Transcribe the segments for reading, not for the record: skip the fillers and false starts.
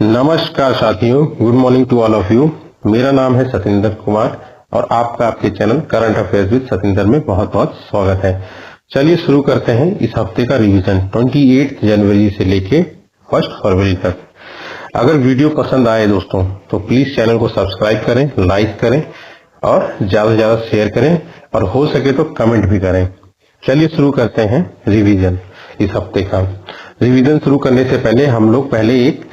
नमस्कार साथियों, good morning to all of you. मेरा नाम है सतिंदर कुमार और आपका आपके channel current affairs with Satinder में बहुत बहुत स्वागत है। चलिए शुरू करते हैं इस हफ्ते का रिवीजन 28 जनवरी से लेके 1 फरवरी तक। अगर वीडियो पसंद आए दोस्तों तो प्लीज चैनल को सब्सक्राइब करें, लाइक करें और ज्यादा से ज्यादा शेयर करें और हो सके तो कमेंट भी करें। चलिए शुरू करते हैं रिवीजन इस हफ्ते का। रिवीजन शुरू करने से पहले हम लोग पहले एक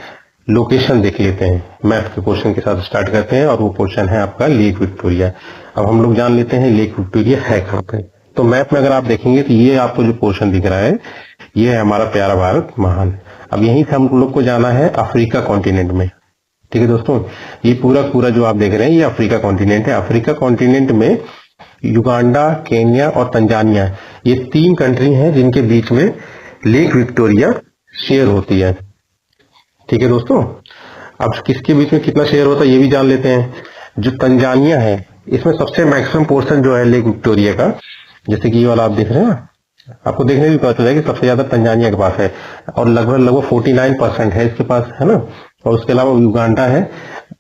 लोकेशन देख लेते हैं। मैप के क्वेश्चन के साथ स्टार्ट करते हैं और वो क्वेश्चन है आपका लेक विक्टोरिया। अब हम लोग जान लेते हैं लेक विक्टोरिया है कहाँ पे। तो मैप में अगर आप देखेंगे तो ये आपको जो पोर्शन दिख रहा है ये है हमारा प्यारा भारत महान। अब यहीं से हम लोग को जाना है अफ्रीका कॉन्टिनेंट में। ठीक है दोस्तों, ये पूरा जो आप देख रहे हैं ये अफ्रीका कॉन्टिनेंट है। अफ्रीका कॉन्टिनेंट में युगांडा, केन्या और तंजानिया ये 3 कंट्री हैं जिनके बीच में लेक विक्टोरिया शेयर होती है। ठीक है दोस्तों, अब किसके बीच में कितना शेयर होता है ये भी जान लेते हैं। जो तंजानिया है इसमें सबसे मैक्सिमम पोर्शन जो है लेक विक्टोरिया का, जैसे कि ये वाला आप देख रहे हैं ना, आपको देखने भी पता चलेगा कि सबसे ज्यादा तंजानिया के पास है और लगभग 49% है इसके पास, है ना। और उसके अलावा युगांडा है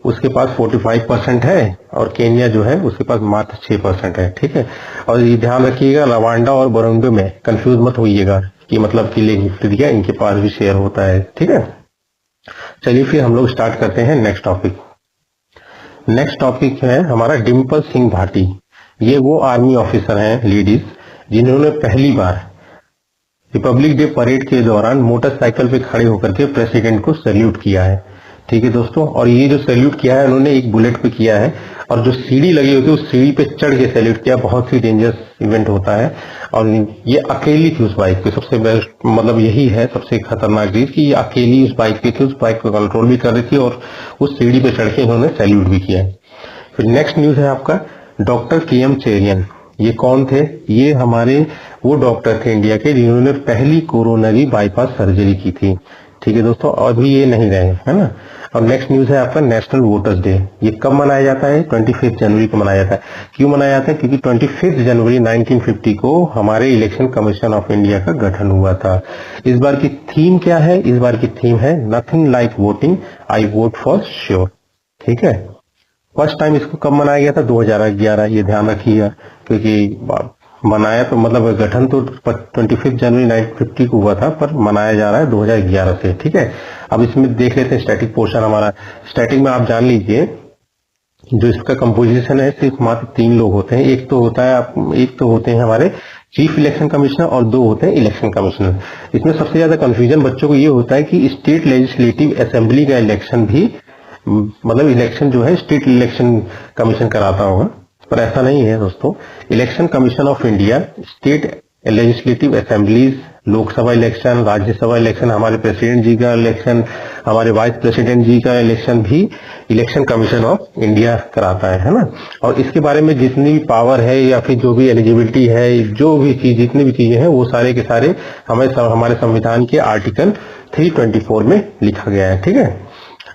उसके पास 45% है और केन्या जो है उसके पास मात्र 6% है। ठीक है, और ये ध्यान रखिएगा रवांडा और बुरुंडी में कंफ्यूज मत होइएगा कि मतलब कि लेक विक्टोरिया इनके पास भी शेयर होता है। ठीक है, चलिए फिर हम लोग स्टार्ट करते हैं नेक्स्ट टॉपिक। नेक्स्ट टॉपिक है हमारा डिम्पल सिंह भाटी। ये वो आर्मी ऑफिसर हैं लेडीज जिन्होंने पहली बार रिपब्लिक डे परेड के दौरान मोटरसाइकिल पे खड़े होकर के प्रेसिडेंट को सैल्यूट किया है। ठीक है दोस्तों, और ये जो सैल्यूट किया है उन्होंने एक बुलेट पे किया है और जो सीढ़ी लगी होती है उस सीढ़ी पे चढ़ के सैल्यूट किया। बहुत ही डेंजरस इवेंट होता है और ये अकेली थी उस बाइक पे। सबसे बेस्ट मतलब यही है सबसे खतरनाक चीज कि ये अकेली उस बाइक पे थी, उस बाइक को कंट्रोल भी कर रही थी और उस सीढ़ी पे चढ़ के इन्होंने सैल्यूट भी किया। फिर नेक्स्ट न्यूज है आपका डॉक्टर KM चेरियन। ये कौन थे? ये हमारे वो डॉक्टर थे इंडिया के जिन्होंने पहली कोरोनरी बाईपास सर्जरी की थी। ठीक है दोस्तों, और भी ये नहीं रहे, है ना। और नेक्स्ट न्यूज है आपका नेशनल वोटर्स डे। ये कब मनाया जाता है? 25 जनवरी को मनाया जाता है। क्यों मनाया जाता है? क्योंकि 25 जनवरी 1950 को हमारे इलेक्शन कमीशन ऑफ इंडिया का गठन हुआ था। इस बार की थीम क्या है? इस बार की थीम है nothing like voting, I vote for sure. ठीक है, फर्स्ट टाइम इसको कब मनाया गया था? 2011। ये ध्यान रखिएगा क्योंकि मनाया तो मतलब गठन तो 25 जनवरी 1950 को हुआ था पर मनाया जा रहा है 2011 से। ठीक है, अब इसमें देख लेते हैं स्टैटिक पोर्शन हमारा। स्टैटिक में आप जान लीजिए जो इसका कंपोजिशन है सिर्फ मात्र 3 लोग होते हैं। एक तो होते हैं हमारे चीफ इलेक्शन कमिश्नर और 2 होते हैं इलेक्शन कमिश्नर। इसमें सबसे ज्यादा कंफ्यूजन बच्चों को ये होता है कि स्टेट लेजिस्लेटिव असेंबली का इलेक्शन भी मतलब इलेक्शन जो है स्टेट इलेक्शन कमीशन कराता होगा, पर ऐसा नहीं है दोस्तों। Election commission of India state legislative assemblies, Lok Sabha election, Rajya Sabha election, हमारे प्रेसिडेंट जी का इलेक्शन, हमारे वाइस प्रेसिडेंट जी का इलेक्शन भी इलेक्शन कमीशन ऑफ इंडिया कराता है ना। और इसके बारे में जितनी भी पावर है या फिर जो भी एलिजिबिलिटी है, जो भी चीज जितनी भी चीजें हैं वो सारे के सारे हमारे संविधान के आर्टिकल 324 में लिखा गया है। ठीक है,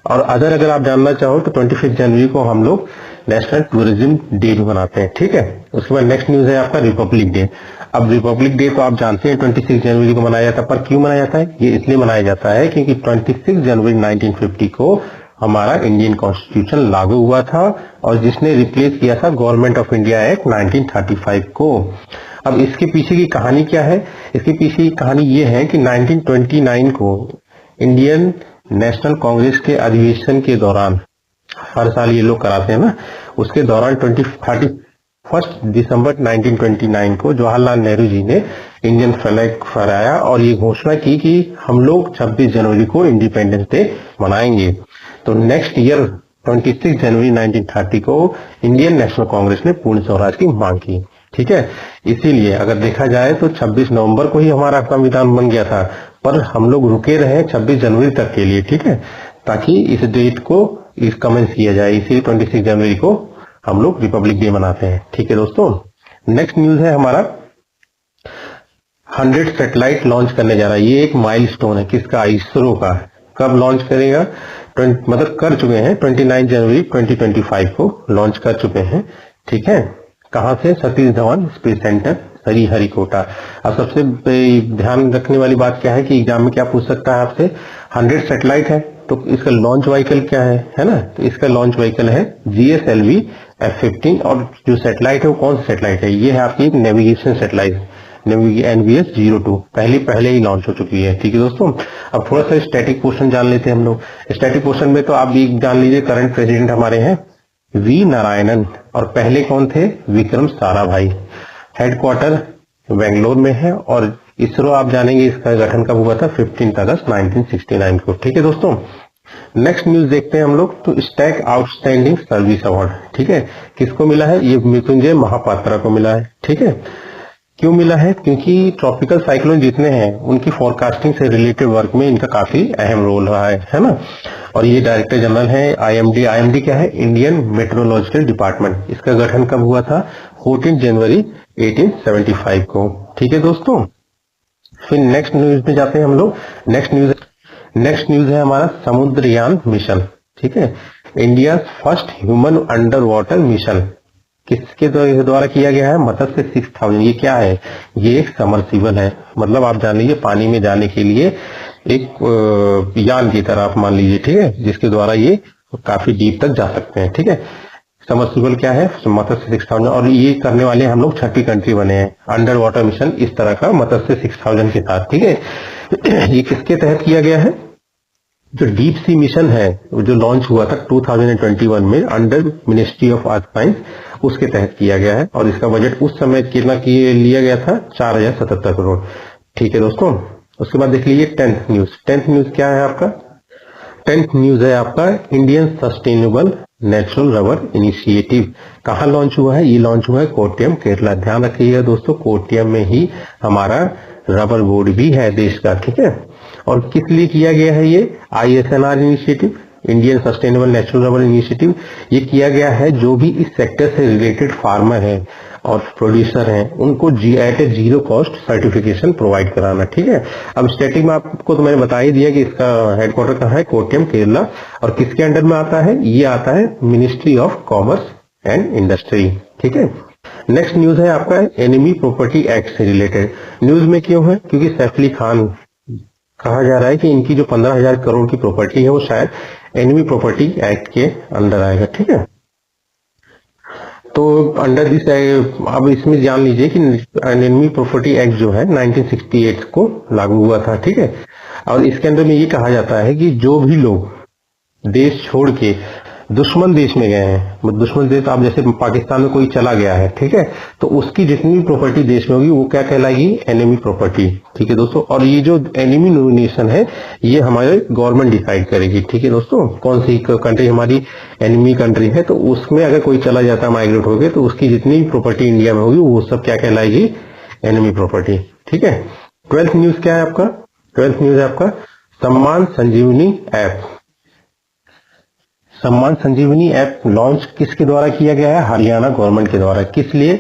और अगर आप जानना चाहो तो 25 जनवरी को हम लोग नेशनल टूरिज्म डे भी मनाते हैं। ठीक है, उसके बाद नेक्स्ट न्यूज है आपका रिपब्लिक डे। अब रिपब्लिक डे तो आप जानते हैं 26 जनवरी को मनाया जाता है, पर क्यों मनाया जाता है? ये इसलिए मनाया जाता है क्योंकि 26 जनवरी 1950 को हमारा इंडियन कॉन्स्टिट्यूशन लागू हुआ था और जिसने रिप्लेस किया था गवर्नमेंट ऑफ इंडिया एक्ट 1935 को। अब इसके पीछे की कहानी क्या है? इसके पीछे की कहानी ये है कि 1929 को इंडियन नेशनल कांग्रेस के अधिवेशन के दौरान, हर साल ये लोग कराते हैं ना, उसके दौरान 31 दिसंबर 1929 को जवाहरलाल नेहरू जी ने इंडियन फ्लैग फहराया और ये घोषणा की कि हम लोग 26 जनवरी को इंडिपेंडेंस डे मनाएंगे। तो नेक्स्ट ईयर 26 जनवरी 1930 को इंडियन नेशनल कांग्रेस ने पूर्ण स्वराज की मांग की। ठीक है, इसीलिए अगर देखा जाए तो 26 नवंबर को ही हमारा संविधान बन गया था, पर हम लोग रुके रहे 26 जनवरी तक के लिए। ठीक है, ताकि इस डेट को कमेंस किया जाए, इसीलिए 26 जनवरी को हम लोग रिपब्लिक डे मनाते हैं। ठीक है दोस्तों, नेक्स्ट न्यूज है हमारा 100 सैटेलाइट लॉन्च करने जा रहा है। ये एक माइलस्टोन है किसका? इसरो का। कब लॉन्च करेगा? मतलब कर चुके हैं 29 जनवरी 2025 को लॉन्च कर चुके हैं। ठीक है, कहां से? Satish Dhawan space centre, Sriharikota. अब सबसे ध्यान रखने वाली बात क्या है कि एग्जाम में क्या पूछ सकता है आपसे? 100 सैटेलाइट है तो इसका लॉन्च व्हीकल क्या है ना? तो इसका लॉन्च व्हीकल है GSLV F-15 और जो सैटेलाइट है वो कौन सा सैटेलाइट है? ये है आपकी एक नेविगेशन सैटेलाइट NVS-02 पहले ही लॉन्च हो चुकी है। ठीक है दोस्तों, अब थोड़ा सा स्टैटिक पोर्शन जान लेते हैं हम लोग। स्टैटिक पोर्शन में तो आप भी जान लीजिए, करंट प्रेसिडेंट हमारे हैं वी नारायणन और पहले कौन थे? विक्रम साराभाई। हेडक्वार्टर बेंगलोर में है और इसरो आप जानेंगे इसका गठन कब हुआ था? 15 अगस्त 1969 को। ठीक है दोस्तों, नेक्स्ट न्यूज देखते हैं हम लोग। तो स्टैक आउटस्टैंडिंग सर्विस अवार्ड, ठीक है, किसको मिला है? ये मृत्युंजय महापात्रा को मिला है। ठीक है, क्यों मिला है? क्योंकि ट्रॉपिकल साइक्लोन जितने हैं उनकी फोरकास्टिंग से रिलेटेड वर्क में इनका काफी अहम रोल रहा है ना। और ये डायरेक्टर जनरल है IMD क्या है? Indian meteorological department. इसका गठन कब हुआ था? 14 जनवरी 1875 को। ठीक है दोस्तों, फिर नेक्स्ट न्यूज में जाते हैं हम लोग। नेक्स्ट न्यूज है हमारा समुद्रयान मिशन। ठीक है, India first human under water mission किसके द्वारा किया गया है? मत्स्य 6000। ये क्या है? ये एक समरसीबल है, मतलब आप जान लीजिए पानी में जाने के लिए एक यान की तरह आप मान लीजिए। ठीक है, जिसके द्वारा ये काफी डीप तक जा सकते हैं। ठीक है, समरसीबल क्या है? मत्स्य 6000। और ये करने वाले हम लोग 6वीं कंट्री बने हैं अंडर वाटर मिशन इस तरह का मत्स्य 6000 के साथ। ठीक है, ये किसके तहत किया गया है? जो डीप सी मिशन है जो लॉन्च हुआ था 2021 में under ministry of earth science, उसके तहत किया गया है। और इसका बजट उस समय कितना लिया गया था? 4077 करोड़। ठीक है दोस्तों, उसके बाद देख लीजिए 10th न्यूज। 10th न्यूज क्या है आपका? 10th न्यूज है आपका Indian sustainable natural rubber initiative. कहाँ लॉन्च हुआ है? ये लॉन्च हुआ है कोट्टयम, केरला। ध्यान रखिएगा दोस्तों, कोट्टयम में ही हमारा रबर बोर्ड भी है देश का। ठीक है, और किस लिए किया गया है ये? ISNR initiative, Indian sustainable natural rubber initiative. ये किया गया है जो भी इस सेक्टर से रिलेटेड फार्मर है और प्रोड्यूसर हैं उनको एट ए जीरो कॉस्ट सर्टिफिकेशन प्रोवाइड कराना। ठीक है, अब स्टैटिक में आपको तो मैंने बता ही दिया कि इसका हेडक्वार्टर कहाँ है? कोट्टयम, केरला। और किसके अंडर में आता है? ये आता है ministry of commerce and industry. ठीक है, नेक्स्ट न्यूज है आपका एनिमी प्रॉपर्टी एक्ट से रिलेटेड। न्यूज में क्यों है? क्योंकि सैफ अली खान कहा जा रहा है कि इनकी जो 15,000 करोड़ की प्रॉपर्टी है वो शायद एनिमी प्रॉपर्टी एक्ट के अंडर आएगा। ठीक है, तो अंडर दिस अब इसमें जान लीजिए कि एनिमी प्रॉपर्टी एक्ट जो है 1968 को लागू हुआ था। ठीक है, और इसके अंदर में ये कहा जाता है कि जो भी लोग देश छोड़ के दुश्मन देश में गए हैं, दुश्मन देश आप जैसे पाकिस्तान में कोई चला गया है, ठीक है, तो उसकी जितनी भी प्रॉपर्टी देश में होगी वो क्या कहलाएगी? Enemy property. ठीक है दोस्तों, और ये जो एनिमी नोमिनेशन है ये हमारे गवर्नमेंट डिसाइड करेगी। ठीक है दोस्तों, कौन सी कंट्री हमारी एनिमी कंट्री है, तो उसमें अगर कोई चला जाता है माइग्रेट होकर, तो उसकी जितनी भी प्रॉपर्टी इंडिया में होगी वो सब क्या कहलाएगी? Enemy property. ठीक है, 12th न्यूज क्या है आपका? 12th न्यूज है आपका सम्मान संजीवनी ऐप। सम्मान संजीवनी ऐप लॉन्च किसके द्वारा किया गया है? हरियाणा गवर्नमेंट के द्वारा। किस लिए?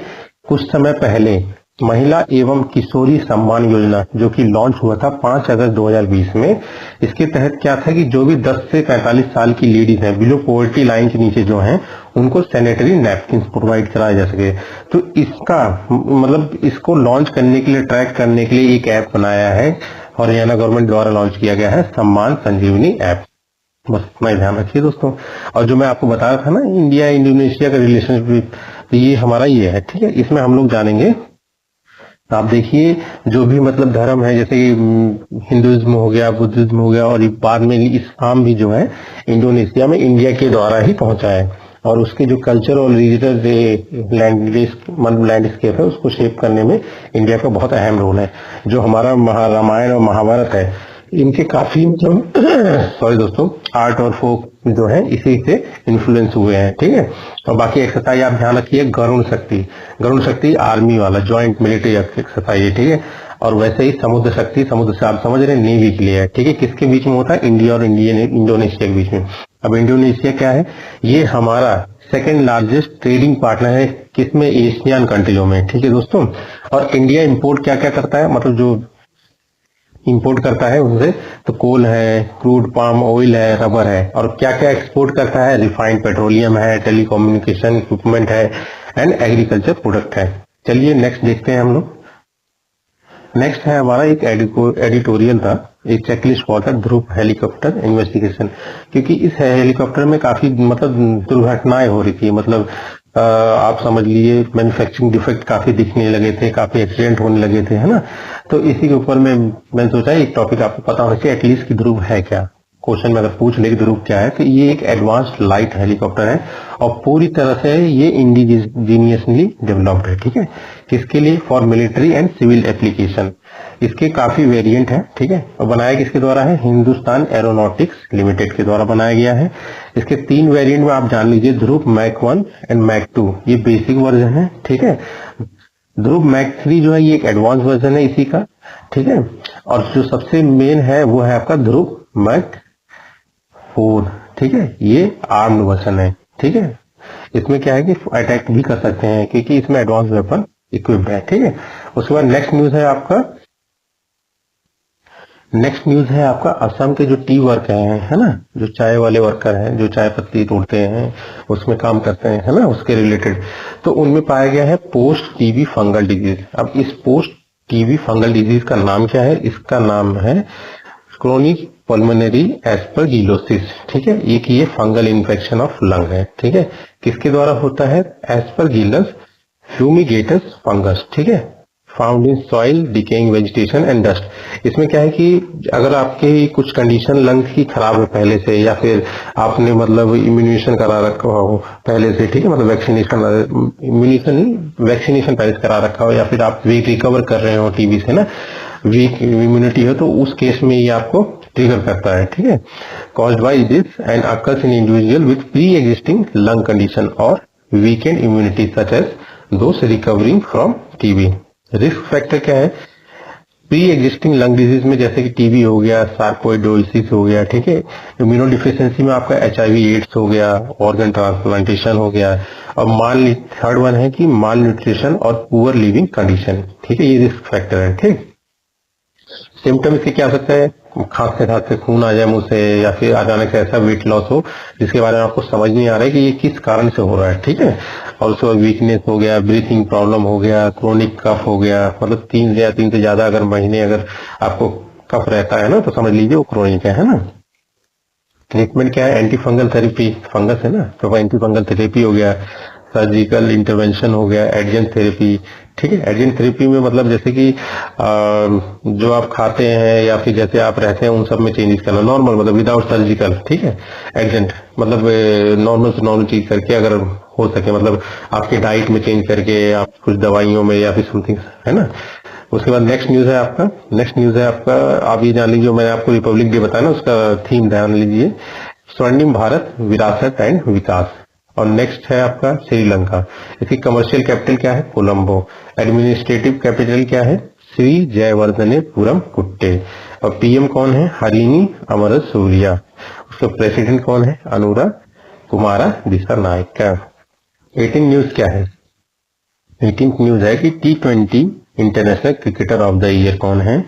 कुछ समय पहले महिला एवं किशोरी सम्मान योजना जो कि लॉन्च हुआ था 5 अगस्त 2020 में। इसके तहत क्या था कि जो भी 10 से 45 साल की लेडीज हैं बिलो पॉवर्टी लाइन के नीचे जो हैं उनको सैनिटरी नैपकिन प्रोवाइड कराया जा सके। तो इसका मतलब इसको लॉन्च करने के लिए, ट्रैक करने के लिए एक ऐप बनाया है, हरियाणा गवर्नमेंट द्वारा लॉन्च किया गया है सम्मान संजीवनी ऐप। बस इतना ही ध्यान रखिए दोस्तों। और जो मैं आपको बता रहा था ना इंडिया इंडोनेशिया का रिलेशनशिप, तो ये हमारा ये है। ठीक है, इसमें हम लोग जानेंगे। आप देखिए जो भी मतलब धर्म है, जैसे हिंदुइज्म हो गया, बुद्धिज्म हो गया, और बाद में इस्लाम भी जो है इंडोनेशिया में इंडिया के द्वारा ही पहुंचा है। और उसके जो कल्चर और रीजनल लैंडस्केप है उसको शेप करने में इंडिया का बहुत अहम रोल है। जो हमारा रामायण और महाभारत है इनके काफी मतलब सॉरी दोस्तों, आर्ट और फोक जो है इसी से इन्फ्लुएंस हुए हैं। ठीक है, और बाकी एक्सरसाइज आप ध्यान रखिए। गरुण शक्ति आर्मी वाला ज्वाइंट मिलिट्री एक्सरसाइज है। ठीक है, और वैसे ही समुद्र शक्ति, समुद्र से आप समझ रहे हैं नेवी के लिए है। ठीक है, किसके बीच में होता है? इंडिया और इंडोनेशिया के बीच में। अब इंडोनेशिया क्या है? ये हमारा सेकेंड लार्जेस्ट ट्रेडिंग पार्टनर है किसमें? एशियन कंट्रियों में। ठीक है दोस्तों, और इंडिया इंपोर्ट क्या क्या करता है, मतलब जो इंपोर्ट करता है उनसे, तो कोल है, क्रूड पाम ऑयल है, रबर है। और क्या क्या एक्सपोर्ट करता है? रिफाइंड पेट्रोलियम है, टेलीकम्युनिकेशन इक्विपमेंट है एंड एग्रीकल्चर प्रोडक्ट है। चलिए नेक्स्ट देखते हैं हम लोग। नेक्स्ट है हमारा एक एडिटोरियल था एक चेकलिस्ट हुआ था ध्रुव हेलीकॉप्टर इन्वेस्टिगेशन, क्योंकि इस हेलीकॉप्टर में काफी मतलब दुर्घटनाएं हो रही थी, मतलब आप समझ लीजिए मैन्युफैक्चरिंग डिफेक्ट काफी दिखने लगे थे, काफी एक्सीडेंट होने लगे थे, है ना। तो इसी के ऊपर में मैंने सोचा एक टॉपिक आपको पता होना चाहिए एटलीस्ट कि ध्रुव है क्या। क्वेश्चन में अगर पूछ ले कि ध्रुव क्या है, तो ये एक एडवांस्ड लाइट हेलीकॉप्टर है और पूरी तरह से ये इंडिजीनियसली डेवलप्ड है, ठीक है। किसके लिए? For military and civil application. इसके काफी वेरिएंट है, ठीक है। और बनाया किसके द्वारा है? हिंदुस्तान एरोनॉटिक्स लिमिटेड के द्वारा बनाया गया है। इसके 3 वेरिएंट में आप जान लीजिए, ध्रुव मैक 1 एंड मैक 2, ये बेसिक वर्जन है, ठीक है। ध्रुव मैक 3 जो है ये एक एडवांस वर्जन है इसी का, ठीक है। और जो सबसे मेन है वो है आपका ध्रुव मैक 4, ठीक है। ये आर्म्ड वर्जन है, ठीक है। इसमें क्या है कि अटैक भी कर सकते हैं क्योंकि इसमें एडवांस वेपन इक्विप्ड है, ठीक है। उसके बाद नेक्स्ट न्यूज है आपका असम के जो टी वर्कर हैं, है ना, जो चाय वाले वर्कर हैं, जो चाय पत्ती तोड़ते हैं उसमें काम करते हैं, है ना, उसके रिलेटेड। तो उनमें पाया गया है पोस्ट टीबी फंगल डिजीज। अब इस पोस्ट टीबी फंगल डिजीज का नाम क्या है? इसका नाम है क्रोनिक पल्मोनरी एस्परगिलोसिस, ठीक है। ये फंगल इन्फेक्शन ऑफ लंग है, ठीक है। किसके द्वारा होता है? एस्परगिलस फ्यूमिगेटस फंगस, ठीक है, found in soil decaying vegetation and dust. इसमें क्या है कि अगर आपके कुछ कंडीशन लंग्स की खराब है पहले से, या फिर आपने मतलब इम्यूनेशन करा रखा हो पहले से, ठीक है, मतलब वैक्सीनेशन पहले से करा रखा हो, या फिर आप वीक रिकवर कर रहे हो टीबी से ना, वीक इम्यूनिटी है, तो उस केस में ये आपको ट्रिगर करता है, ठीक है। Caused by this and occurs in individual with pre existing lung condition और weakened immunity such as those recovering from TB. Risk factor क्या है? प्री एग्जिस्टिंग लंग डिजीज में जैसे कि टीबी हो गया, सार्कोइडोसिस हो गया, ठीक है। इम्यूनो डिफिशियंसी में आपका एचआईवी एड्स हो गया, ऑर्गन ट्रांसप्लांटेशन हो गया, और थर्ड वन है कि माल न्यूट्रिशन और पुअर लिविंग कंडीशन, ठीक है। ये रिस्क फैक्टर है, ठीक। सिम्टम इसके क्या हो सकता है? खांसते खांसते खून आ जाए मुंह से, या फिर अचानक से ऐसा वेट लॉस हो जिसके बारे में आपको समझ नहीं आ रहा है कि ये किस कारण से हो रहा है, ठीक है। और उसके बाद वीकनेस हो गया, ब्रीथिंग प्रॉब्लम हो गया, क्रोनिक कफ हो गया, मतलब 3 से ज्यादा अगर महीने अगर आपको कफ रहता है ना, तो समझ लीजिए वो क्रोनिक है ना। ट्रीटमेंट क्या है? एंटी फंगल थेरेपी, फंगस है ना, तो एंटी फंगल थेरेपी हो गया, सर्जिकल इंटरवेंशन हो गया, एडजेंट थेरेपी, ठीक है। एडजेंट थेरेपी में मतलब जैसे कि जो आप खाते हैं या फिर जैसे आप रहते हैं उन सब में चेंजेस करना, नॉर्मल मतलब विदाउट सर्जिकल, ठीक है। एडजेंट मतलब नॉर्मल से नॉर्मल चीज करके अगर हो सके, मतलब आपके डाइट में चेंज करके, आप कुछ दवाइयों में या फिर समथिंग, है ना। उसके बाद नेक्स्ट न्यूज है आपका आप ये जान लीजिए, जो मैंने आपको रिपब्लिक डे बताया ना, उसका थीम ध्यान लीजिए, स्वर्णिम भारत विरासत एंड विकास। और नेक्स्ट है आपका श्रीलंका। इसकी कमर्शियल कैपिटल क्या है? कोलंबो। एडमिनिस्ट्रेटिव कैपिटल क्या है? श्री जयवर्धनेपुरम कुट्टे। और पीएम कौन है? हरिनी अमर सूर्या। उसका प्रेसिडेंट कौन है? अनुरा कुमारा दिसानायक। 18 न्यूज क्या है? 18th न्यूज है कि T20 international cricketer of the year कौन है?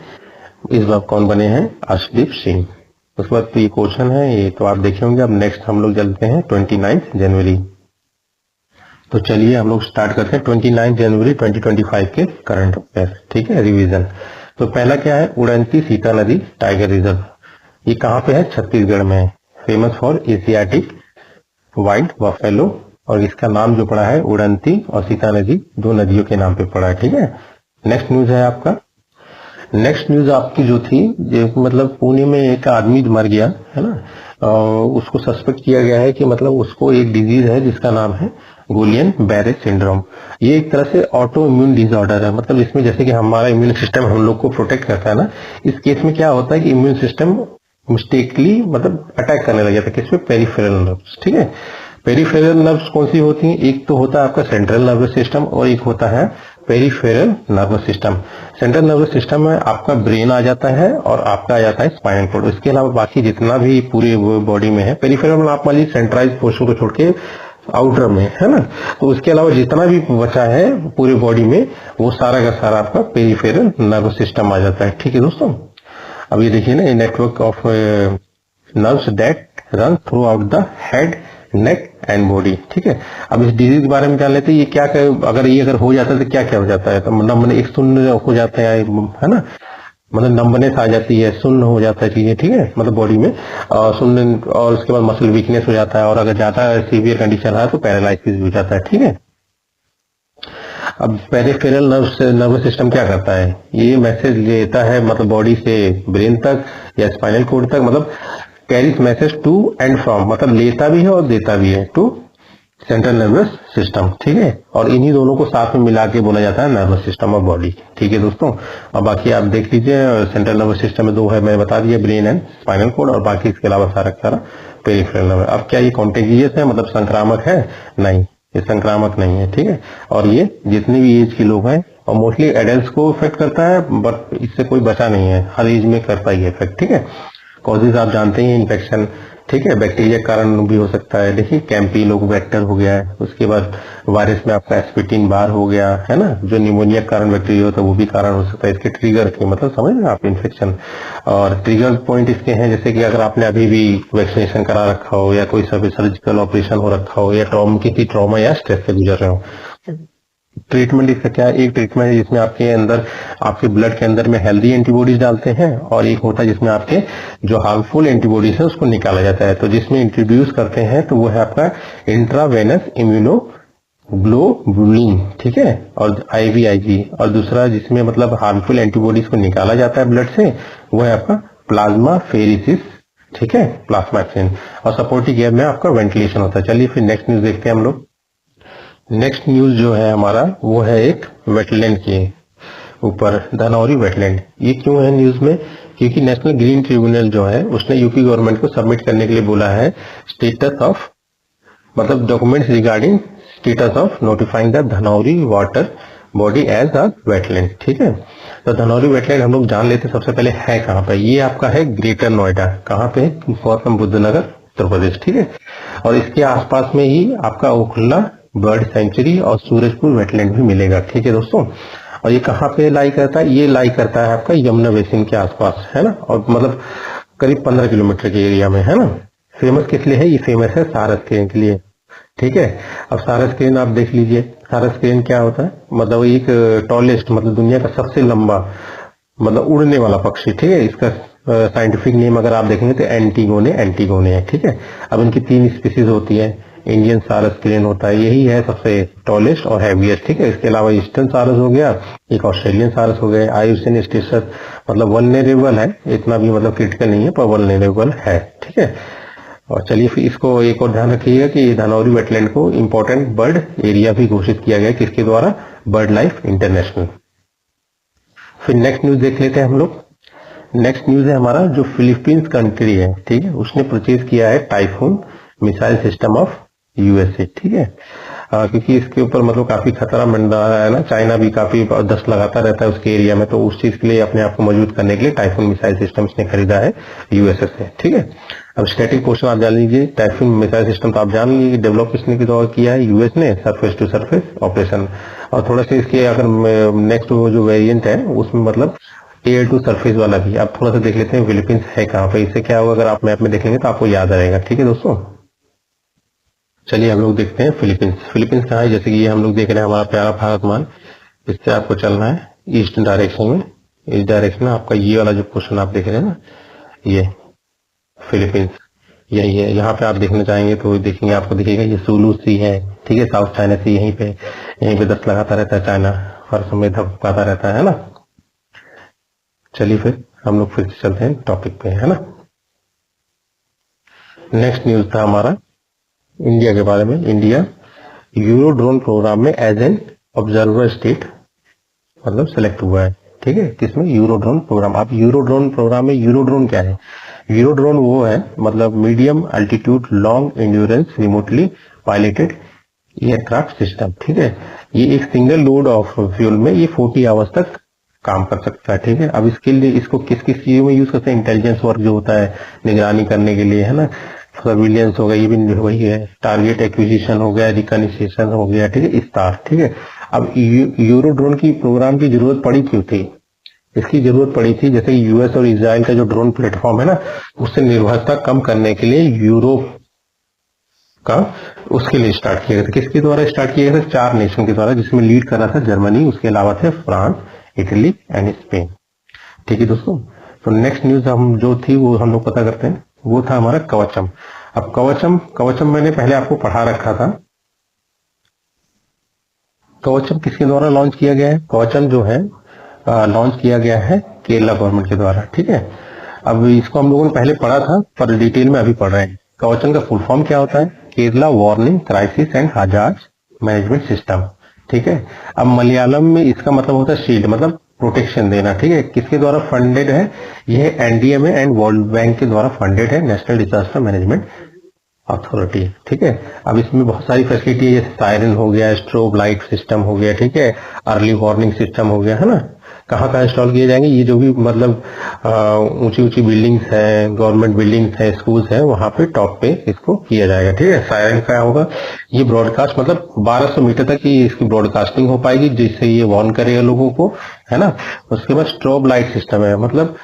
इस बार कौन बने हैं? अर्शदीप सिंह। उसके बाद तो ये क्वेश्चन है, ये तो आप देखे होंगे। अब नेक्स्ट हम लोग चलते हैं 29 जनवरी। तो चलिए हम लोग स्टार्ट करते हैं 29 जनवरी 2025 के करंट अफेयर, ठीक है, रिवीजन। तो पहला क्या है? उड़ंती सीता नदी टाइगर रिजर्व। ये कहाँ पे है? छत्तीसगढ़ में है। Famous for Asiatic wild buffalo, और इसका नाम जो पड़ा है उड़ंती और सीता नदी, 2 नदियों के नाम पे पड़ा है, ठीक है। नेक्स्ट न्यूज है आपका, नेक्स्ट न्यूज आपकी जो थी, मतलब पुणे में एक आदमी मर गया है ना, उसको सस्पेक्ट किया गया है कि मतलब उसको एक डिजीज है जिसका नाम है गुलियन बैरे सिंड्रोम। ये एक तरह से ऑटो इम्यून डिसऑर्डर है, मतलब इसमें जैसे कि हमारा इम्यून सिस्टम हम लोग को प्रोटेक्ट करता है ना, इस केस में क्या होता है कि इम्यून सिस्टम मिस्टेकली मतलब अटैक करने लग जाता है किसमें? पेरिफेरल नर्व्स, ठीक है। पेरिफेरल नर्व्स कौन सी होती हैं? एक तो होता है आपका सेंट्रल नर्वस सिस्टम और एक होता है peripheral nervous system. Central nervous system में आपका ब्रेन आ जाता है और आपका आ जाता है स्पाइनल कोड। इसके अलावा बाकी जितना भी पूरे बॉडी में है, पेरिफेरल में आप मान लीजिए सेंट्रलाइज पोर्शन को छोड़ के आउटर में, है ना, तो उसके अलावा जितना भी बचा है पूरे बॉडी में, वो सारा का सारा आपका पेरिफेरल नर्वस सिस्टम आ जाता है, ठीक है दोस्तों। अब ये देखिए ना, network of nerves that run through out the head, neck and body, ठीक है। अब इस डिजीज के बारे में जान लेते हैं। ये क्या अगर हो जाता है तो क्या क्या हो जाता है? तो नंबर एक शून्य हो जाता है ना, मतलब नंबनेस आ जाती है, सुन्न हो जाता है चीजें, ठीक है, मतलब बॉडी में सुन्न, और उसके बाद मसल वीकनेस हो जाता है, और अगर ज्यादा सीवियर कंडीशन है तो पैरालाइसिस भी हो जाता है, ठीक है। अब पेरिफेरल नर्वस सिस्टम क्या करता है, ये मैसेज लेता है मतलब बॉडी से ब्रेन तक या स्पाइनल कोड तक, मतलब carries message to and from, मतलब लेता भी है और देता भी है टू सेंट्रल नर्वस सिस्टम, ठीक है। और इन्हीं दोनों को साथ में मिला के बोला जाता है नर्वस सिस्टम ऑफ बॉडी, ठीक है दोस्तों। और बाकी आप देख लीजिए, सेंट्रल नर्वस सिस्टम में दो है, मैंने बता दिया, ब्रेन एंड स्पाइनल कोड, और बाकी इसके अलावा सारा पेरिफेरल नर्वस। अब क्या ये कॉन्टेजियस है, मतलब संक्रामक है? नहीं, ये संक्रामक नहीं है, ठीक है। और ये जितने भी एज के लोग हैं, और मोस्टली एडल्ट को इफेक्ट करता है, बट इससे कोई बचा नहीं है, हर एज में करता ही इफेक्ट, ठीक है। कॉजेज आप जानते ही, इन्फेक्शन, ठीक है, बैक्टीरिया के कारण भी हो सकता है, देखिए कैंपीलोग वेक्टर हो गया है, उसके बाद वायरस में आपका एस्पिटिन बार हो गया है ना, जो निमोनिया के कारण बैक्टीरिया होता है वो भी कारण हो सकता है इसके ट्रिगर के, मतलब समझ रहे हैं आप, इन्फेक्शन। और ट्रिगर पॉइंट इसके हैं, जैसे कि अगर आपने अभी भी वैक्सीनेशन करा रखा हो, या कोई सर्जिकल ऑपरेशन हो रखा हो, या किसी ट्रॉमा या स्ट्रेस से गुजर रहे हो। ट्रीटमेंट इसका क्या है, एक ट्रीटमेंट है जिसमें आपके अंदर, आपके ब्लड के अंदर में हेल्दी एंटीबॉडीज डालते हैं, और एक होता है जिसमें आपके जो हार्मफुल एंटीबॉडीज है उसको निकाला जाता है। तो जिसमें इंट्रोड्यूस करते हैं तो वो है आपका इंट्रावेनस इम्यूनोग्लोबुलिन, ठीक है, और IVIG। और दूसरा जिसमें मतलब हार्मफुल एंटीबॉडीज को निकाला जाता है ब्लड से, वो है आपका प्लाज्मा फेरिसिस, ठीक है, प्लाज्माक्सिन। और सपोर्टिव केयर में आपका वेंटिलेशन होता है। चलिए फिर नेक्स्ट न्यूज देखते हैं हम लोग। नेक्स्ट न्यूज जो है हमारा, वो है एक वेटलैंड के ऊपर, धनौरी वेटलैंड। ये क्यों है न्यूज में? क्योंकि नेशनल ग्रीन ट्रिब्यूनल जो है उसने यूपी गवर्नमेंट को सबमिट करने के लिए बोला है स्टेटस ऑफ, मतलब documents regarding status of notifying the Dhanauri water body as a wetland, ठीक है। तो धनौरी वेटलैंड हम लोग जान लेते सबसे पहले है कहाँ पे। ये आपका है ग्रेटर नोएडा, कहाँ पे? गौतम बुद्ध नगर, उत्तर प्रदेश, ठीक है। और इसके आसपास में ही आपका ओखला बर्ड सेंचुरी और सूरजपुर वेटलैंड भी मिलेगा, ठीक है दोस्तों। और ये कहाँ पे लाई करता है? ये लाई करता है आपका यमुना बेसिन के आसपास, है ना, और मतलब करीब 15 किलोमीटर के एरिया में, है ना। फेमस किस लिए है? ये फेमस है सारस क्रेन के लिए, ठीक है। अब सारस क्रेन आप देख लीजिए, सारस क्रेन क्या होता है, मतलब एक टॉलेस्ट, मतलब दुनिया का सबसे लंबा, मतलब उड़ने वाला पक्षी, ठीक है। इसका साइंटिफिक नेम अगर आप देखेंगे तो एंटीगोने है, ठीक है। अब इनकी 3 स्पीसीज होती है। इंडियन सारस क्रेन होता है, यही है सबसे टॉलेस्ट और हैवीएस्ट, ठीक है। इसके अलावा ईस्टर्न सारस हो गया, एक ऑस्ट्रेलियन सारस हो गया। आयुष्मान स्टेटस मतलब वल्नरेबल है, इतना भी मतलब क्रिटिकल नहीं है, पर वल्नरेबल है, ठीक है। और चलिए फिर इसको एक और ध्यान रखिएगा कि धनौरी वेटलैंड को इंपॉर्टेंट बर्ड एरिया भी घोषित किया गया, किसके द्वारा? Bird life international. फिर नेक्स्ट न्यूज देख लेते हैं हम लोग। नेक्स्ट न्यूज है हमारा, जो फिलीपींस कंट्री है, ठीक है, उसने परचेज किया है typhoon missile system of USA, ठीक है। क्योंकि इसके ऊपर मतलब काफी खतरा मंडरा है ना, चाइना भी काफी दस्त लगाता रहता है उसके एरिया में, तो उस चीज के लिए अपने आप को मौजूद करने के लिए टाइफून मिसाइल सिस्टम इसने खरीदा है USA से, ठीक है। अब स्टैटिक पोर्शन आप जान लीजिए, टाइफून मिसाइल सिस्टम तो आप जान लीजिए डेवलप किसने किया है, US ने, सरफेस टू सरफेस ऑपरेशन। और थोड़ा सा इसके अगर नेक्स्ट जो वेरिएंट है उसमें मतलब एयर टू सरफेस वाला भी। अब थोड़ा सा देख लेते हैं फिलीपींस है कहाँ पे। इससे क्या होगा, अगर आप मैप में देखेंगे तो आपको याद रहेगा, ठीक है दोस्तों। चलिए हम लोग देखते हैं फिलीपींस। फिलीपींस कहाँ है? जैसे कि ये हम लोग देख रहे हैं हमारा प्यारा भारत मान, इससे आपको चलना है ईस्ट डायरेक्शन में। इस डायरेक्शन में आपका ये वाला जो पोर्शन आप देख रहे हैं ना, ये फिलीपींस यही है। यहाँ पे आप देखना चाहेंगे तो देखेंगे, आपको दिखेगा ये सुलू सी है, ठीक है, साउथ चाइना सी, यहीं पे दस्त लगाता रहता है चाइना, हर समय धमकाता रहता है ना। चलिए फिर हम लोग फिर चलते हैं टॉपिक पे, है ना। नेक्स्ट न्यूज था हमारा इंडिया के बारे में। इंडिया यूरोड्रोन प्रोग्राम में एज एन ऑब्जर्वर स्टेट मतलब सेलेक्ट हुआ है, ठीक है। किसमें? Eurodrone programme. अब यूरोड्रोन प्रोग्राम में यूरोड्रोन क्या है? यूरोड्रोन वो है मतलब medium altitude long endurance remotely piloted aircraft system, ठीक है। ये एक सिंगल लोड ऑफ फ्यूल में ये 40 आवर्स तक काम कर सकता है, ठीक है। अब इसके लिए इसको किस किस चीजों में यूज करते हैं? इंटेलिजेंस वर्क जो होता है, निगरानी करने के लिए, है ना, सर्विलियंस हो गया, ये भी वही है, टारगेट एक्विजिशन हो गया, रिकॉग्निशन हो गया, ठीक है, इस तार, ठीक है। अब यूरोड्रोन की प्रोग्राम की जरूरत पड़ी क्यों थी? इसकी जरूरत पड़ी थी जैसे US और इजराइल का जो ड्रोन प्लेटफॉर्म है ना, उससे निर्भरता कम करने के लिए यूरोप का उसके लिए स्टार्ट किया गया था। किसके द्वारा स्टार्ट किया गया था? 4 नेशन के द्वारा, जिसमें लीड कर रहा था जर्मनी, उसके अलावा थे फ्रांस, इटली एंड स्पेन। ठीक है दोस्तों। तो नेक्स्ट न्यूज हम जो थी वो हम लोग पता करते हैं, वो था हमारा कवचम। अब कवचम मैंने पहले आपको पढ़ा रखा था। कवचम किसके द्वारा लॉन्च किया गया है? कवचम जो है लॉन्च किया गया है केरला गवर्नमेंट के द्वारा, ठीक है। अब इसको हम लोगों ने पहले पढ़ा था, पर डिटेल में अभी पढ़ रहे हैं। कवचम का फुल फॉर्म क्या होता है? Kerala warning crisis and hazard management system, ठीक है। अब मलयालम में इसका मतलब होता है शील्ड, मतलब प्रोटेक्शन देना, ठीक है। किसके द्वारा फंडेड है? यह एनडीएमए एंड वर्ल्ड बैंक के द्वारा फंडेड है, नेशनल डिजास्टर मैनेजमेंट अथॉरिटी, ठीक है। अब इसमें बहुत सारी फैसिलिटी है, जैसे सायरन हो गया, स्ट्रोब लाइट सिस्टम हो गया, ठीक है, अर्ली वार्निंग सिस्टम हो गया, है ना। कहाँ कहाँ इंस्टॉल किए जाएंगे? ये जो भी मतलब ऊंची ऊंची बिल्डिंग्स हैं, गवर्नमेंट बिल्डिंग्स हैं, स्कूल्स हैं, वहां पे टॉप पे इसको किया जाएगा, ठीक है। सायरन क्या होगा? ये ब्रॉडकास्ट, मतलब 1200 मीटर तक ही इसकी ब्रॉडकास्टिंग हो पाएगी, जिससे ये वार्न करेगा लोगों को, है ना। उसके बाद स्ट्रोब लाइट सिस्टम है, मतलब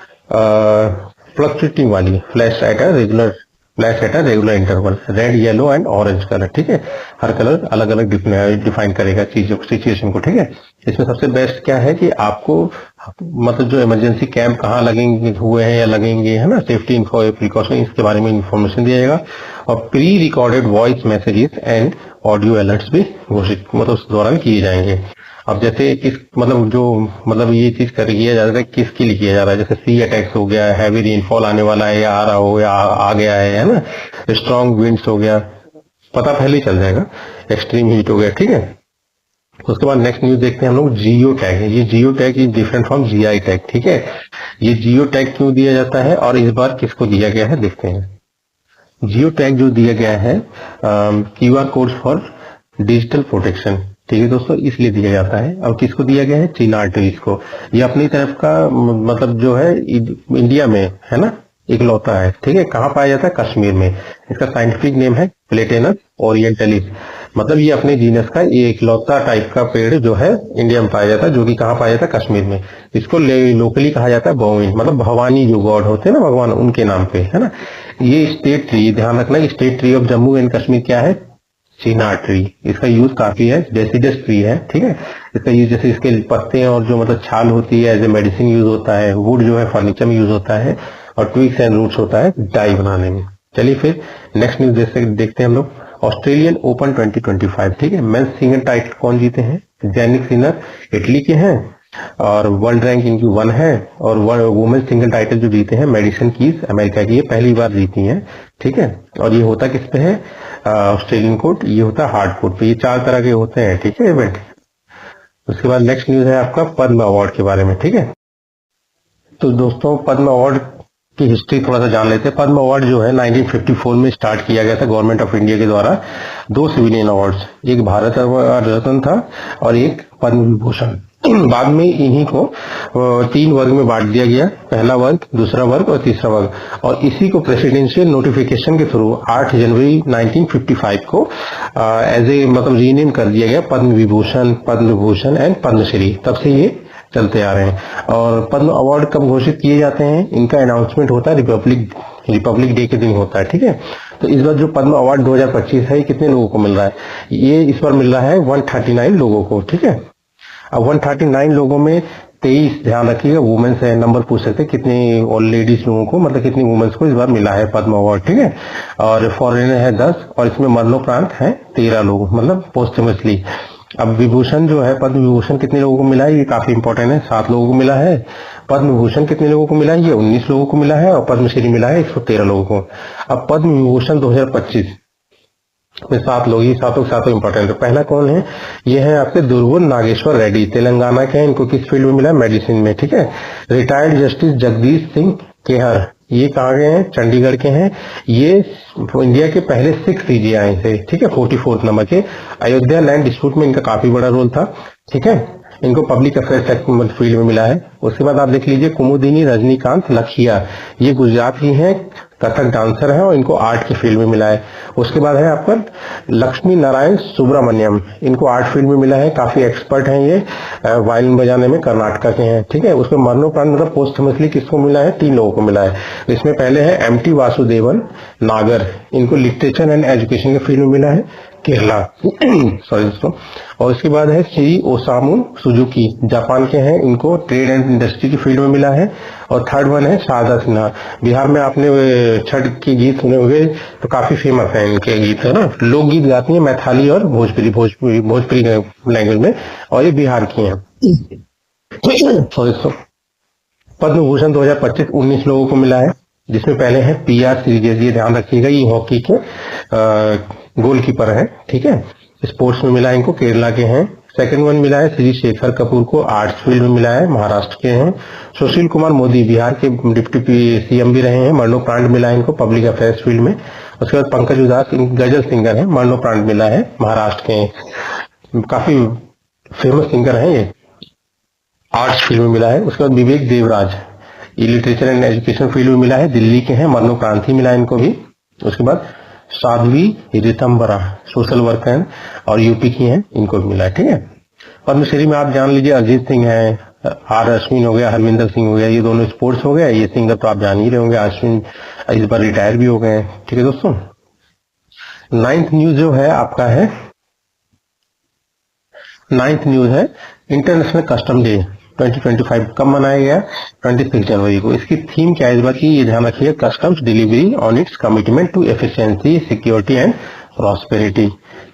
फ्लक्चुएटिंग वाली flash at a regular interval, red, yellow and orange colour, ठीक है। हर कलर अलग अलग डिफाइन करेगा चीजों को, सिचुएशन को, ठीक है। इसमें सबसे बेस्ट क्या है कि आपको मतलब जो इमरजेंसी कैंप कहाँ लगेंगे हुए हैं या लगेंगे, है ना, सेफ्टी इन्फो प्रिकॉशन, इसके बारे में इंफॉर्मेशन दिया जाएगा। और pre recorded voice messages and audio alerts भी घोषित मतलब उस दौरान किए जाएंगे। अब जैसे किस मतलब जो मतलब ये चीज कर किया जा रहा है, किसके लिए किया जा रहा है? जैसे सी अटैक्स हो गया, हैवी रेनफॉल आने वाला है या आ रहा हो या आ गया है ना, स्ट्रॉन्ग विंड्स हो गया, पता पहले ही चल जाएगा, एक्सट्रीम हीट हो गया, ठीक है। उसके बाद नेक्स्ट न्यूज देखते हैं हम लोग, जियो टैग है। ये geo tag is different from GI tag, ठीक है। ये जियो टैग क्यों दिया जाता है और इस बार किसको दिया गया है देखते हैं। जियो टैग जो दिया गया है QR code for digital protection, ठीक है दोस्तों, इसलिए दिया जाता है। और किसको दिया गया है? चीना आर्टरीज को। ये अपनी तरफ का मतलब जो है इंडिया में है ना इकलौता है, ठीक है। कहाँ पाया जाता है? कश्मीर में। इसका साइंटिफिक नेम है प्लेटेनस ओरिएंटलिस, मतलब ये अपने जीनस का ये इकलौता टाइप का पेड़ जो है इंडिया में पाया जाता है, जो कि कहाँ पाया जाता है? कश्मीर में। इसको लोकली कहा जाता है बोविन, मतलब भवानी जो गॉड होते हैं ना भगवान, उनके नाम पे, है ना। ये स्टेट ट्री, ध्यान रखना, state tree of Jammu and Kashmir क्या है? चीना ट्री। इसका यूज काफी है, डेसिडस ट्री है, ठीक है। इसका यूज जैसे इसके पत्ते और जो मतलब छाल होती है एज ए मेडिसिन यूज होता है, वुड जो है फर्नीचर में यूज होता है, और ट्विग्स एंड रूट्स होता है डाई बनाने में। चलिए फिर नेक्स्ट न्यूज देखते हैं हम लोग, ऑस्ट्रेलियन ओपन 2025, ठीक है। मेंस सिंगल टाइटल कौन जीते हैं? जैनिक सिनर इटली के हैं और वर्ल्ड रैंक इनकी 1 है। और वुमेन सिंगल टाइटल जो जीते हैं मेडिसन कीज अमेरिका की, ये पहली बार जीती हैं, ठीक है। और ये होता किस पे है? ऑस्ट्रेलियन कोर्ट, ये होता है हार्ड कोर्ट पे। ये 4 तरह के होते हैं, ठीक है, इवेंट। उसके बाद नेक्स्ट न्यूज है आपका पद्म अवार्ड के बारे में, ठीक है। तो दोस्तों पद्म अवार्ड की हिस्ट्री थोड़ा सा जान लेते हैं। पद्म अवार्ड जो है 1954 में स्टार्ट किया गया था गवर्नमेंट ऑफ इंडिया के द्वारा। 2 सिविलियन अवार्ड्स, एक भारत रत्न था और एक पद्म विभूषण। बाद में इन्हीं को 3 वर्ग में बांट दिया गया, पहला वर्ग, दूसरा वर्ग और तीसरा वर्ग। और इसी को प्रेसिडेंशियल नोटिफिकेशन के थ्रू 8 जनवरी 1955 को एज ए मतलब रीनेम कर दिया गया पद्म विभूषण एंड पद्मश्री। तब से ये चलते आ रहे हैं। और पद्म अवार्ड कब घोषित किए जाते हैं? इनका अनाउंसमेंट होता है रिपब्लिक डे के दिन होता है, ठीक है। तो इस बार जो पद्म अवार्ड 2025 है, ये कितने लोगों को मिल रहा है? ये इस बार मिल रहा है 139 लोगों को, ठीक है। अब 139 लोगों में 23, ध्यान रखिएगा, वुमेन्स है। नंबर पूछ सकते हैं कितने और लेडीज लोगों को, मतलब कितनी वुमेन्स को इस बार मिला है पद्म अवार्ड, ठीक है। और फॉरेनर है 10, और इसमें मरणोपरांत है 13 लोग, मतलब पोस्टमसली। अब विभूषण जो है, पद्म विभूषण कितने लोगों को मिला है? ये काफी इंपॉर्टेंट है, 7 लोगों को मिला है। पद्म विभूषण कितने लोगों को मिला है? ये 19 लोगों को मिला है। और पद्मश्री मिला है 113 लोगों को। अब पद्म विभूषण 2025 में 7 लोग, ये सातों इंपॉर्टेंट है। पहला कौन है? ये है आपके दुर्गुण नागेश्वर रेड्डी, तेलंगाना के हैं। इनको किस फील्ड में मिला? मेडिसिन में, ठीक है। रिटायर्ड जस्टिस जगदीश सिंह केहर, ये कहाँ के हैं? चंडीगढ़ के हैं। ये इंडिया के पहले 6 सीजीआई थे, ठीक है, 44 नंबर के। अयोध्या लैंड डिस्प्यूट में इनका काफी बड़ा रोल था, ठीक है। इनको पब्लिक अफेयर्स फील्ड में मिला है। उसके बाद आप देख लीजिए कुमुदिनी रजनीकांत लखिया, ये गुजरात की हैं, कथक डांसर है और इनको आर्ट की फील्ड में मिला है। उसके बाद है आपका लक्ष्मी नारायण सुब्रमण्यम, इनको आर्ट फील्ड में मिला है, काफी एक्सपर्ट हैं ये, वायलिन बजाने में, कर्नाटका के हैं, ठीक है। उसमें मरणोपरांत मतलब पोस्टमसली किसको मिला है? 3 लोगों को मिला है। इसमें पहले है एमटी वासुदेवन नागर, इनको लिटरेचर एंड एजुकेशन के फील्ड में मिला है। केरला सॉरी दोस्तों। और इसके बाद है श्री ओसामू सुजुकी, जापान के हैं, इनको ट्रेड एंड इंडस्ट्री की फील्ड में मिला है। और थर्ड वन है शारदा सिन्हा, बिहार में आपने छठ के गीत सुने होंगे तो काफी फेमस है इनके गीत, है ना, लोकगीत गाती है मैथिली और भोजपुरी लैंग्वेज में, और ये बिहार की हैं। सॉरी दोस्तों। पद्म भूषण 2025 19 लोगों को मिला है, जिसमें पहले है PR सीरीज, ये ध्यान रखिएगा, ये हॉकी के गोलकीपर है, ठीक है, स्पोर्ट्स में मिला है इनको, केरला के हैं। सेकंड वन मिला है श्री शेखर कपूर को, आर्ट्स फील्ड में मिला है, महाराष्ट्र के हैं। सुशील कुमार मोदी, बिहार के डिप्टी CM भी रहे हैं, मरणोप्रांत मिला है इनको, पब्लिक अफेयर्स फील्ड में। उसके बाद पंकज उदास गजल सिंगर है, मरणोप्रांत मिला है, महाराष्ट्र के हैं, काफी फेमस सिंगर है ये, आर्ट्स फील्ड में मिला है। उसके बाद Vivek Devraj, literature and education field में मिला है, दिल्ली के हैं, मरणोप्रांत ही मिला है इनको भी। उसके बाद साध्वी रितम्बरा, सोशल वर्क है और यूपी की हैं, इनको भी मिला है, ठीक है। पद्मश्री में आप जान लीजिए अरिजीत सिंह है, R अश्विन हो गया, हरविंदर सिंह हो गया, ये दोनों स्पोर्ट्स हो गए। ये सिंगर तो आप जान ही रहे होंगे, अश्विन इस बार रिटायर भी हो गए हैं, ठीक है दोस्तों। 9th न्यूज जो है आपका है, 9th न्यूज है इंटरनेशनल कस्टम डे 2025 कब मनाया गया? 26 जनवरी को। इसकी थीम क्या है इस बार की, ये ध्यान रखिए, customs delivery on its commitment to efficiency, security and prosperity.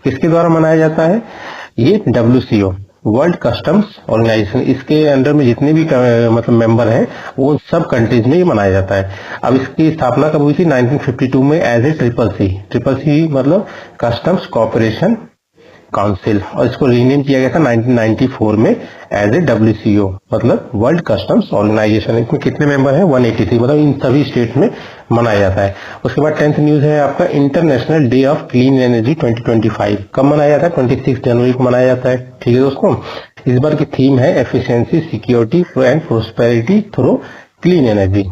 किसके द्वारा मनाया जाता है? ये WCO, वर्ल्ड कस्टम्स ऑर्गेनाइजेशन, इसके अंडर में जितने भी मतलब मेंबर हैं वो सब कंट्रीज में ये मनाया जाता है। अब इसकी स्थापना कब हुई थी? 1952 में एज ए ट्रिपल सी मतलब कस्टम्स कॉपरेशन काउंसिल, और इसको रीनेम किया गया था 1994 में एज ए WCO मतलब वर्ल्ड कस्टम्स ऑर्गेनाइजेशन। इसमें कितने मेंबर हैं? 183, मतलब इन सभी स्टेट में मनाया जाता है। उसके बाद 10th न्यूज है आपका international day of clean energy 2025 कब मनाया जाता है? 26 जनवरी को मनाया जाता है, ठीक है दोस्तों। इस बार की थीम है efficiency, security and prosperity through clean energy.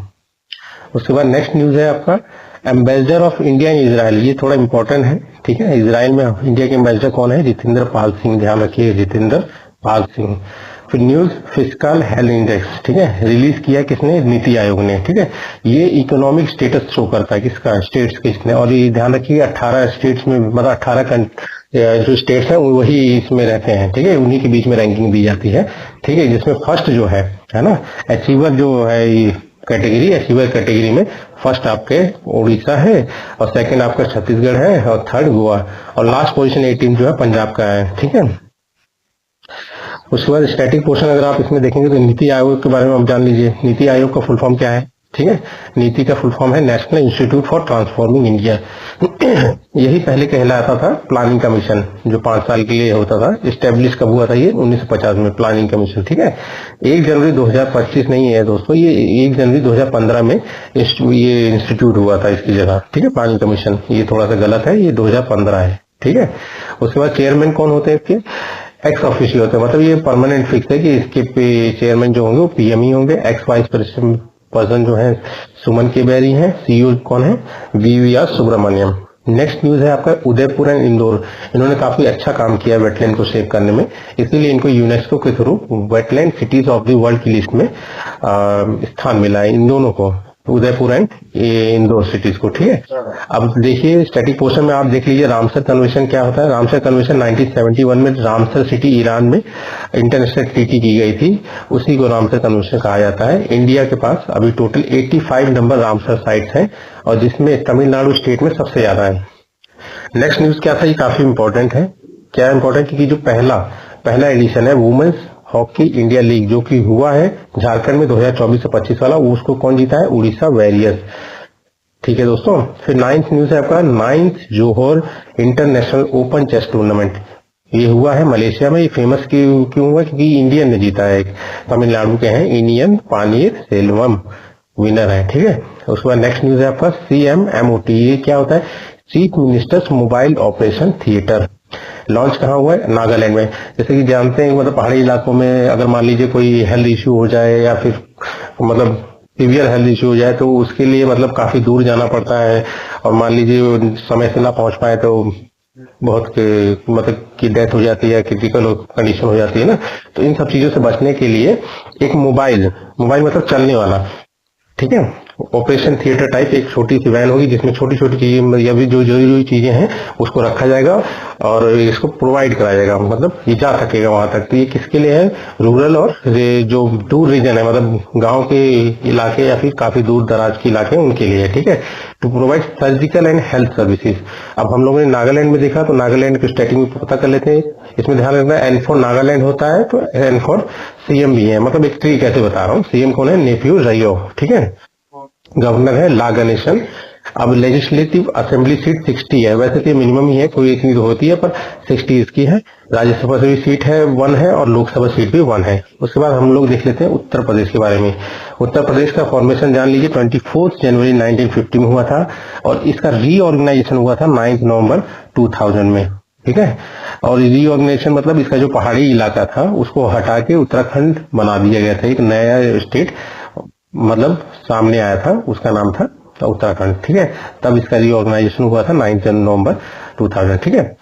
उसके बाद नेक्स्ट न्यूज है आपका ambassador of India in Israel, ये थोड़ा इंपॉर्टेंट है, ठीक है। इजराइल में इंडिया के एम्बेसडर कौन है? जितेंद्र पाल सिंह, ध्यान रखिए, जितेंद्र पाल सिंह। फिर न्यूज फिस्कल हेल्थ इंडेक्स, ठीक है, रिलीज किया किसने? नीति आयोग ने, ठीक है। ये इकोनॉमिक स्टेटस शो करता है किसका? स्टेट्स किसने, और ये ध्यान रखिए 18 स्टेट्स में, मतलब 18 जो स्टेट्स हैं वही इसमें रहते हैं, ठीक है, उन्हीं के बीच में रैंकिंग दी जाती है, ठीक है। जिसमें फर्स्ट जो है ना अचीवर जो है कैटेगरी, अचीवर कैटेगरी में फर्स्ट आपके उड़ीसा है, और सेकंड आपका छत्तीसगढ़ है, और थर्ड गोवा, और लास्ट पोजीशन 18 जो है पंजाब का है, ठीक है। उसके बाद स्टैटिक पोर्शन अगर आप इसमें देखेंगे तो नीति आयोग के बारे में आप जान लीजिए। नीति आयोग का फुल फॉर्म क्या है? ठीक है, नीति का फुल फॉर्म है national institute for transforming India. यही पहले कहलाता था प्लानिंग कमीशन, जो 5 साल के लिए होता था। इस्टेब्लिश कब हुआ था? ये 1950 में प्लानिंग कमीशन, ठीक है। 1 जनवरी 2025 नहीं है दोस्तों, ये 1 जनवरी 2015 में ये इंस्टीट्यूट हुआ था इसकी जगह, ठीक है, प्लानिंग कमीशन। ये थोड़ा सा गलत है, ये 2015 है, ठीक है। उसके बाद चेयरमैन कौन होते हैं इसके? एक्स ऑफिशियो होते हैं, मतलब ये परमानेंट फिक्स है कि इसके चेयरमैन जो होंगे वो PM ही होंगे। एक्स वाइस पर्सन जो है सुमन के बैरी हैं। CEO कौन है? VVR सुब्रमण्यम। नेक्स्ट न्यूज है आपका उदयपुर एंड इंदौर, इन्होंने काफी अच्छा काम किया वेटलैंड को सेव करने में, इसीलिए इनको यूनेस्को के through wetland cities of the world की लिस्ट में स्थान मिला है, इन दोनों को, उदयपुर एंड इंदौर सिटीज को, ठीक है। अब देखिए स्टैटिक पोर्शन में आप देख लीजिए रामसर कन्वेंशन क्या होता है। रामसर कन्वेंशन 1971 में रामसर सिटी ईरान में इंटरनेशनल ट्रीटी की गई थी, उसी को रामसर कन्वेंशन कहा जाता है। इंडिया के पास अभी टोटल 85 नंबर रामसर साइट्स हैं, और जिसमें तमिलनाडु स्टेट में सबसे ज्यादा है। नेक्स्ट न्यूज क्या था? ये काफी इंपॉर्टेंट है। क्या इंपॉर्टेंट? क्योंकि जो पहला एडिशन है वुमेन्स हॉकी इंडिया लीग जो कि हुआ है झारखंड में 2024 से 25 वाला, उसको कौन जीता है? उड़ीसा वॉरियर्स, ठीक है दोस्तों। फिर 9th न्यूज है आपका 9th Johor international open chess tournament, ये हुआ है मलेशिया में। ये फेमस क्यों हुआ? क्योंकि इंडियन ने जीता है, तमिलनाडु के हैं, इंडियन पानीर सेल्वम विनर है, ठीक है। उसके बाद नेक्स्ट न्यूज है आपका CMMOT, ये क्या होता है? Chief ministers mobile operation theatre. Launch कहाँ हुआ है? नागालैंड में। जैसे कि जानते हैं मतलब पहाड़ी इलाकों में अगर मान लीजिए कोई हेल्थ इश्यू हो जाए या फिर मतलब सीवियर हेल्थ इश्यू हो जाए तो उसके लिए मतलब काफी दूर जाना पड़ता है, और मान लीजिए समय से ना पहुंच पाए तो बहुत मतलब की डेथ हो जाती है, क्रिटिकल कंडीशन हो जाती है ना। तो इन सब चीजों से बचने के लिए एक मोबाइल मतलब चलने वाला, ठीक है, ऑपरेशन थिएटर टाइप एक छोटी सी वैन होगी जिसमें छोटी छोटी चीजें या भी जो जरूरी चीजें हैं उसको रखा जाएगा और इसको प्रोवाइड कराया जाएगा, मतलब ये जा सकेगा वहां तक। तो ये किसके लिए है? रूरल और ये जो दूर रीजन है, मतलब गांव के इलाके या फिर काफी दूर दराज के इलाके उनके लिए, ठीक है। To provide surgical and health services. अब हम लोगों ने नागालैंड में देखा, तो नागालैंड के स्टेटिंग में पता कर लेते हैं। इसमें ध्यान रखना, एन फॉर नागालैंड होता है तो एन फॉर सीएम भी है, मतलब एक ट्री कैसे बता रहा हूँ। सीएम कौन है? नेफ्यू रयो, ठीक है। गवर्नर है ला गणेशन। अब लेजिस्लेटिव असेंबली सीट 60 है, वैसे तो मिनिमम ही है, कोई इतनी तो होती है, पर 60 इसकी है। राज्यसभा से भी सीट है 1 है और लोकसभा सीट भी 1 है। उसके बाद हम लोग देख लेते हैं उत्तर प्रदेश के बारे में। उत्तर प्रदेश का फॉर्मेशन जान लीजिए, 24 जनवरी 1950 में हुआ था और इसका रीऑर्गेनाइजेशन हुआ था 9 नवंबर 2000 में, ठीक है। और रीऑर्गेनाइजेशन मतलब इसका जो पहाड़ी इलाका था उसको हटा के उत्तराखंड बना दिया गया था, एक नया स्टेट मतलब सामने आया था, उसका नाम था उत्तराखंड, ठीक है। तब इसका रीऑर्गेनाइजेशन हुआ था 9 नवंबर 2000, ठीक है।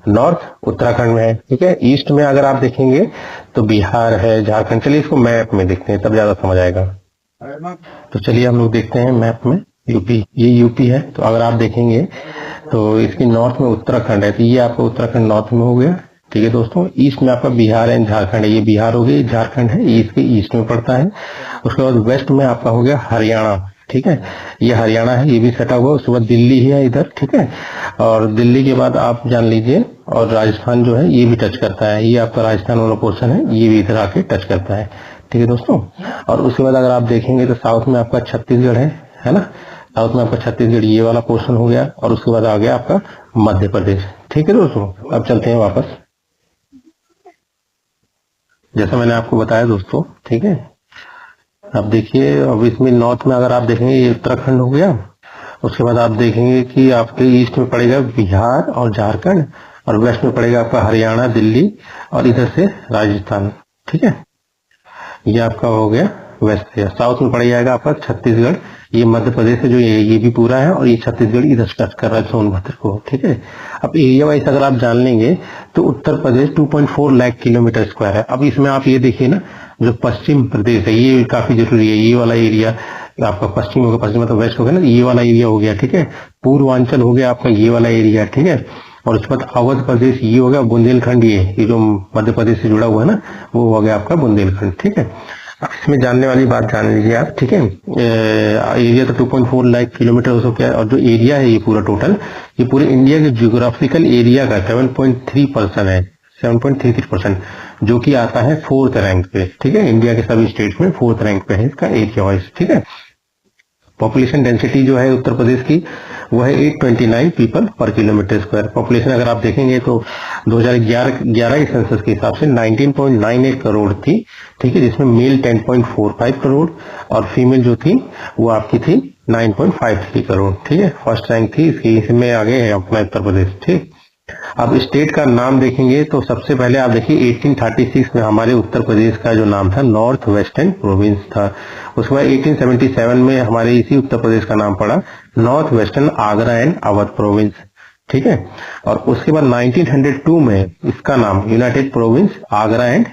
नॉर्थ उत्तराखंड में है, ठीक है। ईस्ट में अगर आप देखेंगे तो बिहार है, झारखंड। चलिए इसको मैप में देखते हैं तब ज्यादा समझ आएगा। तो चलिए हम लोग देखते हैं मैप में। यूपी, ये यूपी है, तो अगर आप देखेंगे तो इसकी नॉर्थ में उत्तराखंड है, तो ये आपका उत्तराखंड नॉर्थ में हो गया, ठीक है दोस्तों। ईस्ट में आपका बिहार एंड झारखंड है, ये बिहार हो गई, झारखंड है, ये इसके ईस्ट में पड़ता है। उसके बाद वेस्ट में आपका हो गया हरियाणा, ठीक है, ये हरियाणा है, ये भी सटा हुआ। उसके बाद दिल्ली ही है इधर, ठीक है। और दिल्ली के बाद आप जान लीजिए, और राजस्थान जो है ये भी टच करता है, ये आपका राजस्थान वाला पोर्शन है, ये भी इधर आके टच करता है, ठीक है दोस्तों। और उसके बाद अगर आप देखेंगे तो साउथ में आपका छत्तीसगढ़ है ना, साउथ में आपका छत्तीसगढ़ ये वाला पोर्शन हो गया। और उसके बाद आ गया आपका मध्य प्रदेश, ठीक है दोस्तों। अब चलते हैं वापस, जैसा मैंने आपको बताया दोस्तों, ठीक है। अब देखिए, अब इसमें नॉर्थ में अगर आप देखेंगे ये उत्तराखंड हो गया। उसके बाद आप देखेंगे कि आपके ईस्ट में पड़ेगा बिहार और झारखंड, और वेस्ट में पड़ेगा आपका हरियाणा, दिल्ली, और इधर से राजस्थान, ठीक है। ये आपका हो गया वेस्ट से। साउथ में पड़ जाएगा आपका छत्तीसगढ़, ये मध्य प्रदेश है जो ये भी पूरा है, और ये छत्तीसगढ़ इधर टच कर रहा है सोनभद्र को, ठीक है। अब एरिया वाइज अगर आप जान लेंगे तो उत्तर प्रदेश 2.4 लाख किलोमीटर स्क्वायर है। अब इसमें आप ये देखिए ना, जो पश्चिम प्रदेश है ये काफी जरूरी है, ये वाला एरिया आपका पश्चिम होगा, पश्चिम मतलब वेस्ट हो गया ना, ये वाला एरिया हो गया, ठीक है। पूर्वांचल हो गया आपका ये वाला एरिया, ठीक है। और उसके बाद अवध प्रदेश ये हो गया, बुंदेलखंड ये जो मध्य प्रदेश से जुड़ा हुआ है ना, वो हो गया आपका बुंदेलखंड, ठीक है। अब इसमें जानने वाली बात जान लीजिए आप, ठीक है। एरिया तो 2.4 लाख किलोमीटर हो सकता है, और जो एरिया है ये पूरा टोटल, ये पूरे इंडिया के जियोग्राफिकल एरिया का 7.3% है, 7.33%, जो कि आता है 4th रैंक पे, ठीक है। इंडिया के सभी स्टेट्स में 4th रैंक पे है इसका एरिया वाइज, ठीक है। पॉपुलेशन डेंसिटी जो है उत्तर प्रदेश की वो है 829 पीपल पर किलोमीटर स्क्वायर। पॉपुलेशन अगर आप देखेंगे तो 2011 के सेंसस के हिसाब से 19.98 करोड़ थी, ठीक है, जिसमें मेल 10.45 करोड़ और फीमेल जो थी वो आपकी थी 9.53 करोड़, ठीक है। फर्स्ट रैंक थी इसकी, इसमें आगे है अपना उत्तर प्रदेश, ठीक। अब स्टेट का नाम देखेंगे तो सबसे पहले आप देखिए 1836 में हमारे उत्तर प्रदेश का जो नाम था नॉर्थ वेस्टर्न प्रोविंस था। उसके बाद 1877 में हमारे इसी उत्तर प्रदेश का नाम पड़ा north western Agra and Awadh province, ठीक है। और उसके बाद 1902 में इसका नाम United province Agra and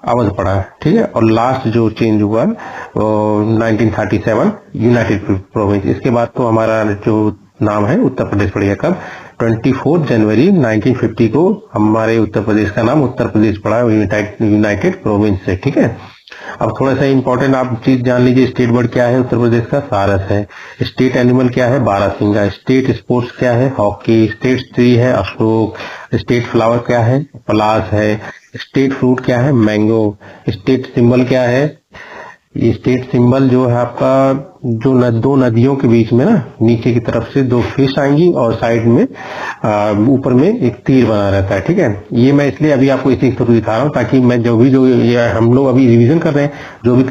Awadh पड़ा, ठीक है। और लास्ट जो चेंज हुआ 1937 यूनाइटेड प्रोविंस। इसके बाद तो हमारा जो नाम है उत्तर प्रदेश पड़ेगा कब? 24 जनवरी 1950 को हमारे उत्तर प्रदेश का नाम उत्तर प्रदेश पड़ा यूनाइटेड प्रोविंस से, ठीक है। अब थोड़ा सा इंपॉर्टेंट आप चीज जान लीजिए, स्टेट बर्ड क्या है उत्तर प्रदेश का? सारस है। स्टेट एनिमल क्या है? बारहसिंगा। स्टेट स्पोर्ट्स क्या है? हॉकी। स्टेट ट्री है अशोक। स्टेट फ्लावर क्या है? पलाश है। स्टेट फ्रूट क्या है? मैंगो। स्टेट सिंबल क्या है? ये स्टेट सिंबल जो है आपका, जो दो नदियों के बीच में ना नीचे की तरफ से दो फिश आएंगी और साइड में ऊपर में एक तीर बना रहता है, ठीक है। ये मैं इसलिए अभी आपको इसी थ्रू दिखा रहा हूँ ताकि मैं जो ये हम लोग अभी रिवीजन कर रहे हैं, जो भी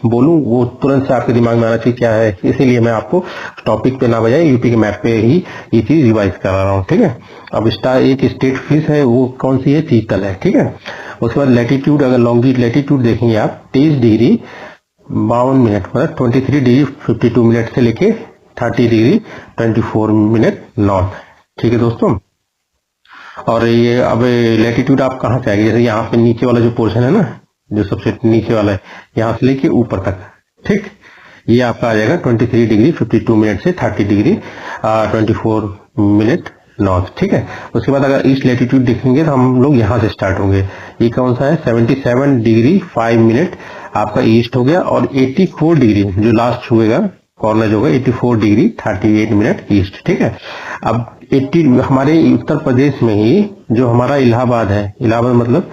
बोलूं वो तुरंत से आपके दिमाग में आना चाहिए क्या है, इसीलिए मैं आपको टॉपिक पे ना बजाय यूपी के मैप पे ही ये चीज रिवाइज करा रहा हूँ, ठीक है। अब एक स्टेट फिश है, वो कौन सी है? चीतल है, ठीक है। उसके बाद लैटिट्यूड, अगर लॉन्गिट्यूड लैटिट्यूड देखेंगे आप 23 डिग्री 52 मिनट, मतलब 23 डिग्री 52 मिनट से लेके 30 डिग्री 24 मिनट नॉर्थ, ठीक है दोस्तों। और ये अब लैटिट्यूड आप कहाँ से आएगी? जैसे यहाँ पे नीचे वाला जो पोर्शन है ना, जो सबसे नीचे वाला है, यहाँ से लेके ऊपर तक, ठीक, ये आपका आ जाएगा 23 डिग्री 52 मिनट से 30 डिग्री 24 मिनट नॉर्थ। ठीक है, उसके बाद अगर ईस्ट लैटिट्यूड देखेंगे तो हम लोग यहाँ से स्टार्ट होंगे। ये कौन सा है, 77 डिग्री 5 मिनट आपका ईस्ट हो गया, और 84 डिग्री जो लास्ट हुएगा कॉर्नर जो होगा 84 डिग्री 38 मिनट ईस्ट। ठीक है, अब 80 हमारे उत्तर प्रदेश में ही जो हमारा इलाहाबाद है, इलाहाबाद मतलब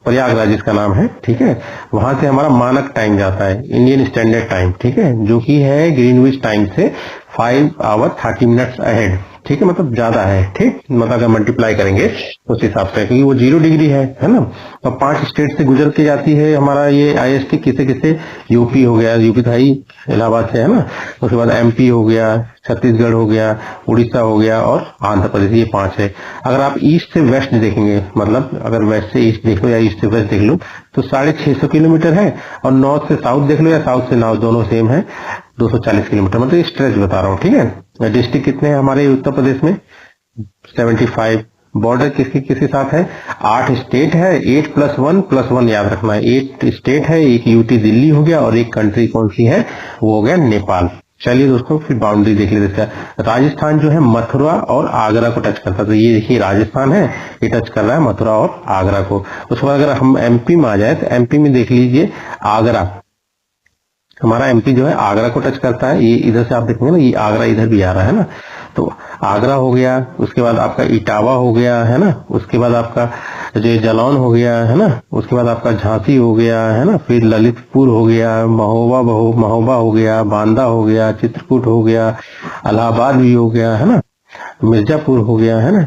प्रयागराज इसका नाम है। ठीक है, वहां से हमारा मानक टाइम जाता है, इंडियन स्टैंडर्ड टाइम। ठीक है, जो कि है ग्रीनविच टाइम से 5 आवर 30 मिनट्स अहेड। ठीक है, मतलब ज्यादा है। ठीक, मतलब अगर मल्टीप्लाई करेंगे उस हिसाब से, क्योंकि वो 0 डिग्री है ना। और 5 स्टेट से गुजर के जाती है हमारा ये IST, किसे किसे, यूपी हो गया, यूपी था ही इलाहाबाद से, है ना। उसके बाद MP हो गया, छत्तीसगढ़ हो गया, उड़ीसा हो गया और आंध्र प्रदेश, ये 5 है। अगर आप ईस्ट से वेस्ट देखेंगे, मतलब अगर वेस्ट से ईस्ट देख लो या ईस्ट से वेस्ट देख लो, तो 650 किलोमीटर है। और नॉर्थ से साउथ देख लो या साउथ से नॉर्थ, दोनों सेम है, 240 किलोमीटर। मतलब ये स्ट्रेच बता रहा हूँ। ठीक है, डिस्ट्रिक्ट कितने हैं हमारे उत्तर प्रदेश में, 75। बॉर्डर किसके साथ है, 8 स्टेट है, 8 + 1 याद रखना है, 8 स्टेट है, एक UT दिल्ली हो गया, और एक कंट्री कौन सी है, वो हो गया नेपाल। चलिए दोस्तों, फिर बाउंड्री देख लेते हैं। राजस्थान जो है मथुरा और आगरा को टच करता है, तो ये देखिए राजस्थान है, ये टच कर रहा है मथुरा और आगरा को। उसके बाद अगर हम MP में आ जाए तो MP में देख लीजिए आगरा, हमारा MP जो है आगरा को टच करता है। ये इधर से आप देखेंगे ना, ये आगरा इधर भी आ रहा है ना, तो आगरा हो गया। उसके बाद आपका इटावा हो गया, है ना। उसके बाद आपका जो जालौन हो गया, है ना। उसके बाद आपका झांसी हो गया, है ना। फिर ललितपुर हो गया, महोबा हो गया, बांदा हो गया, चित्रकूट हो गया, इलाहाबाद भी हो गया, है ना। मिर्जापुर हो गया, है ना।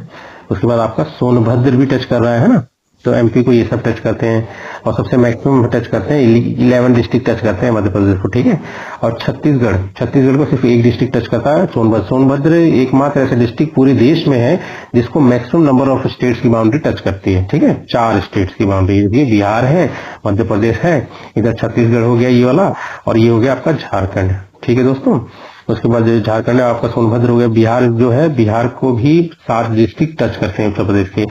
उसके बाद आपका सोनभद्र भी टच कर रहा है ना। तो MP को ये सब टच करते हैं, और सबसे मैक्सिमम टच करते हैं 11 डिस्ट्रिक्ट टच करते हैं मध्य प्रदेश को। ठीक है, और छत्तीसगढ़ को सिर्फ एक डिस्ट्रिक्ट टच करता है, सोनभद्र एकमात्र ऐसा डिस्ट्रिक्ट पूरे देश में है जिसको मैक्सिमम नंबर ऑफ स्टेट्स की बाउंड्री टच करती है। ठीक है, 4 स्टेट्स की बाउंड्री, ये बिहार है, मध्य प्रदेश है, इधर छत्तीसगढ़ हो गया ये वाला, और ये हो गया आपका झारखंड। ठीक है दोस्तों, उसके बाद जो झारखंड है आपका सोनभद्र हो गया। बिहार जो है, बिहार को भी 7 डिस्ट्रिक्ट टच करते हैं उत्तर प्रदेश के।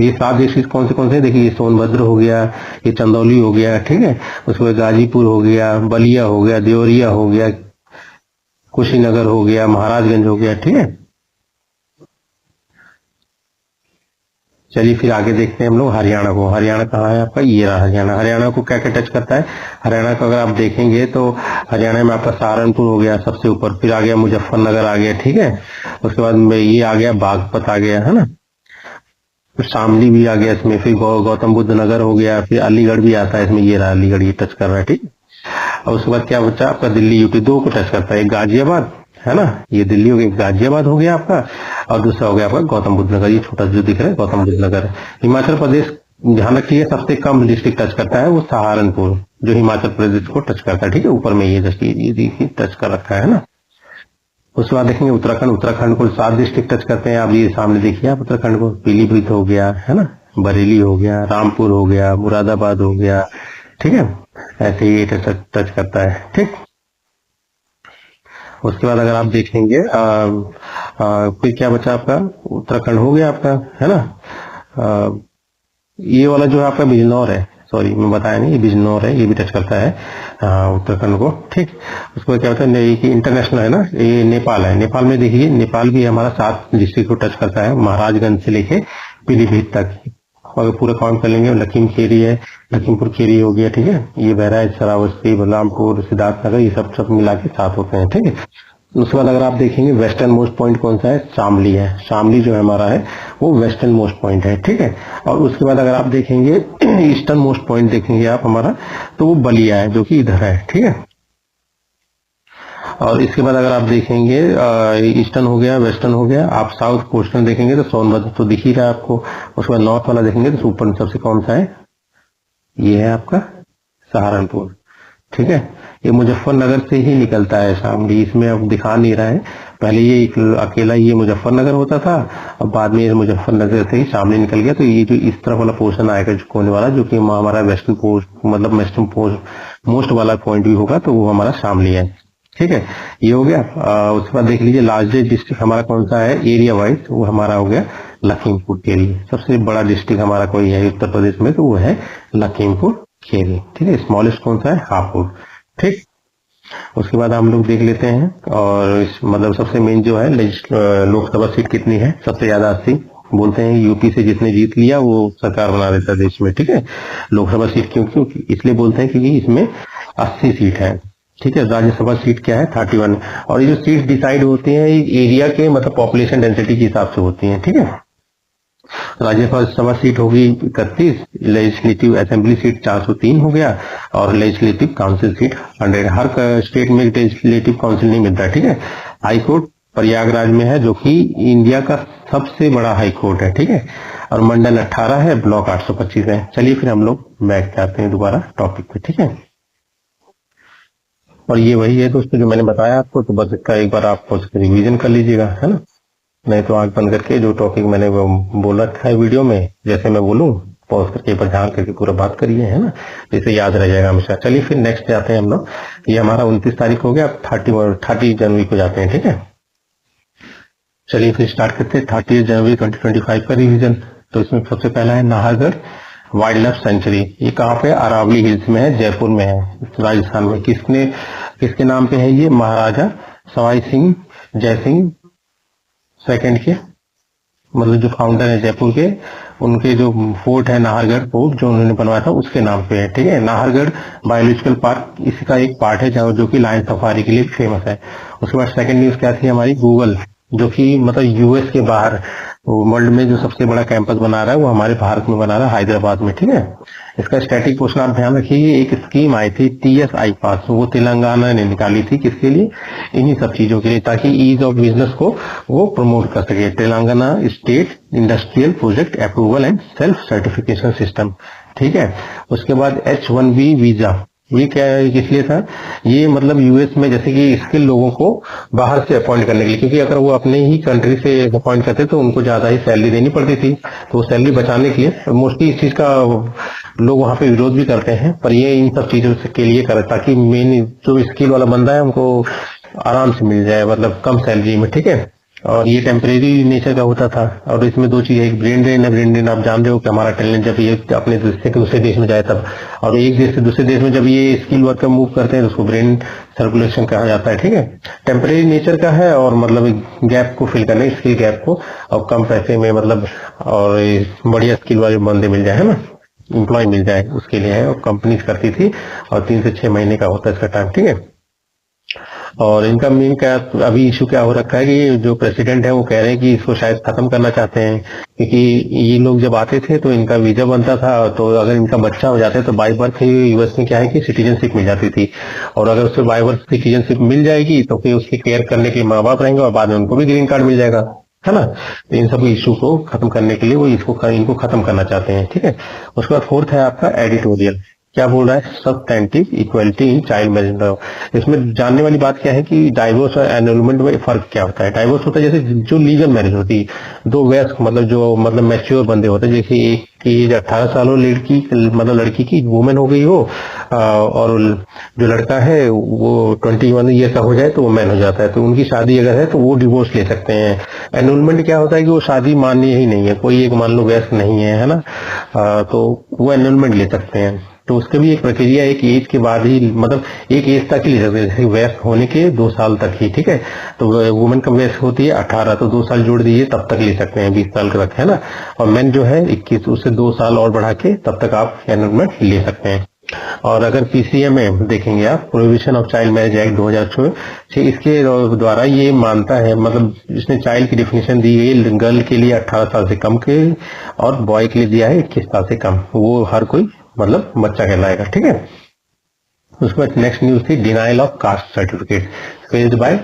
ये 7 डिस्ट्रिक्ट कौन से देखिए, ये सोनभद्र हो गया, ये चंदौली हो गया, ठीक है। उसके बाद गाजीपुर हो गया, बलिया हो गया, देवरिया हो गया, कुशीनगर हो गया, महाराजगंज हो गया। ठीक है, चलिए फिर आगे देखते हैं हम लोग हरियाणा को। हरियाणा कहाँ है आपका, ये रहा हरियाणा। हरियाणा को क्या क्या टच करता है, हरियाणा को अगर आप देखेंगे तो हरियाणा में आपका सहारनपुर हो गया सबसे ऊपर, फिर आ गया मुजफ्फरनगर आ गया। ठीक है, उसके बाद में ये आ गया बागपत आ गया, है ना। फिर शामली भी आ गया इसमें, फिर गौतम बुद्ध नगर हो गया, फिर अलीगढ़ भी आता है इसमें, ये रहा अलीगढ़, ये टच कर रहा है। ठीक है, और उसके बाद क्या बचा आपका, दिल्ली UT 2 को टच करता है, एक गाजियाबाद, है ना, ये दिल्ली हो गया, गाजियाबाद हो गया आपका, और दूसरा हो गया आपका गौतम बुद्ध नगर, ये छोटा जो दिख रहा है गौतम बुद्ध नगर। हिमाचल प्रदेश ध्यान रखिए सबसे कम डिस्ट्रिक्ट टच करता है वो सहारनपुर, जो हिमाचल प्रदेश को टच करता है। ठीक है, ऊपर में ये देखिए टच कर रखा है ना। उसके बाद देखेंगे उत्तराखंड को 7 डिस्ट्रिक्ट टच करते हैं। आप ये सामने देखिए, आप उत्तराखंड को पीलीभीत हो गया, है ना, बरेली हो गया, रामपुर हो गया, मुरादाबाद हो गया। ठीक है, ऐसे ही टच करता है। ठीक, उसके बाद अगर आप देखेंगे फिर क्या बचा आपका, उत्तराखंड हो गया आपका, है ना। ये वाला जो है आपका बिजनौर है, सॉरी मैं बताया नहीं, ये बिजनौर है, ये भी टच करता है उत्तराखंड को। ठीक, उसको क्या होता है कि इंटरनेशनल है ना, ये नेपाल है। नेपाल में देखिए, नेपाल भी हमारा 7 डिस्ट्रिक्ट को टच करता है, महाराजगंज से लेके पीलीभीत तक। अगर पूरा काउंट कर लेंगे, लखीमखेरी है, लखीमपुर खेरी हो गया। ठीक है, ये बहराइच, श्रावस्ती, बलरामपुर, सिद्धार्थनगर, ये सब मिला के 7 होते हैं। ठीक है, उसके बाद अगर आप देखेंगे वेस्टर्न मोस्ट पॉइंट कौन सा है, शामली है। शामली जो हमारा है वो वेस्टर्न मोस्ट पॉइंट है। ठीक है, और उसके बाद अगर आप देखेंगे ईस्टर्न मोस्ट पॉइंट देखेंगे आप हमारा, तो वो बलिया है जो कि इधर है। ठीक है, और इसके बाद अगर आप देखेंगे ईस्टर्न हो गया, वेस्टर्न हो गया, आप साउथ कोस्टर्न देखेंगे तो सोनभद्र तो दिख ही रहा है आपको। उसके बाद नॉर्थ वाला देखेंगे तो ऊपर सबसे कौन सा है, ये है आपका सहारनपुर। ठीक है, ये मुजफ्फरनगर से ही निकलता है शामली, इसमें अब दिखा नहीं रहा है। पहले ये अकेला ये मुजफ्फरनगर होता था, अब बाद में ये मुजफ्फरनगर से ही शामली निकल गया। तो ये जो इस तरफ वाला पोर्शन आएगा कोने वाला, जो कि हमारा वेस्टर्न पोस्ट मतलब वेस्टर्न पोस्ट मोस्ट वाला पॉइंट भी होगा, तो वो हमारा शामली है। ठीक है, ये हो गया। उसके बाद देख लीजिए लार्जेस्ट डिस्ट्रिक्ट हमारा कौन सा है एरिया वाइज, वो हमारा हो गया लखीमपुर खेरी। सबसे बड़ा डिस्ट्रिक्ट हमारा कोई है उत्तर प्रदेश में तो वो है लखीमपुर खेरी। ठीक है, स्मॉलेस्ट कौन सा है हापुड़। ठीक, उसके बाद हम लोग देख लेते हैं, और मतलब सबसे मेन जो है लोकसभा सीट कितनी है, सबसे ज्यादा 80। बोलते हैं यूपी से जिसने जीत लिया वो सरकार बना देता है देश में, ठीक है। लोकसभा सीट क्यों इसलिए बोलते हैं क्योंकि इसमें 80 सीट है, ठीक है। राज्यसभा सीट क्या है 31। और ये जो सीट डिसाइड होती है एरिया के मतलब पॉपुलेशन डेंसिटी के हिसाब से होती है, ठीक है। राज्यसभा सीट होगी 31, लेजिस्लेटिव असेंबली सीट 403 हो गया, और लेजिस्लेटिव काउंसिल सीट 100। हर स्टेट में लेजिस्लेटिव काउंसिल नहीं मिलता है, ठीक है। हाई कोर्ट प्रयागराज में है, जो कि इंडिया का सबसे बड़ा हाई कोर्ट है, ठीक है। और मंडल 18 है, ब्लॉक 825 है। चलिए फिर हम लोग बैक जाते हैं दोबारा टॉपिक पे, ठीक है। और ये वही है दोस्तों जो मैंने बताया आपको, तो बस इसका एक बार आप रिवीजन कर लीजिएगा, है ना। नहीं तो आंख बंद करके जो टॉपिक मैंने वो बोल रखा है वीडियो में, जैसे मैं बोलूं पॉज करके एक बार ध्यान करके पूरा बात करिए, है ना, इसे याद रह जाएगा हमेशा। चलिए फिर नेक्स्ट जाते हैं हम लोग। ये हमारा 29 तारीख हो गया, 30 जनवरी को जाते हैं, ठीक है। चलिए फिर स्टार्ट करते हैं 30 जनवरी 2025 का रिवीजन। तो इसमें सबसे पहला है नाहरगढ़ वाइल्ड लाइफ सेंचुरी। ये कहाँ पे, अरावली हिल्स में है, जयपुर में है, राजस्थान में। किसके नाम पे है ये, महाराजा सवाई सिंह जय सिंह सेकंड के, मतलब जो फाउंडर है जयपुर के, उनके जो फोर्ट है नाहरगढ़ फोर्ट जो उन्होंने बनवाया था उसके नाम पे है, ठीक है। नाहरगढ़ बायोलॉजिकल पार्क इसका एक पार्ट है जो कि लायन सफारी के लिए फेमस है। उसके बाद सेकंड न्यूज क्या थी हमारी, गूगल, जो कि मतलब यूएस के बाहर वर्ल्ड में जो सबसे बड़ा कैंपस बना रहा है वो हमारे भारत में बना रहा है, हैदराबाद में, ठीक है। इसका स्टैटिक पोर्शन आप ध्यान रखिए, एक स्कीम आई थी TSI पास, वो तेलंगाना ने निकाली थी, किसके लिए, इन्हीं सब चीजों के लिए, ताकि ईज ऑफ बिजनेस को वो प्रमोट कर सके। Telangana state industrial project approval and self certification system, ठीक है। उसके बाद H1B वीजा, ये क्या है, किस लिए था, ये मतलब यूएस में जैसे कि स्किल लोगों को बाहर से अपॉइंट करने के लिए, क्योंकि अगर वो अपने ही कंट्री से अपॉइंट करते तो उनको ज्यादा ही सैलरी देनी पड़ती थी, तो सैलरी बचाने के लिए मोस्टली इस चीज का लोग वहां पे विरोध भी करते हैं, पर ये इन सब चीजों के लिए करे ताकि मेन जो स्किल वाला बंदा है उनको आराम से मिल जाए, मतलब कम सैलरी में, ठीक है। और ये टेम्परेरी नेचर का होता था। और इसमें दो चीज है, एक ब्रेन ड्रेन है, ब्रेन ड्रेन आप जानते हो कि हमारा टैलेंट जब ये अपने देश से दूसरे देश में जाए तब, और एक देश से दूसरे देश में जब ये स्किल वर्कर मूव करते हैं तो उसको ब्रेन सर्कुलेशन कहा जाता है, ठीक है। टेम्परेरी नेचर का है, और मतलब गैप को फिल करने, स्किल गैप को, और कम पैसे में मतलब और बढ़िया स्किल वाले बंदे मिल जाए, है ना, एम्प्लॉय मिल जाए, उसके लिए है। और कंपनीज करती थी, और 3 से 6 महीने का होता है इसका टाइम, ठीक है। और इनका मेन क्या अभी इशू क्या हो रखा है कि जो प्रेसिडेंट है वो कह रहे हैं कि इसको शायद खत्म करना चाहते हैं, क्योंकि ये लोग जब आते थे तो इनका वीजा बनता था, तो अगर इनका बच्चा हो जाता है तो बाय बर्थ यूएस में क्या है कि सिटीजनशिप मिल जाती थी, और अगर उससे बाय बर्थ सिटीजनशिप मिल जाएगी तो फिर उसकी केयर करने के लिए माँ बाप रहेंगे, और बाद में उनको भी ग्रीन कार्ड मिल जाएगा, है ना। तो इन सब इशू को खत्म करने के लिए वो इनको खत्म करना चाहते हैं, ठीक है। उसके बाद फोर्थ है आपका एडिटोरियल, क्या बोल रहा है, substantive equality in child marriage law. इसमें जानने वाली बात क्या है कि डाइवोर्स और एनुलमेंट में फर्क क्या होता है। डाइवोर्स होता है जैसे जो लीगल मैरिज होती है, दो वयस्क मतलब जो मतलब मैच्योर बंदे होते हैं, जैसे एक की एज 18 साल हो लड़की मतलब लड़की की वुमेन हो गई हो, और जो लड़का है वो 21 ईयर का हो जाए तो वो मैन हो जाता है, तो उनकी शादी अगर है तो वो डिवोर्स ले सकते हैं। एनुलमेंट क्या होता है कि वो शादी मान्य ही नहीं है, कोई एक मान लो वयस्क नहीं है ना, तो वो एनुलमेंट ले सकते हैं। तो उसके भी एक प्रक्रिया, एक एज के बाद ही, मतलब एक एज तक ही ले सकते हैं, जैसे वयस्क होने के 2 साल तक ही, ठीक है। तो वुमेन का वयस्क होती है 18, तो 2 साल जोड़ दीजिए तब तक ले सकते हैं, 20 साल तक, है ना। और मैन जो है 21, उससे 2 साल और बढ़ा के तब तक आप एनरोलमेंट ले सकते हैं। और अगर पीसीए में देखेंगे आप, prohibition of child marriage act 2006, इसके द्वारा ये मानता है, मतलब इसने चाइल्ड की डेफिनेशन दी गई गर्ल के लिए 18 साल से कम के, और बॉय के लिए दिया है 21 साल से कम, वो हर कोई मतलब बच्चा कहलाएगा, ठीक है। उसके बाद नेक्स्ट न्यूज थी denial of caste certificate faced by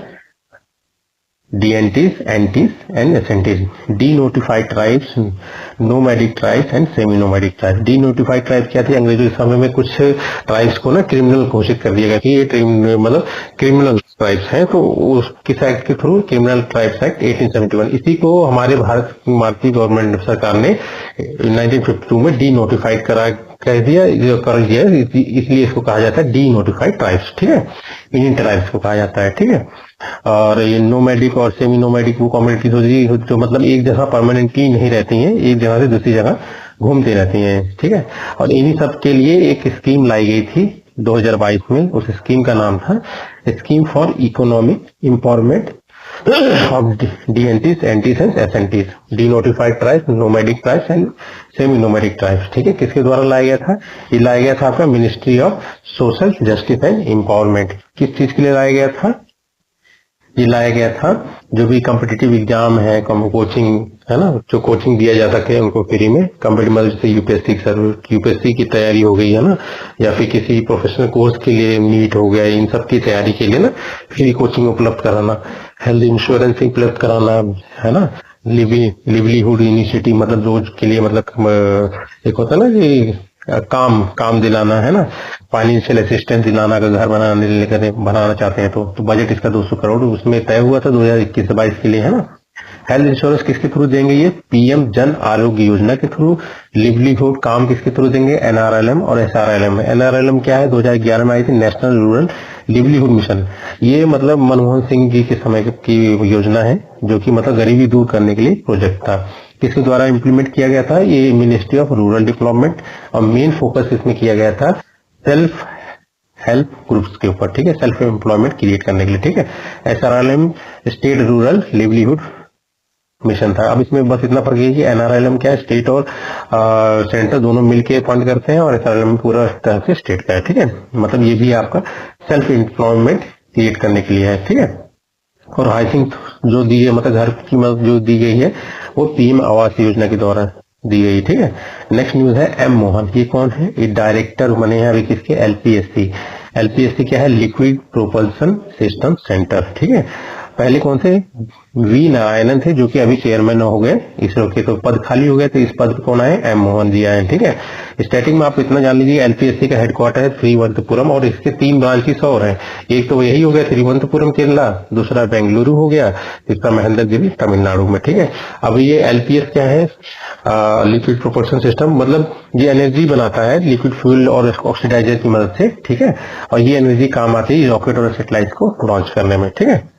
DNTs, NTs and SNTs, denotified tribes, nomadic tribes and semi-nomadic tribes। denotified tribe क्या थी, अंग्रेजों के समय में कुछ ट्राइब्स को ना क्रिमिनल घोषित कर दिया गया कि ये मतलब क्रिमिनल ट्राइब्स हैं, तो उस किस एक्ट के थ्रू, क्रिमिनल ट्राइब्स एक्ट 1871। इसी को हमारे भारतीय गवर्नमेंट सरकार ने 1952 में डीनोटिफाइड कह दिया, इसलिए इसको कहा जाता है डीनोटिफाइड ट्राइब्स, ठीक है। इंडियन ट्राइब्स को कहा जाता है, ठीक है। और ये नोमैडिक और सेमी नोमैडिक वो कम्युनिटीज होती है जो मतलब एक जगह परमानेंटली नहीं रहती हैं, एक जगह से दूसरी जगह घूमती रहती हैं, ठीक है। और इन्हीं सब के लिए एक स्कीम लाई गई थी 2022 में। उस स्कीम का नाम था scheme for economic empowerment of DNTs, NTs and SNTs, de notified tribes, nomadic tribes and semi nomadic tribes. ठीक है, किसके द्वारा लाया गया था? ये लाया गया था आपका ministry of social justice and empowerment. किस चीज के लिए लाया गया था? ये लाया गया था जो भी कॉम्पिटिटिव एग्जाम है, कोचिंग है ना, जो कोचिंग दिया जा सके उनको फ्री में, कॉम्पिटिटिव मतलब जैसे यूपीएससी की तैयारी हो गई है ना, या फिर किसी प्रोफेशनल कोर्स के लिए नीट हो गया, इन सब की तैयारी के लिए ना फ्री कोचिंग उपलब्ध कराना, हेल्थ इंश्योरेंस उपलब्ध कराना, है ना, लिवलीहुड इनिशिएटिव मतलब रोज के लिए मतलब एक होता है ना कि काम दिलाना, है ना, फाइनेंशियल असिस्टेंस दिलाना, अगर घर बनाना चाहते हैं तो बजट इसका 200 करोड़ उसमें तय हुआ था 2021 से 22 के लिए, है ना। हेल्थ इंश्योरेंस किसके थ्रू देंगे? ये पीएम जन आरोग्य योजना के थ्रू। लिवलीहुड काम किसके थ्रू देंगे? एनआरएलएम और एसआरएलएम। एनआरएलएम क्या है? 2011 में आई थी, नेशनल रूरल लिवलीहुड मिशन। ये मतलब मनमोहन सिंह जी के समय की योजना है, जो कि मतलब गरीबी दूर करने के लिए प्रोजेक्ट था। किसके द्वारा इंप्लीमेंट किया गया था? ये मिनिस्ट्री ऑफ रूरल डेवलपमेंट, और मेन फोकस इसमें किया गया था सेल्फ हेल्प ग्रुप्स के ऊपर। ठीक है, सेल्फ एम्प्लॉयमेंट क्रिएट करने के लिए। ठीक है, SRLM state rural livelihood mission था। अब इसमें बस इतना फर्क है कि एनआरएलएम क्या है, स्टेट और सेंटर दोनों मिलके फंड करते हैं, और एसआरएलएम पूरा तरह से स्टेट का है। ठीक है, मतलब ये भी आपका सेल्फ एम्प्लॉयमेंट क्रिएट करने के लिए है। ठीक है, और हाउसिंग जो दी है, मतलब घर की मदद जो दी गई है वो पीएम आवास योजना के द्वारा दी गई। ठीक है, नेक्स्ट न्यूज है एम मोहन। ये कौन है? ये डायरेक्टर बने हैं अभी किसके? एलपीएससी। एलपीएससी क्या है? Liquid propulsion system centre. ठीक है, पहले कौन से? वी नारायणन थे, जो कि अभी चेयरमैन हो गए इसरो के, तो पद खाली हो गए, तो इस पद पर कौन आए? एम मोहन जी आए। ठीक है, स्टार्टिंग में आप इतना जान लीजिए, एलपीएससी का हेडक्वार्टर है तिरुवनंतपुरम, और इसके 3 ब्रांचेस और हैं। एक तो यही हो गया तिरुवनंतपुरम केरला, दूसरा बेंगलुरु हो गया, तीसरा महेंद्रगिरी तमिलनाडु में। ठीक है, अब ये एलपीएस क्या है? लिक्विड प्रोपल्सन सिस्टम, मतलब ये एनर्जी बनाता है लिक्विड फ्यूल और ऑक्सीडाइजर की मदद से। ठीक है, और ये एनर्जी काम आती है रॉकेट और सैटेलाइट को लॉन्च करने में। ठीक है,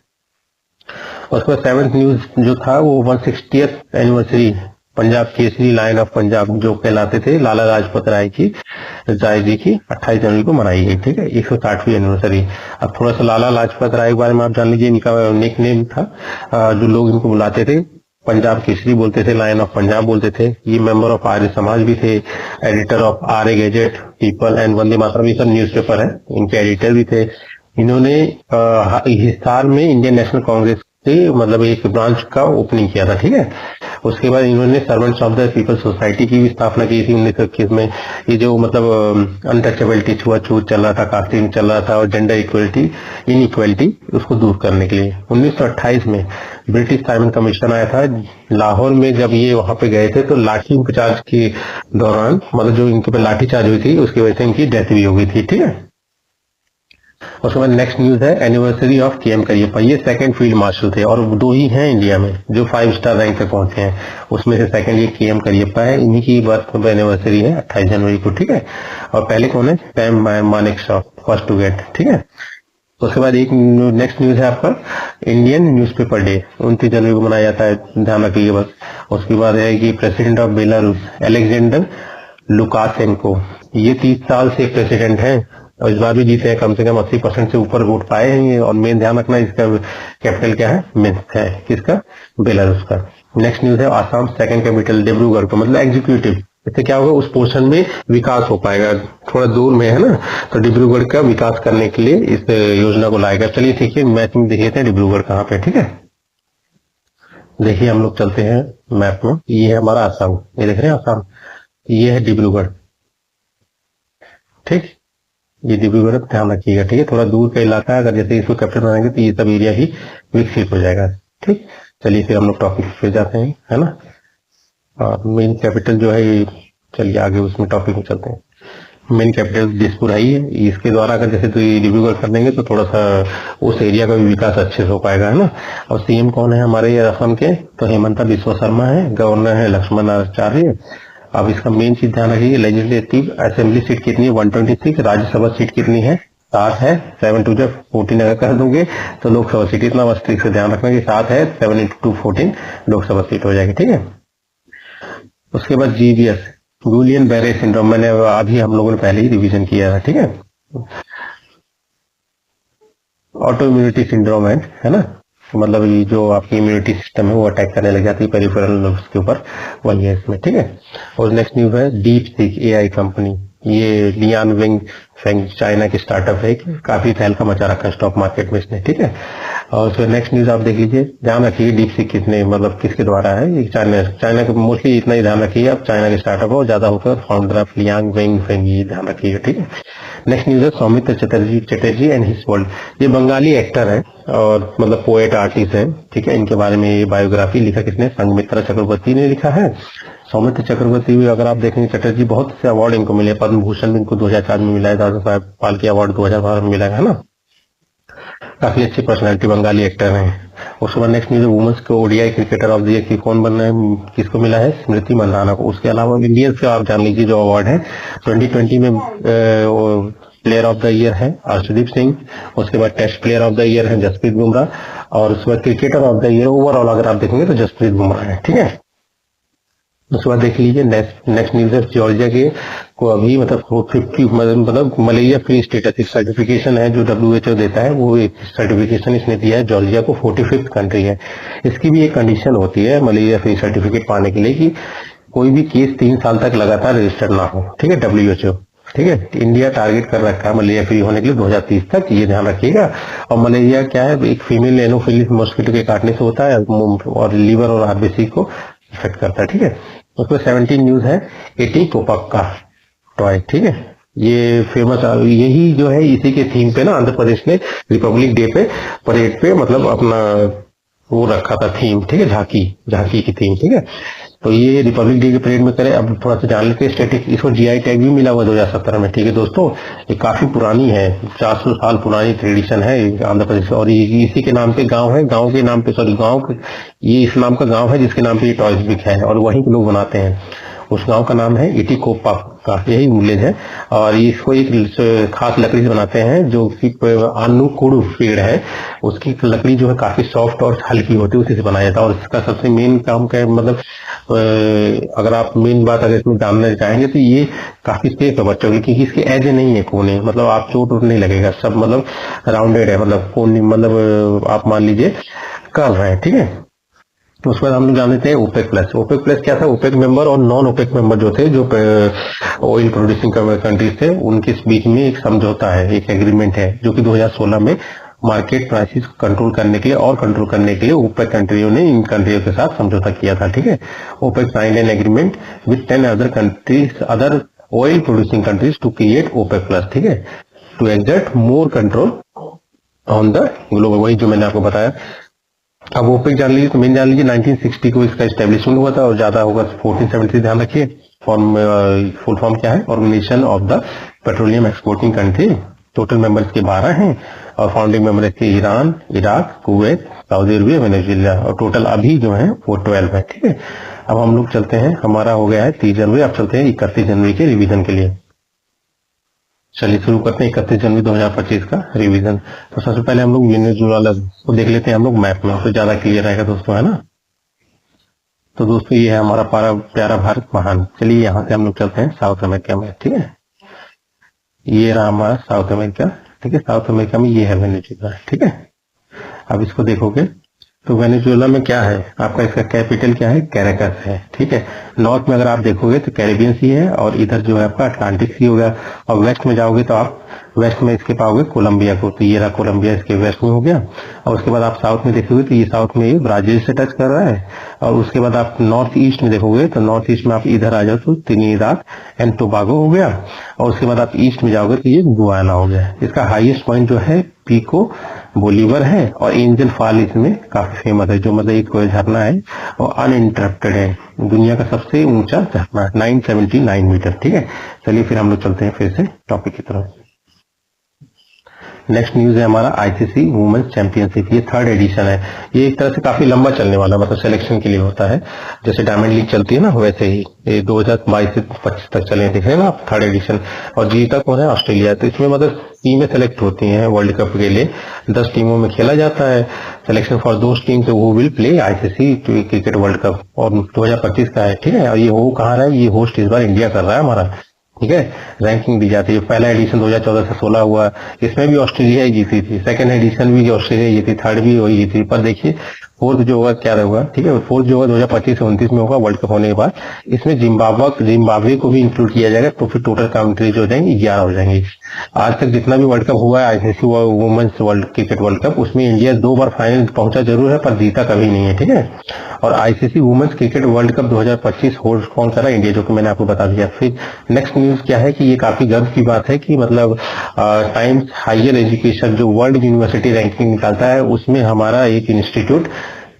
उसके बाद 7th न्यूज जो था वो 160th anniversary Punjab Kesari line of Punjab जो कहलाते थे लाला लाजपत राय जी की 28 जनवरी को मनाई गई। ठीक है, 160वीं एनिवर्सरी। अब थोड़ा सा लाला लाजपत राय के बारे में आप जान लीजिए। इनका निक नेम था, जो लोग इनको बुलाते थे, पंजाब केसरी बोलते थे, लायन ऑफ पंजाब बोलते थे। ये मेंबर ऑफ आर्य समाज भी थे, editor of Arya gazette, people and Vande Mataram, ये सब न्यूज़पेपर है, इनके एडिटर भी थे। इन्होंने हिसार में इंडियन नेशनल कांग्रेस से मतलब एक ब्रांच का ओपनिंग किया था। ठीक है, उसके बाद इन्होंने servants of the people society की भी स्थापना की थी 1921 में। ये जो मतलब अनटचेबिलिटी, छुआछूत चल रहा था, कास्टिंग चल रहा था, और जेंडर इक्वलिटी, इनइक्वलिटी, उसको दूर करने के लिए 1928 में ब्रिटिश साइमन कमीशन आया था लाहौर में। जब ये वहां पे गए थे तो लाठी चार्ज के दौरान, मतलब जो इनके पे लाठी चार्ज हुई थी, उसकी वजह से इनकी डेथ भी हो गई थी। ठीक है, उसके बाद नेक्स्ट न्यूज है एनिवर्सरी ऑफ केएम करियप्पा। ये सेकंड फील्ड मार्शल थे, और 2 ही हैं इंडिया में जो 5 स्टार रैंक तक पहुंचे हैं, उसमें से सेकंड ये केएम करियप्पा है। इन्हीं की बर्थ एनिवर्सरी है 28 जनवरी को। ठीक है, और पहले कौन है? Sam Manekshaw, first to get. ठीक है, उसके बाद एक नेक्स्ट न्यूज है आपका इंडियन न्यूज़पेपर डे, 29 जनवरी को मनाया जाता है, ध्यान रखिए बस। उसके बाद है कि president of Belarus Alexander Lukashenko, ये 30 साल से प्रेसिडेंट हैं, और इस बार भी जीते हैं, कम से कम 80% से ऊपर वोट पाए हैं। और मेन ध्यान रखना, इसका कैपिटल क्या है? मिन्स्क है। किसका? बेलारूस का। नेक्स्ट न्यूज है आसाम सेकंड कैपिटल डिब्रूगढ़ को, मतलब एग्जीक्यूटिव, इससे क्या होगा? उस पोर्शन में विकास हो पाएगा, थोड़ा दूर में है ना, तो डिब्रूगढ़ का विकास करने के लिए इस योजना को लाएगा। चलिए ठीक है, मैप में देखिए थे डिब्रूगढ़ कहाँ पे। ठीक है, देखिए हम लोग चलते हैं मैप में, ये है हमारा आसाम, ये देख रहे हैं आसाम, ये है डिब्रूगढ़। ठीक, ये डिब्रूगढ़ ध्यान रखिएगा। ठीक है, थोड़ा दूर का इलाका है, अगर जैसे इसको कैपिटल बनाएंगे तो ये सब एरिया भी विकसित हो जाएगा। ठीक, चलिए फिर हम लोग टॉपिक पे जाते हैं, है ना। मेन कैपिटल जो है, चलिए आगे उसमें टॉपिक में चलते हैं। मेन कैपिटल दिसपुर है ही है, इसके द्वारा अगर जैसे तो ये डिब्रूगढ़ कर देंगे तो थोड़ा सा उस एरिया का भी विकास अच्छे से हो पाएगा, है ना। और सीएम कौन है हमारे असम के? तो हेमंता बिस्वा शर्मा है, गवर्नर है लक्ष्मण आचार्य। अब इसका मेन चीज ध्यान रखिए, लेजिस्लेटिव असेंबली सीट कितनी है? 126, राज्यसभा सीट कितनी है? 7 है, 7 टू 14 अगर कर दोगे तो लोकसभा सीट, इतना बस ठीक से ध्यान रखना कि 7 है, 7 into 14 लोकसभा सीट हो जाएगी। ठीक है, उसके बाद जीबीएस, गुलियन बैरे सिंड्रोम, मैंने अभी हम लोगों ने पहले ही रिवीजन किया था। ठीक है, ऑटो इम्यूनिटी सिंड्रोम है ना, मतलब ये जो आपकी इम्यूनिटी सिस्टम है वो अटैक करने लग जाती है पेरिफेरल नर्व्स के ऊपर, वही है इसमें, ठीक है। और नेक्स्ट न्यूज है डीप सीक एआई कंपनी, ये लियान विंग फेंग चाइना की स्टार्टअप है, काफी तहलका मचा रखा है स्टॉक मार्केट में इसने, ठीक है। और फिर नेक्स्ट न्यूज आप देख लीजिए, ध्यान रखिए डीप सीक किसने मतलब किसके द्वारा है, ये चाइना के मोस्टली इतना ही ध्यान रखिए आप, चाइना के स्टार्टअप हो ज्यादा होकर founder of Liang Wenfeng, ये ध्यान रखिएगा, ठीक है। नेक्स्ट न्यूज है Soumitra Chatterjee and his world, ये बंगाली एक्टर है और मतलब पोएट आर्टिस्ट है, ठीक है। इनके बारे में ये बायोग्राफी लिखा किसने, संघमित्रा चक्रवर्ती ने लिखा है। सौमित्र चक्रवर्ती भी अगर आप देखेंगे, चटर्जी बहुत से अवार्ड इनको मिले, पद्म भूषण भी इनको 2004 में मिला है, दादा साहब फाल्के अवार्ड 2012 में मिला है ना, काफी अच्छी पर्सनैलिटी बंगाली एक्टर हैं। उसके बाद नेक्स्ट न्यूज वुमेन्स को ODI cricketer of the year की कौन बनना है, किसको मिला है, स्मृति मंदाना को। उसके अलावा इंडियंस का आप जान लीजिए जो अवार्ड है 2020 में प्लेयर ऑफ द ईयर है अर्शदीप सिंह, उसके बाद test player of the year है जसप्रीत बुमराह, और उसके बाद cricketer of the year overall अगर आप देखेंगे तो जसप्रीत बुमराह है, ठीक है। उसके बाद देख लीजिए नेक्स्ट न्यूज है जॉर्जिया के को अभी मतलब 50 मतलब मलेरिया फ्री स्टेटस एक सर्टिफिकेशन है जो WHO देता है, वो एक सर्टिफिकेशन इसने दिया है जॉर्जिया को, 45th कंट्री है। इसकी भी एक कंडीशन होती है मलेरिया फ्री सर्टिफिकेट पाने के लिए कि कोई भी केस 3 साल तक लगातार रजिस्टर्ड ना हो, ठीक है, WHO, ठीक है। इंडिया टारगेट कर रखा है मलेरिया फ्री होने के लिए 2030 तक, ये ध्यान रखिएगा। और मलेरिया क्या है, एक फीमेल एनोफिलिस मॉस्किटो के काटने से होता है और लीवर और आरबीसी को इफेक्ट करता है, ठीक है। उसमें 17 न्यूज है एटी कोपक का टॉय, ठीक है। ये फेमस यही जो है इसी के थीम पे ना आंध्र प्रदेश ने रिपब्लिक डे पे परेड पे मतलब अपना वो रखा था थीम, ठीक है, झांकी की थीम, ठीक है। तो ये रिपब्लिक डे के परेड में करे। अब थोड़ा सा जान लेते हैं स्टैटिक, इसको जीआई टैग भी मिला हुआ 2017 में, ठीक है दोस्तों। ये काफी पुरानी है, 400 साल पुरानी ट्रेडिशन है आंध्र प्रदेश, और ये इसी के नाम पे गांव है, गांव के नाम पे सॉरी गांव ये इस नाम का गांव है जिसके नाम पे ये टॉयज बिक है और वहीं के लोग बनाते हैं। उस गांव का नाम है इटिकोपा का, यही विलेज है। और इसको एक खास लकड़ी से बनाते हैं जो कि अनुकुड़ पेड़ है, उसकी लकड़ी जो है काफी सॉफ्ट और हल्की होती है, उसी से बनाया जाता है। और इसका सबसे मेन काम क्या है, मतलब अगर आप मेन बात अगर इसमें जानना चाहेंगे तो ये काफी सेफ है बच्चों के, क्योंकि इसके एज नहीं है कोने, मतलब आप चोट उठ नहीं लगेगा, सब मतलब राउंडेड है, मतलब कोने मतलब आप मान लीजिए कर्व है, ठीक है। तो उसके बाद हम लोग जान लेते हैं ओपेक प्लस। ओपेक प्लस क्या था, ओपेक मेंबर और नॉन ओपेक मेंबर जो थे, जो ऑयल प्रोड्यूसिंग कंट्रीज थे, उनके बीच में एक समझौता है, एक एग्रीमेंट है जो कि 2016 में मार्केट प्राइसेस कंट्रोल करने के लिए और कंट्रोल करने के लिए ओपेक कंट्रियों ने इन कंट्रियों के साथ समझौता किया था, ठीक है। OPEC signed an agreement with 10 other countries, other oil producing countries to create OPEC plus, ठीक है, to exert more control on the global, वही जो मैंने आपको बताया। अब ओपेक जान लीजिए, तो मेन जान लीजिए 1960 को इसका एस्टेब्लिशमेंट हुआ था और ज्यादा होगा 1470, ध्यान रखिए। फुल फॉर्म क्या है, organisation of the petroleum exporting country. Total members के 12 हैं और फाउंडिंग मेंबर के Iran, Iraq, Kuwait, Saudi Arabia, Venezuela, और टोटल अभी जो है वो 12 है, ठीक है। अब हम लोग चलते हैं, हमारा हो गया है 30 जनवरी, अब चलते हैं 31 जनवरी के रिवीजन के लिए। चलिए शुरू करते हैं 31 जनवरी 2025 का रिवीजन। तो सबसे पहले हम लोग वेनेजुएला को देख लेते हैं हम लोग मैप में, तो ज्यादा क्लियर रहेगा दोस्तों, है ना। तो दोस्तों ये है हमारा प्यारा भारत महान। चलिए यहाँ से हम लोग चलते हैं साउथ अमेरिका में, ठीक है। ये रहा हमारा साउथ अमेरिका, ठीक है। साउथ अमेरिका में ये है वेनेजुएला, ठीक है। अब इसको देखोगे तो वेनेजुएला में क्या है, आपका इसका कैपिटल क्या है, कैराकस है, ठीक है। नॉर्थ में अगर आप देखोगे तो कैरेबियन सी है और इधर जो है आपका अटलांटिक सी होगा, और वेस्ट में जाओगे तो आप वेस्ट में इसके पाओगे कोलंबिया को, तो ये रहा कोलंबिया इसके वेस्ट में हो गया। और उसके बाद आप साउथ में देखोगे तो ये साउथ में ये ब्राजील से टच कर रहा है। और उसके बाद आप नॉर्थ ईस्ट में देखोगे तो नॉर्थ ईस्ट में आप इधर आ जाओ तो त्रिनिदाद एंड टोबागो हो गया। और उसके बाद आप ईस्ट में जाओगे तो ये गुयाना हो गया। इसका हाईएस्ट पॉइंट जो है पिको बोलीवर है और एंजल फॉल इसमें काफी फेमस है, जो मतलब एक झरना है और अनइंटरप्टेड है, दुनिया का सबसे ऊंचा झरना 979 मीटर, ठीक है। चलिए फिर हम लोग चलते हैं फिर से टॉपिक की तरफ। नेक्स्ट न्यूज है हमारा आईसीसी वुमेन्स चैंपियनशिप, ये 3rd एडिशन है। ये एक तरह से काफी लंबा चलने वाला, मतलब सिलेक्शन के लिए होता है, जैसे डायमंड लीग चलती है ना, वैसे ही ये 2022 से 25 तक चले, देख रहे हैं ना आप, 3rd एडिशन। और जीता कौन है, ऑस्ट्रेलिया। तो इसमें मतलब टीमें सेलेक्ट होती हैं वर्ल्ड कप के लिए, 10 टीमों में खेला जाता है। सिलेक्शन फॉर दोज टीम्स वो will play ICC cricket world cup, और 2025 का है, ठीक है। और ये हो कहाँ रहा है, ये होस्ट इस बार इंडिया कर रहा है हमारा, ठीक है, रैंकिंग दी जाती है। पहला एडिशन 2014 से 16 हुआ, इसमें भी ऑस्ट्रेलिया ही जीती थी। सेकंड एडिशन भी ऑस्ट्रेलिया ही जीती, थर्ड भी वही जीती। पर देखिए फोर्थ जो होगा क्या होगा, ठीक है, फोर्थ जो होगा 2025 से 29 में होगा वर्ल्ड कप होने के बाद। इसमें जिम्बाब्वे को भी इंक्लूड किया जाएगा, तो फिर टोटल कंट्रीज हो जाएंगी 11 हो जाएंगी। आज तक जितना भी वर्ल्ड कप हुआ है, ICC women's world cricket world cup, उसमें इंडिया 2 बार फाइनल पहुंचा जरूर है पर जीता कभी नहीं है, ठीक है। और ICC women's cricket world cup 2025 host कौन कर रहा है? इंडिया, जो कि मैंने आपको बता दिया। फिर नेक्स्ट न्यूज क्या है कि ये काफी गर्व की बात है कि मतलब टाइम्स हायर एजुकेशन जो वर्ल्ड यूनिवर्सिटी रैंकिंग निकालता है, उसमें हमारा एक इंस्टीट्यूट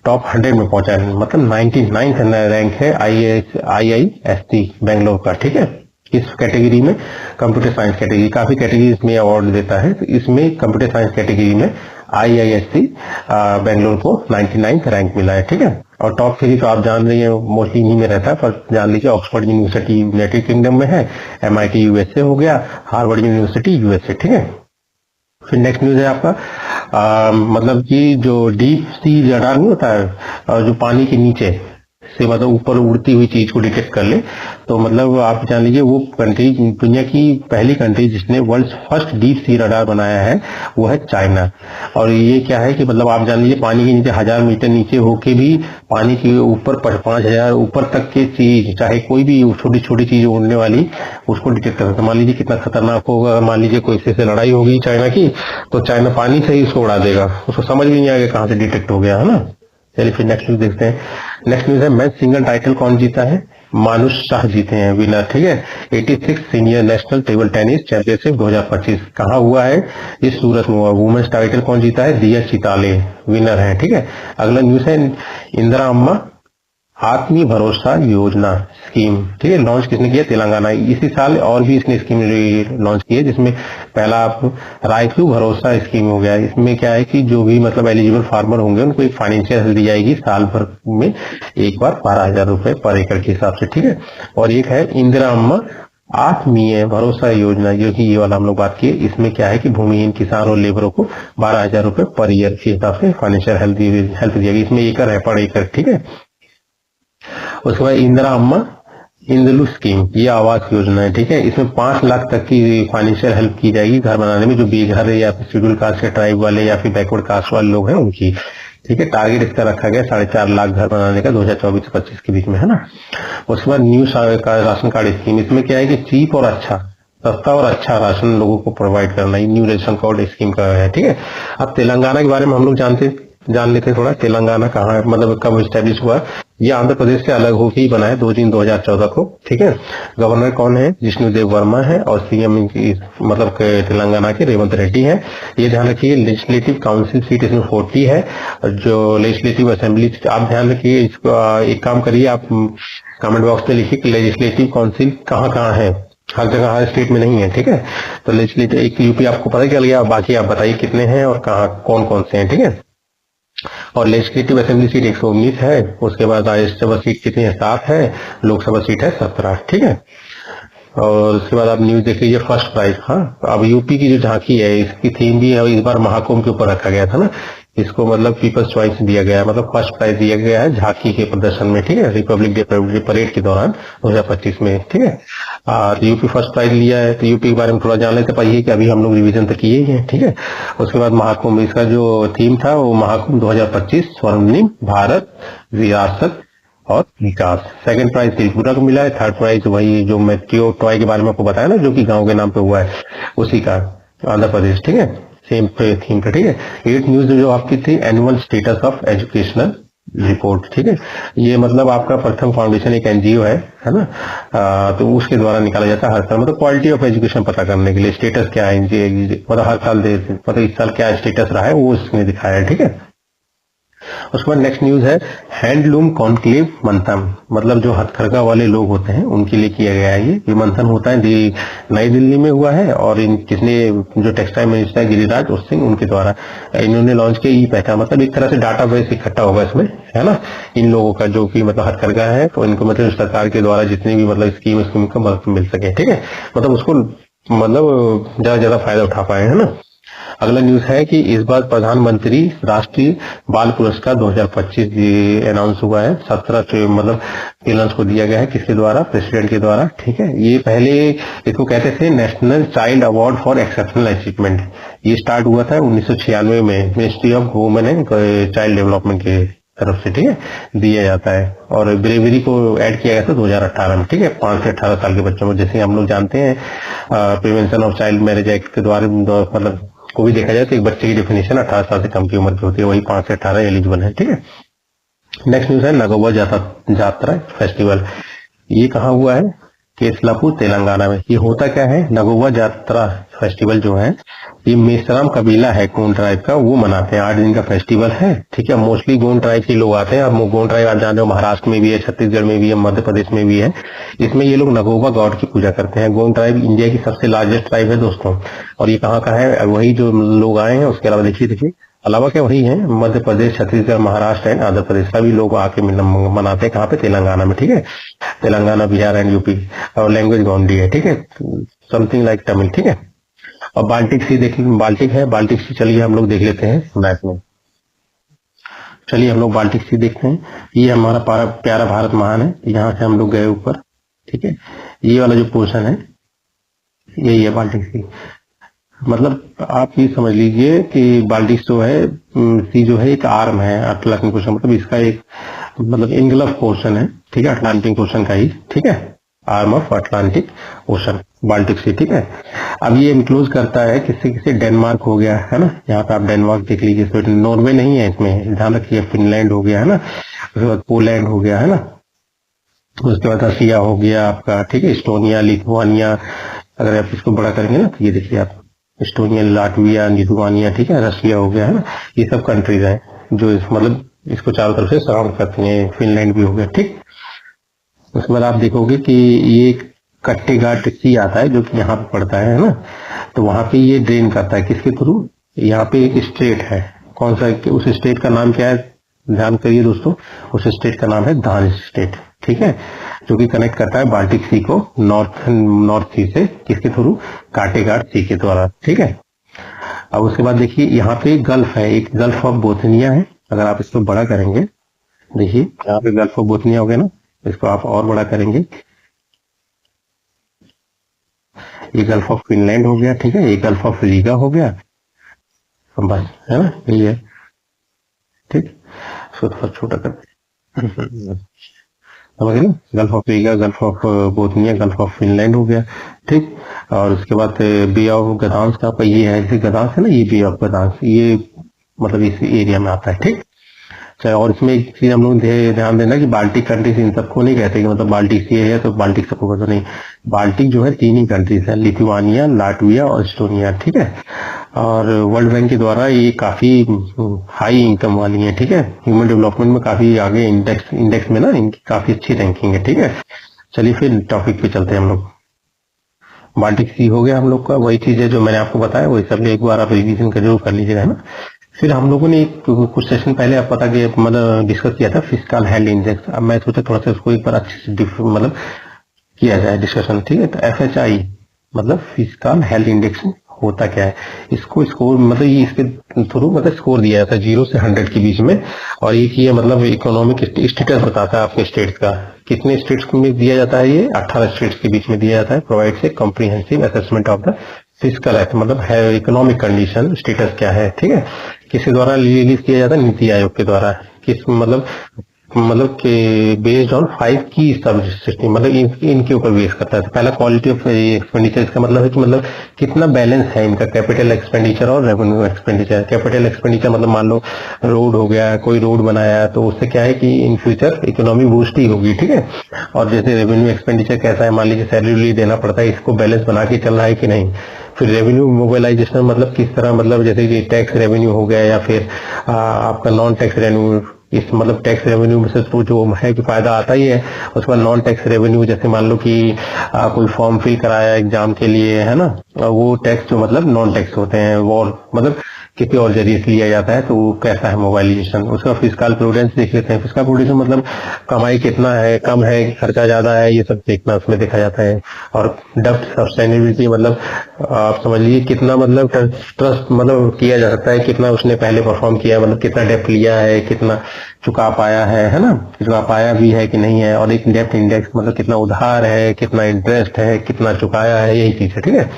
टॉप 100 में पहुंचा है, मतलब 99 रैंक है IISc बेंगलोर का, ठीक है। इस कैटेगरी में कंप्यूटर साइंस कैटेगरी, काफी कैटेगरी में अवार्ड देता है, तो इसमें कंप्यूटर साइंस कैटेगरी में IISc बेंगलोर को 99 रैंक मिला है, ठीक है। और टॉप 3 तो आप जान रही हैं मोस्टली इन्हीं में रहता है, पर जान लीजिए ऑक्सफोर्ड यूनिवर्सिटी यूनाइटेड किंगडम में है, MIT USA हो गया, हार्वर्ड यूनिवर्सिटी USA, ठीक है। फिर नेक्स्ट न्यूज है आपका मतलब कि जो डीप सी रडार नहीं होता है, जो पानी के नीचे से मतलब ऊपर उड़ती हुई चीज को डिटेक्ट कर ले, तो मतलब आप जान लीजिए वो कंट्री, दुनिया की पहली कंट्री जिसने world first deep sea radar बनाया है वो है चाइना। और ये क्या है कि मतलब आप जान लीजिए पानी के नीचे 1000 मीटर नीचे होके भी पानी के ऊपर 5000 ऊपर तक की चीज, चाहे कोई भी छोटी छोटी चीज उड़ने वाली, उसको डिटेक्ट कर सकता है। मान लीजिए कितना खतरनाक होगा, मान लीजिए कोई से लड़ाई होगी चाइना की, तो चाइना पानी से ही उसको उड़ा देगा, उसको समझ भी नहीं आएगा कहाँ से डिटेक्ट हो गया, है ना। चलिए फिर नेक्स्ट न्यूज देखते हैं। नेक्स्ट न्यूज है मेंस सिंगल टाइटल कौन जीता है? मानुष शाह जीते हैं विनर, ठीक है। 86 senior national table tennis championship 2025 कहाँ हुआ है? इस सूरत में हुआ। वुमेन्स टाइटल कौन जीता है? दिया चिताले विनर है, ठीक है। अगला न्यूज है इंदिरा अम्मा आत्मी भरोसा योजना स्कीम, ठीक है। लॉन्च किसने किया? तेलंगाना। इसी साल और भी इसने स्कीम लॉन्च की है, जिसमें पहला रायतू भरोसा स्कीम हो गया। इसमें क्या है कि जो भी मतलब एलिजिबल फार्मर होंगे उनको एक फाइनेंशियल हेल्प दी जाएगी साल भर में एक बार 12,000 रुपए पर एकड़ के हिसाब से, ठीक है। और एक है इंदिरा अम्मा आत्मीय भरोसा योजना, जो कि ये वाला हम लोग बात किए। इसमें क्या है कि भूमिहीन किसान और लेबरों को 12,000 रुपए पर ईयर के हिसाब से फाइनेंशियल हेल्प दी जाएगी। इसमें एकड़ है पर एकड़, ठीक है। उसके बाद इंदिरा अम्मा इंदलू स्कीम, ये आवास योजना है, ठीक है। इसमें 5 लाख तक की फाइनेंशियल हेल्प की जाएगी घर बनाने में, जो बेघर है या फिर शेड्यूल कास्ट के ट्राइब वाले या फिर बैकवर्ड कास्ट वाले लोग हैं उनकी, ठीक है। टारगेट इसका रखा गया 4.5 लाख घर बनाने का 2024 से 25 के बीच में, है ना। उसके बाद न्यू राशन कार्ड स्कीम, इसमें क्या है कि चीप और अच्छा, सस्ता और अच्छा राशन लोगों को प्रोवाइड करना, ये न्यू रेशन कार्ड स्कीम का है, ठीक है। अब तेलंगाना के बारे में हम लोग जान लेते हैं थोड़ा। तेलंगाना कहाँ है, मतलब कब स्टैब्लिश हुआ? ये आंध्र प्रदेश से अलग होकर ही बना है 2 जून 2014 को, ठीक है। गवर्नर कौन है? जिष्णुदेव वर्मा है। और सीएम मतलब तेलंगाना के रेवंत रेड्डी है। ये ध्यान रखिए लेजिस्लेटिव काउंसिल सीट इसमें 40 है, जो लेजिस्लेटिव असेंबली, आप ध्यान रखिए इसको। एक काम करिए, आप कमेंट बॉक्स में लिखिए कि लेजिस्लेटिव काउंसिल कहाँ कहाँ है। हर जगह हर स्टेट में नहीं है, ठीक है। तो लेजिस्लेटिव एक यूपी आपको पता चल गया, बाकी आप बताइए कितने हैं और कहाँ कौन कौन से हैं, ठीक है। और लेजिस्लेटिव असेंबली सीट 119 है। उसके बाद राज्यसभा सीट कितनी है? 7 है। लोकसभा सीट है 17, ठीक है। और उसके बाद आप न्यूज देख लीजिए फर्स्ट प्राइज। हाँ, अब यूपी की जो झांकी है इसकी थीम भी है, इस बार महाकुंभ के ऊपर रखा गया था ना, इसको मतलब पीपल्स चॉइस दिया गया है, मतलब फर्स्ट प्राइज दिया गया है झांकी के प्रदर्शन में, ठीक है। रिपब्लिक डे परेड के दौरान 2025 में, ठीक है। तो यूपी फर्स्ट प्राइज लिया है, तो यूपी के बारे में थोड़ा जान लेते पाइए कि अभी हम लोग रिवीजन तो किए ही हैं, ठीक है। उसके बाद महाकुंभ, इसका जो थीम था वो महाकुंभ 2025 स्वर्णिम भारत विरासत और विकास। सेकंड प्राइज त्रिपुरा को मिला है। थर्ड प्राइज वही जो मेट्रो टॉय के बारे में आपको बताया ना, जो कि गांव के नाम पे हुआ है, उसी का आंध्र प्रदेश, ठीक है। सेम थीम पे, ठीक है। 8 न्यूज जो आपकी थी annual status of educational report, ठीक है। ये मतलब आपका प्रथम फाउंडेशन एक एनजीओ है ना। तो उसके द्वारा निकाला जाता है हर साल, मतलब क्वालिटी ऑफ एजुकेशन पता करने के लिए स्टेटस क्या है, मतलब हर साल मतलब इस साल क्या स्टेटस रहा है वो इसमें दिखाया है, ठीक है। उसके बाद नेक्स्ट न्यूज है हैंडलूम कॉन्क्लेव मंथन, मतलब जो हथकरघा वाले लोग होते हैं उनके लिए किया गया है। ये मंथन होता है नई दिल्ली में हुआ है, और इन किसने, जो टेक्सटाइल मिनिस्टर है गिरिराज सिंह, उनके द्वारा इन्होंने लॉन्च किया। ई पहचान, मतलब एक तरह से डाटा बेस इकट्ठा होगा इसमें, है ना, इन लोगों का जो कि मतलब हथकरघा है, तो इनको मतलब सरकार के द्वारा जितनी भी मतलब स्कीम का मदद मिल सके, ठीक है। मतलब उसको मतलब ज्यादा फायदा उठा पाए, है ना। अगला न्यूज है कि इस बार प्रधानमंत्री राष्ट्रीय बाल पुरस्कार 2025 अनाउंस हुआ है। 17 मतलब चिल्ड्रंस को दिया गया है, किसके द्वारा? प्रेसिडेंट के द्वारा। ठीक है, ये पहले इसको कहते थे national child award for exceptional achievement. ये स्टार्ट हुआ था 1996 में ministry of women and child development के तरफ से। ठीक है, दिया जाता है। और ब्रेवरी को ऐड किया गया था 2018 में। ठीक है, 5 से 18 साल के बच्चों में, जैसे हम लोग जानते हैं prevention of child marriage act के द्वारा मतलब को भी देखा जाए तो एक बच्चे की डेफिनेशन 18 साल से कम की उम्र की होती है, वही 5 से 18 एलिजिबल है। ठीक है, नेक्स्ट न्यूज है नागोबा जात्रा फेस्टिवल। ये कहाँ हुआ है? केसलापुर तेलंगाना में। ये होता क्या है? नागोबा जात्रा फेस्टिवल जो है ये मेसराम कबीला है गोंड ट्राइब का, वो मनाते हैं। 8 दिन का फेस्टिवल है। ठीक है, मोस्टली गोंड ट्राइब के लोग आते हैं। अब गोंड ट्राइब आप जानते हो महाराष्ट्र में भी है, छत्तीसगढ़ में भी है, मध्य प्रदेश में भी है। इसमें ये लोग नागोबा गॉड की पूजा करते हैं। गोंड ट्राइब इंडिया की सबसे लार्जेस्ट ट्राइब है दोस्तों। और ये कहाँ का है? वही जो लोग आए हैं उसके अलावा देखिए अलावा क्या वही है, मध्य प्रदेश, छत्तीसगढ़, महाराष्ट्र एंड आंध्र प्रदेश का भी लोग आके मनाते हैं। कहाँ पे? तेलंगाना में। ठीक है, तेलंगाना, बिहार एंड यूपी। और लैंग्वेज गोंडी है। ठीक है, समथिंग लाइक तमिल। ठीक है, और बाल्टिक सी बाल्टिक है। बाल्टिक सी चलिए हम लोग देख लेते हैं मैप में। चलिए हम लोग बाल्टिक सी देखते हैं। ये हमारा प्यारा भारत महान है, यहाँ से हम लोग गए ऊपर। ठीक है, ये वाला जो पोर्शन है यही है बाल्टिक सी। मतलब आप ये समझ लीजिए कि बाल्टिक जो है सी जो है एक आर्म है अटलांटिक ओशन, मतलब इसका एक मतलब इनगल्फ पोर्शन है। ठीक है, अटलांटिक ओशन का ही। ठीक है, arm of Atlantic ocean Baltic sea. ठीक है, अब ये इनक्लोज करता है किसी डेनमार्क हो गया है ना, यहाँ पे आप डेनमार्क देख लीजिए। तो नॉर्वे नहीं है इसमें, ध्यान रखिए। फिनलैंड हो गया है ना, उसके बाद पोलैंड हो गया है ना, उसके बाद रशिया हो गया आपका। ठीक है, इस्टोनिया, लिथुआनिया। अगर आप इसको बड़ा करेंगे ना तो ये देखिए आप, इस्टोनिया, लाटविया, लिथुआनिया। ठीक है, रशिया हो गया है ना, ये सब कंट्रीज हैं जो मतलब इसको चारों तरफ से सराउंड करती हैं। फिनलैंड भी हो गया। ठीक, उसके बाद आप देखोगे कि ये कट्टेघाट सी आता है जो कि यहाँ पे पड़ता है ना, तो वहां पे ये ड्रेन करता है किसके थ्रू? यहाँ पे एक स्टेट है, कौन सा? उस स्टेट का नाम क्या है? ध्यान करिए दोस्तों, उस स्टेट का नाम है दान स्टेट। ठीक है, जो कि कनेक्ट करता है बाल्टिक सी को नॉर्थ सी से, किसके थ्रू? काटेघाट सी के द्वारा। ठीक है, अब उसके बाद देखिए यहाँ पे गल्फ है, एक गल्फ ऑफ बोथनिया है। अगर आप इसको बड़ा करेंगे, देखिए यहाँ पे गल्फ ऑफ बोथनिया हो गया ना, इसको आप और बड़ा करेंगे, ये गल्फ ऑफ फिनलैंड हो गया। ठीक है, ये गल्फ ऑफ रीगा हो गया, बस है ना, यही है। ठीक, इसको थोड़ा छोटा कर समझ ना, gulf of Riga, gulf of Bothnia, gulf of Finland हो गया। ठीक, और उसके बाद बे ऑफ गदांस का ये है, जैसे गदांस है ना, ये बे ऑफ गदांस, ये मतलब इस एरिया में आता है। ठीक, और इसमें एक चीज हम लोग ध्यान देना कि बाल्टिक कंट्रीज इन सबको नहीं कहते कि मतलब बाल्टिक सी है तो बाल्टिक सबको तो नहीं। बाल्टिक जो है 3 ही कंट्रीज है, लिथुआनिया, लाटविया और एस्टोनिया। ठीक है, और वर्ल्ड बैंक के द्वारा ये काफी हाई इनकम वाली है। ठीक है, ह्यूमन डेवलपमेंट में काफी आगे, इंडेक्स में ना इनकी काफी अच्छी रैंकिंग है। ठीक है, चलिए फिर टॉपिक पे चलते हैं हम लोग। बाल्टिक सी हो गया हम लोग का, वही चीज है जो मैंने आपको बताया, वही सब एक बार आप रिविजन जरूर कर लीजिएगा, है ना। फिर हम लोगों ने कुछ सेशन पहले आप पता कि मतलब डिस्कस किया था फिस्कल हेल्थ इंडेक्स। अब मैं सोचा थोड़ा सा उसको एक बार अच्छे से मतलब किया जाए डिस्कशन। ठीक है, तो FHI मतलब फिस्कल हेल्थ इंडेक्स होता क्या है? इसको स्कोर मतलब ये इसके थ्रू मतलब स्कोर दिया जाता है 0 से 100 के बीच में, और एक ये मतलब इकोनॉमिक स्टेटस बताता है आपके स्टेट्स का। कितने स्टेट्स में दिया जाता है? ये 18 स्टेट्स के बीच में दिया जाता है। Provides a comprehensive assessment of the fiscal health, मतलब है इकोनॉमिक कंडीशन, स्टेटस क्या है। ठीक है, किसके द्वारा रिलीज किया जाता है? नीति आयोग के द्वारा। किस मतलब के बेस्ड ऑन 5 की सब सिस्टम, मतलब इनके ऊपर बेस करता है। तो पहला क्वालिटी ऑफ एक्सपेंडिचर, इसका मतलब है कि मतलब कितना बैलेंस है इनका कैपिटल एक्सपेंडिचर और रेवेन्यू एक्सपेंडिचर। कैपिटल एक्सपेंडिचर मतलब मान लो रोड हो गया, कोई रोड बनाया तो उससे क्या है कि इन फ्यूचर इकोनॉमी बूस्ट ही होगी। ठीक है, और जैसे रेवेन्यू एक्सपेंडिचर कैसा है, मान लीजिए सैलरी देना पड़ता है, इसको बैलेंस बना के चल रहा है कि नहीं। फिर रेवेन्यू मोबिलाइजेशन मतलब किस तरह, मतलब जैसे कि टैक्स रेवेन्यू हो गया या फिर आपका नॉन टैक्स रेवेन्यू, इस मतलब टैक्स रेवेन्यू में से तो जो है कि फायदा आता ही है। उसके बाद नॉन टैक्स रेवेन्यू, जैसे मान लो कि कोई फॉर्म फिल कराया एग्जाम के लिए, है ना, वो टैक्स जो मतलब नॉन टैक्स होते हैं, वो मतलब किसी और जरिए से लिया जाता है तो वो कैसा है मोबाइलाइजेशन। उसका फिस्कल प्रूडेंस देख लेते हैं। फिस्कल प्रूडेंस मतलब कमाई कितना है, कम है, खर्चा ज्यादा है, ये सब देखना उसमें देखा जाता है। और डेब्ट सस्टेनेबिलिटी मतलब आप समझ लीजिए कितना मतलब ट्रस्ट मतलब किया जा सकता है, कितना उसने पहले परफॉर्म किया है, मतलब कितना डेप्थ लिया है, कितना चुका पाया है ना, चुका पाया भी है कि नहीं है। और एक डेप्थ इंडेक्स मतलब कितना उधार है, कितना इंटरेस्ट है, कितना चुकाया है, यही चीज है। ठीक है।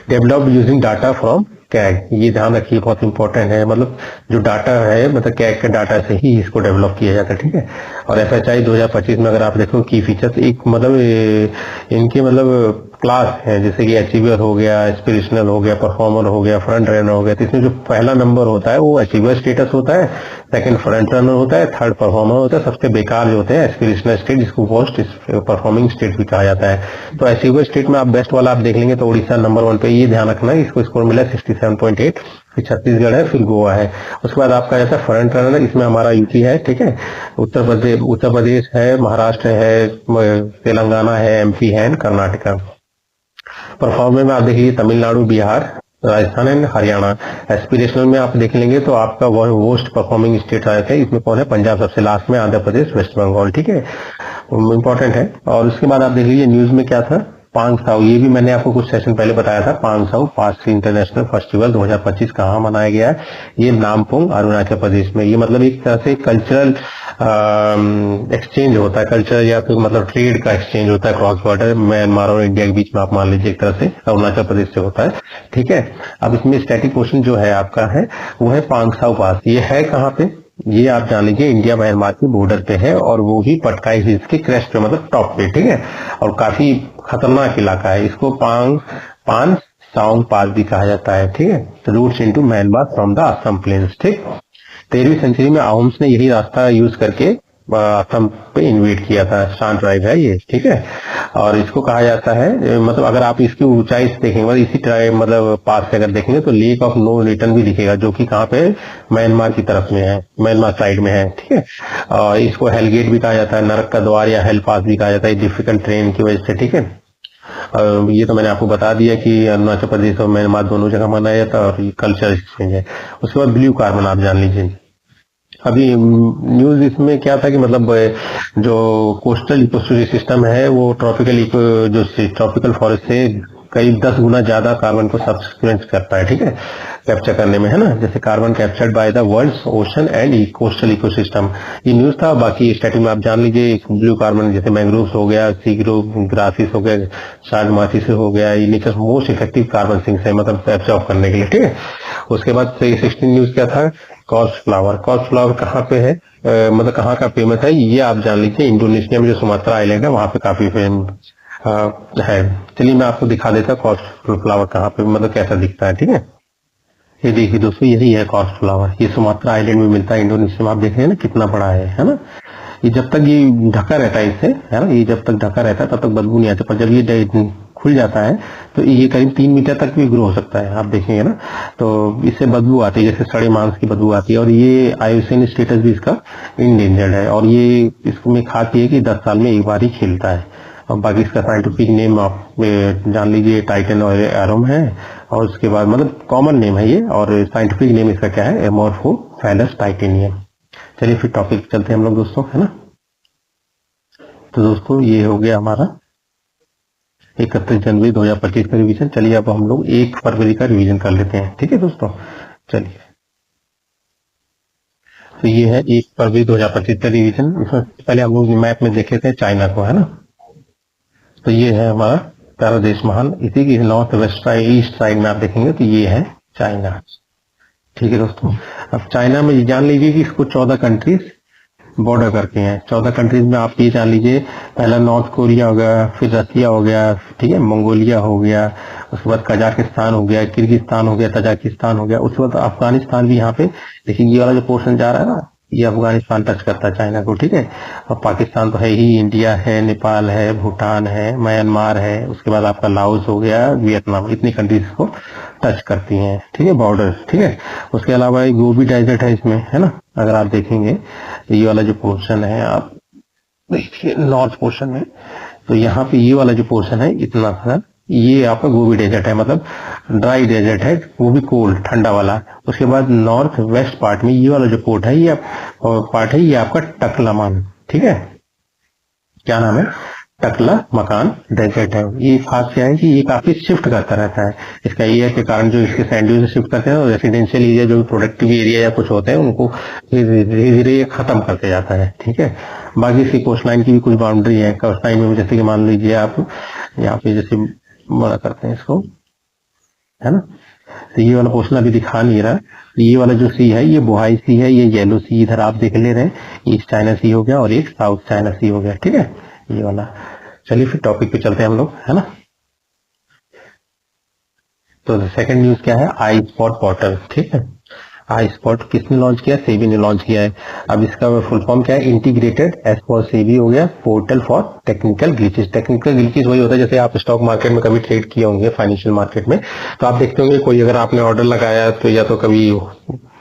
Develop using data from CAG, ये ध्यान रखिए बहुत इंपॉर्टेंट है। मतलब जो डाटा है मतलब कैग के डाटा से ही इसको डेवलप किया जाता है। ठीक है। और FHI 2025 में अगर आप देखो की फीचर्स एक मतलब इनके मतलब क्लास है, जैसे कि अचीवर हो गया, एस्पिरेशनल हो गया, परफॉर्मर हो गया, फ्रंट रनर हो गया। तो इसमें जो पहला नंबर होता है वो अचीवर स्टेटस होता है, सेकंड फ्रंट रनर होता है, थर्ड परफॉर्मर होता है, सबसे बेकार जो होते हैं एस्पिरेशनल स्टेट, जिसको पोस्ट परफॉर्मिंग स्टेट भी कहा जाता है। तो अचीवर स्टेट में आप बेस्ट वाला आप देख लेंगे तो उड़ीसा नंबर 1 पे, ये ध्यान रखना है। इसको स्कोर मिला 67.8, फिर छत्तीसगढ़ है, फिर गोवा है। उसके बाद आपका जैसा फ्रंट रनर, इसमें हमारा यूपी है। ठीक है। उत्तर प्रदेश है, महाराष्ट्र है, तेलंगाना है, MP है, कर्नाटका। परफॉर्मर में आप देखिए तमिलनाडु, बिहार, राजस्थान एंड हरियाणा। एस्पिरेशनल में आप देख लेंगे तो आपका वर्स्ट परफॉर्मिंग स्टेट आया था, इसमें कौन है, पंजाब सबसे लास्ट में, आंध्र प्रदेश, वेस्ट बंगाल। ठीक है। इंपॉर्टेंट है। और उसके बाद आप देख लीजिए न्यूज में क्या था, पांगसाउ, ये भी मैंने आपको कुछ सेशन पहले बताया था। पांगसाउ पार्सी इंटरनेशनल फेस्टिवल 2025 कहाँ मनाया गया है, ये नामपोंग, अरुणाचल प्रदेश में। ये मतलब एक तरह से कल्चरल एक्सचेंज होता है, कल्चर या फिर मतलब ट्रेड का एक्सचेंज होता है क्रॉस बॉर्डर, म्यांमार और इंडिया के बीच में, आप मान लीजिए एक तरह से अरुणाचल प्रदेश से होता है। ठीक है। अब इसमें स्टैटिक क्वेश्चन जो है आपका है वो है पांगसाउ पास, ये है कहाँ पे, ये आप जान लीजिए इंडिया म्यांमार की बॉर्डर पे है, और वो भी पटकाई हिल्स के क्रेस्ट पे मतलब टॉप पे। ठीक है। और काफी खतरनाक इलाका है, इसको पान साउंग पास भी कहा जाता है। ठीक है। Routes into Myanmar from the Assam plains. ठीक। 13वीं सेंचुरी में आहोम्स ने यही रास्ता यूज करके असम पे इन्वेट किया था। शान ट्राइब है ये। ठीक है। और इसको कहा जाता है मतलब अगर आप इसकी ऊंचाई से देखेंगे, मतलब इसी ट्राइब मतलब पास से अगर देखेंगे तो लेक ऑफ नो रिटर्न भी दिखेगा, जो कि कहाँ पे, म्यांमार की तरफ में है, म्यांमार साइड में है। ठीक है। और इसको हेलगेट भी कहा जाता है, नरक का द्वार या हेल पास भी कहा जाता है, डिफिकल्ट ट्रेन की वजह से। ठीक है। ये तो मैंने आपको बता दिया कि अरुणाचल प्रदेश और म्यांमार दोनों जगह मनाया जाता है, और ये कल्चर एक्सचेंज है। उसके बाद ब्लू कार्बन आप जान लीजिए। अभी न्यूज इसमें क्या था कि मतलब जो कोस्टल इकोसिस्टम है वो जो ट्रॉपिकल फॉरेस्ट से करीब 10 गुना ज्यादा कार्बन को सब्सिक्वेंस करता है। ठीक है। कैप्चर करने में, है ना, जैसे carbon captured by the world's ocean and coastal ecosystem, ये न्यूज था। बाकी स्टार्टिंग में आप जान लीजिए ब्लू कार्बन जैसे मैंग्रोव्स हो गया, सी ग्रासिस हो गया, शार्ड मासी से हो गया, ये nature most effective carbon sinks है मतलब एब्जॉर्ब करने के लिए। ठीक है। उसके बाद 16 न्यूज क्या था, कॉर्स फ्लावर। कॉर्स फ्लावर कहाँ पे है, मतलब कहाँ का फेमस है, ये आप जान लीजिए इंडोनेशिया में जो सुमात्रा आइलैंड है वहां पे काफी फेमस है। चलिए मैं आपको दिखा देता हूँ कॉर्स फ्लावर कहाँ पे मतलब कैसा दिखता है। ठीक है। ये देखिए दोस्तों, यही है कॉर्स फ्लावर, ये सुमात्रा आइलैंड में मिलता है, इंडोनेशिया में। आप देख रहे हैं ना कितना बड़ा है ना। ये जब तक ये ढका रहता है इससे, है ना, ये जब तक ढका रहता है तब तक बदबू नहीं आती, पर जब ये खुल जाता है तो ये करीब 3 मीटर तक भी ग्रो हो सकता है, आप देखेंगे ना। तो इससे बदबू आती है, जैसे सड़े मांस की बदबू आती है। और ये आयुसीन स्टेटस भी इसका इंडेंजर्ड है, और ये इसमें खास ये है कि 10 साल में एक बार ही खिलता है। और बाकी इसका साइंटिफिक नेम आप जान लीजिए, टाइटन और एरोम है। और उसके बाद मतलब कॉमन नेम है ये, और साइंटिफिक नेम इसका क्या है, एमोर्फोफैलस टाइटेनियम। चलिए फिर टॉपिक चलते हैं हम लोग दोस्तों, है ना। तो दोस्तों ये हो गया हमारा 31 जनवरी 2025 का रिवीजन। चलिए अब हम लोग 1 फरवरी का रिवीजन कर लेते हैं। ठीक है दोस्तों। चलिए, तो ये है 1 फरवरी 2025 का रिवीजन। पहले हम लोग मैप में देख लेते हैं चाइना को, है ना। तो ये है हमारा प्यारा देश महान, इसी की north west side, east side में आप देखेंगे तो ये है चाइना। ठीक है दोस्तों। अब चाइना में जान लीजिए कि इसको 14 कंट्रीज बॉर्डर करके हैं। 14 कंट्रीज में आप ये जान लीजिए, पहला नॉर्थ कोरिया हो गया, फिर रसिया हो गया, ठीक है, मंगोलिया हो गया, उसके बाद कजाकिस्तान हो गया, किर्गिस्तान हो गया, तजाकिस्तान हो गया, उसके बाद अफगानिस्तान भी यहाँ पे देखिए, ये वाला जो पोर्शन जा रहा है ना, ये अफगानिस्तान टच करता है चाइना को। ठीक है। और पाकिस्तान तो है ही, इंडिया है, नेपाल है, भूटान है, म्यांमार है, उसके बाद आपका लाओस हो गया, वियतनाम, इतनी कंट्रीज को टच करती हैं। ठीक है, बॉर्डर। ठीक है। उसके अलावा एक गोबी डेजर्ट है इसमें, है ना। अगर आप देखेंगे ये वाला जो पोर्शन है, आप देखिए नॉर्थ पोर्शन में, तो यहाँ पे ये वाला जो पोर्शन है इतना सा ये आपका गोबी डेजर्ट है, मतलब ड्राई डेजर्ट है, वो भी कोल्ड ठंडा वाला। उसके बाद नॉर्थ वेस्ट पार्ट में ये वाला जो पोर्ट है, ये पार्ट है, ये आपका टकलामान, ठीक है, क्या नाम है, टकला मकान डेजर्ट है। ये खास क्या है कि ये काफी शिफ्ट करता रहता है। इसका एरिया के कारण जो इसके सैंड ड्यून से शिफ्ट करते हैं, और रेसिडेंशियल एरिया जो प्रोडक्टिव एरिया या कुछ होते हैं उनको धीरे धीरे ये खत्म करते जाता है, ठीक है। बाकी इसकी कोस्ट लाइन की भी कुछ बाउंड्री है। कोस्ट लाइन में जैसे कि मान लीजिए आप यहाँ पे जैसे बड़ा करते हैं इसको, है ना, तो ये वाला पोर्शन अभी दिखा नहीं रहा। ये वाला जो सी है ये बोहाई सी है, ये येलो सी इधर आप देख ले रहे हैं, ईस्ट चाइना सी हो गया और एक साउथ चाइना सी हो गया, ठीक है, ये वाला। चलिए फिर टॉपिक पे चलते हैं हम लोग, है ना। तो सेकंड न्यूज क्या है, आई स्पॉट पोर्टल, ठीक है। आई स्पॉट किसने लॉन्च किया, सेबी ने लॉन्च किया है। अब इसका फुल फॉर्म क्या है, इंटीग्रेटेड एज फॉर सेबी हो गया portal for technical glitches. Technical glitches वही होता है जैसे आप स्टॉक मार्केट में कभी ट्रेड किए होंगे, फाइनेंशियल मार्केट में, तो आप देखते होंगे कोई अगर आपने ऑर्डर लगाया तो या तो कभी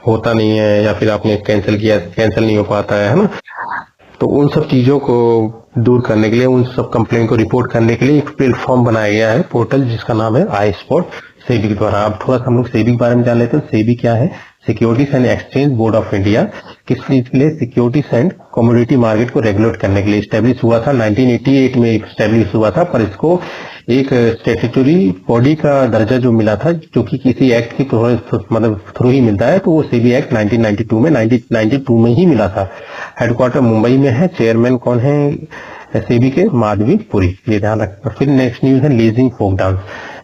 होता नहीं है या फिर आपने कैंसिल किया, कैंसिल नहीं हो पाता है ना। तो उन सब चीजों को दूर करने के लिए, उन सब कंप्लेन को रिपोर्ट करने के लिए एक प्लेटफॉर्म बनाया गया है, पोर्टल, जिसका नाम है आई स्पॉट, सेबी के द्वारा। अब थोड़ा सा हम लोग सेबी के बारे में जान लेते हैं। सेबी क्या है, securities and exchange board of India. किस चीज के लिए, सिक्योरिटीज एंड कमोडिटी मार्केट को रेगुलेट करने के लिए स्टैब्लिश हुआ था। 1988 में स्टैब्लिश हुआ था, पर इसको एक स्टेट्यूटरी बॉडी का दर्जा जो मिला था, जो कि किसी एक्ट की मतलब थ्रू ही मिलता है, तो वो सेबी एक्ट 1992 में ही मिला था। हेडक्वार्टर मुंबई में है। चेयरमैन कौन है सेबी के, माधवी पुरी, ये ध्यान रखना। फिर नेक्स्ट न्यूज है लेजिंग फोक डांस।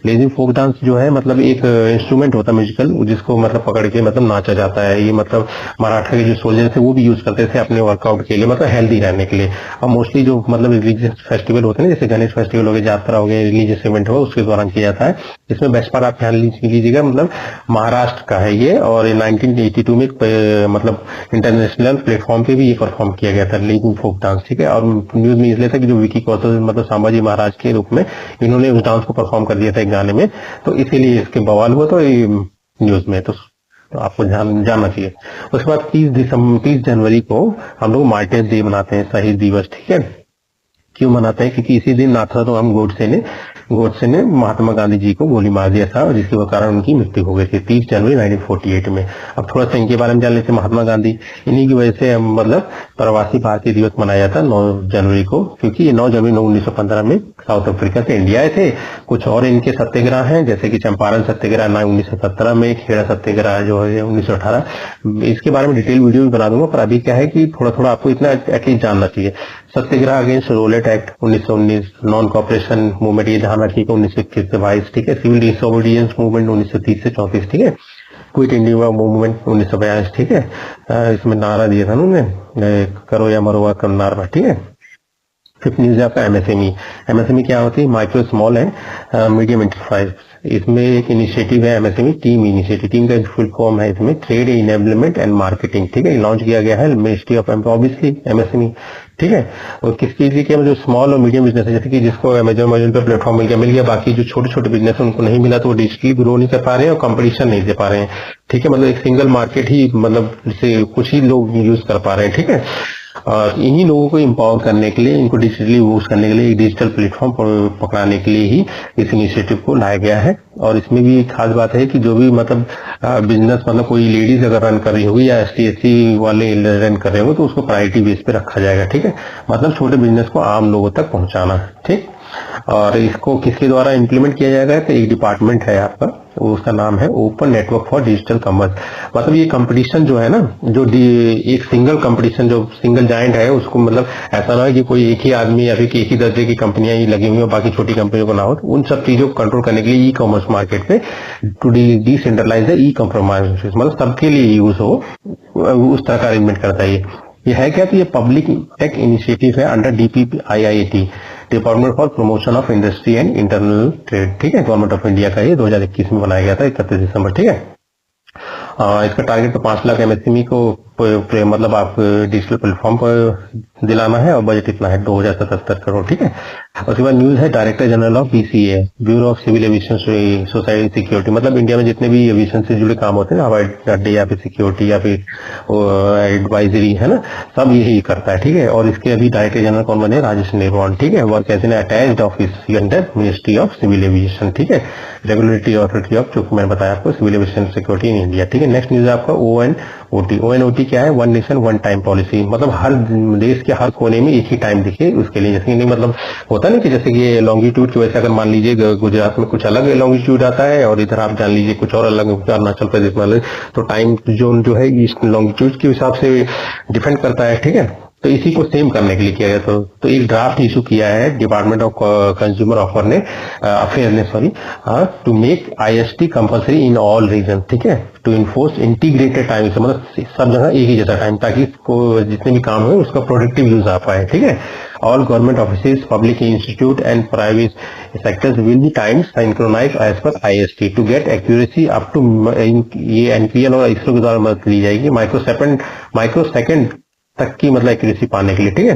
लेजिंग फोक डांस जो है मतलब एक इंस्ट्रूमेंट होता है म्यूजिकल, जिसको मतलब पकड़ के मतलब नाचा जाता है। ये मतलब मराठा के जो सोल्जर थे वो भी यूज करते थे अपने वर्कआउट के लिए, मतलब हेल्दी रहने के लिए। और मोस्टली जो मतलब रिलीजियस फेस्टिवल होते हैं, जैसे गणेश फेस्टिवल हो गया, यात्रा हो गया, रिलीजियस इवेंट हो, उसके दौरान किया जाता है। इसमें बेस्ट पार्ट आप ध्यान लीजिएगा, मतलब महाराष्ट्र का है ये, और 1982 में मतलब इंटरनेशनल प्लेटफॉर्म पे भी ये परफॉर्म किया गया था, लेजिंग फोक डांस, ठीक है। और न्यूज में इसलिए था कि जो विकी कौशल मतलब संभाजी महाराज के रूप में इन्होंने उस डांस को परफॉर्म कर दिया था एक गाने में, तो इसीलिए इसके बवाल हुआ तो ये न्यूज में, तो आपको जानना चाहिए। उसके बाद 30 जनवरी को हम लोग मार्टियर्स डे मनाते हैं, शहीद दिवस, ठीक है। क्यों मनाते हैं, क्योंकि इसी दिन नाथूराम गोडसे ने महात्मा गांधी जी को गोली मार दिया था, और जिसके कारण उनकी मृत्यु हो गई थी 30 जनवरी 1948 में। अब थोड़ा सा इनके बारे में जान लेते हैं। महात्मा गांधी, इन्हीं की वजह से मतलब प्रवासी भारतीय दिवस मनाया जाता 9 जनवरी को, क्योंकि ये 9 जनवरी 1915 में साउथ अफ्रीका से इंडिया आए थे। कुछ और इनके सत्याग्रह हैं, जैसे कि चंपारण सत्याग्रह 1917 में, खेड़ा सत्याग्रह जो है 1918। इसके बारे में डिटेल वीडियो भी बना दूंगा, पर अभी क्या है कि थोड़ा थोड़ा आपको इतना एटलीस्ट जानना चाहिए। Satyagraha against Rowlatt act 1919, non cooperation movement, ये ध्यान रखिएगा 1921 से 22, ठीक है। सिविल डिसोबीडियंस मूवमेंट 1930 से 34, ठीक है। क्विट इंडिया मूवमेंट 1942, ठीक है। इसमें नारा दिया था उन्होंने, करो या मरो कर नारा, ठीक है। फिफ्थ न्यूज है आपका एमएसएमई। एमएसएमई क्या होती है, micro small and medium enterprise. इसमें एक इनिशिएटिव है एमएसएमई टीम इनिशिएटिव। टीम का फुल फॉर्म है इसमें ट्रेड इनेबलमेंट एंड मार्केटिंग, ठीक है। लॉन्च किया गया है मिनिस्ट्री ऑफ ऑब्वियसली एमएसएमई, ठीक है। और किसकी के जो स्मॉल और मीडियम बिजनेस है, जैसे कि जिसको अमेजन पर प्लेटफॉर्म मिल गया, बाकी जो छोटे छोटे बिजनेस है उनको नहीं मिला, तो वो डिजिटली ग्रो नहीं कर पा रहे हैं और कंपटीशन नहीं दे पा रहे हैं, ठीक है। मतलब एक सिंगल मार्केट ही मतलब से कुछ ही लोग यूज कर पा रहे हैं, ठीक है। और इन्हीं लोगों को एम्पावर करने के लिए, इनको डिजिटली बूस्ट करने के लिए, एक डिजिटल प्लेटफॉर्म पकड़ाने के लिए ही इस इनिशिएटिव को लाया गया है। और इसमें भी खास बात है कि जो भी मतलब बिजनेस मतलब कोई लेडीज अगर रन कर रही होगी या ST/SC वाले रन कर रहे होंगे, तो उसको प्रायोरिटी बेस पे रखा जाएगा, ठीक है। मतलब छोटे बिजनेस को आम लोगों तक पहुंचाना, ठीक। और इसको किसके द्वारा इम्प्लीमेंट किया जाएगा, तो एक डिपार्टमेंट है आपका, उसका नाम है open network for digital commerce. मतलब ये कंपटीशन जो है ना, जो एक सिंगल कंपटीशन जो सिंगल जायंट है, उसको मतलब ऐसा ना है कि कोई एक ही आदमी या फिर एक ही दर्जे की कंपनियां ही लगी हुई और बाकी छोटी कंपनियों को ना हो। तो उन सब चीजों को कंट्रोल करने के लिए ई कॉमर्स मार्केट पे to decentralize the e commerce, मतलब सबके लिए यूज हो, उस तरह का अरेंजमेंट करता है ये है क्या, तो ये पब्लिक टेक इनिशिएटिव है under DPIIT, department for promotion of industry and internal trade, ठीक है। गवर्नमेंट ऑफ इंडिया का ये 2021 में बनाया गया था 31 दिसंबर, ठीक है। इसका टारगेट तो 5 लाख MSME को मतलब आप डिजिटल प्लेटफॉर्म पर दिलाना है और बजट इतना है 2077 करोड़। ठीक है। उसके बाद न्यूज है director general of BCA, bureau of civil aviation society security, मतलब इंडिया में जितने भी एविएशन से जुड़े काम होते हैं, हवाई अड्डे या फिर सिक्योरिटी या फिर एडवाइजरी, है ना, सब यही करता है। ठीक है। और इसके अभी डायरेक्टर जनरल कौन बने? राजेश निर्वाण। ठीक है। Work as an attached office under ministry of civil aviation. ठीक है। रेगुलेटरी अथॉरिटी ऑफ, जो मैंने बताया आपको, civil aviation security in India. ठीक है। नेक्स्ट न्यूज है आपका ONOT। ONOT क्या है? One nation one time policy, मतलब हर देश के हर कोने में एक ही टाइम दिखे उसके लिए। जैसे नहीं, मतलब होता नहीं कि जैसे कि लॉन्गिट्यूड की वजह से अगर मान लीजिए गुजरात में कुछ अलग लॉन्गिट्यूड आता है और इधर आप जान लीजिए कुछ और अलग, अरुणाचल प्रदेश में अलग, तो टाइम जोन जो है इस लॉन्गिट्यूड के हिसाब से डिपेंड करता है। ठीक है। तो इसी को सेम करने के लिए किया गया। तो एक ड्राफ्ट इशू किया है डिपार्टमेंट ऑफ कंज्यूमर अफेयर ने, sorry, to make IST compulsory in all region. ठीक है। टू इन्फोर्स इंटीग्रेटेड टाइम, मतलब सब जगह एक ही जैसा टाइम, ताकि जितने भी काम है उसका प्रोडक्टिव यूज आ पाए। ठीक है। All government office, public institute and private sectors will be time synchronize as per IST to get accuracy up to, ये NPL और इसरो के द्वारा मदद ली जाएगी माइक्रो तक की, मतलब एक्यूरेसी पाने के लिए। ठीक है।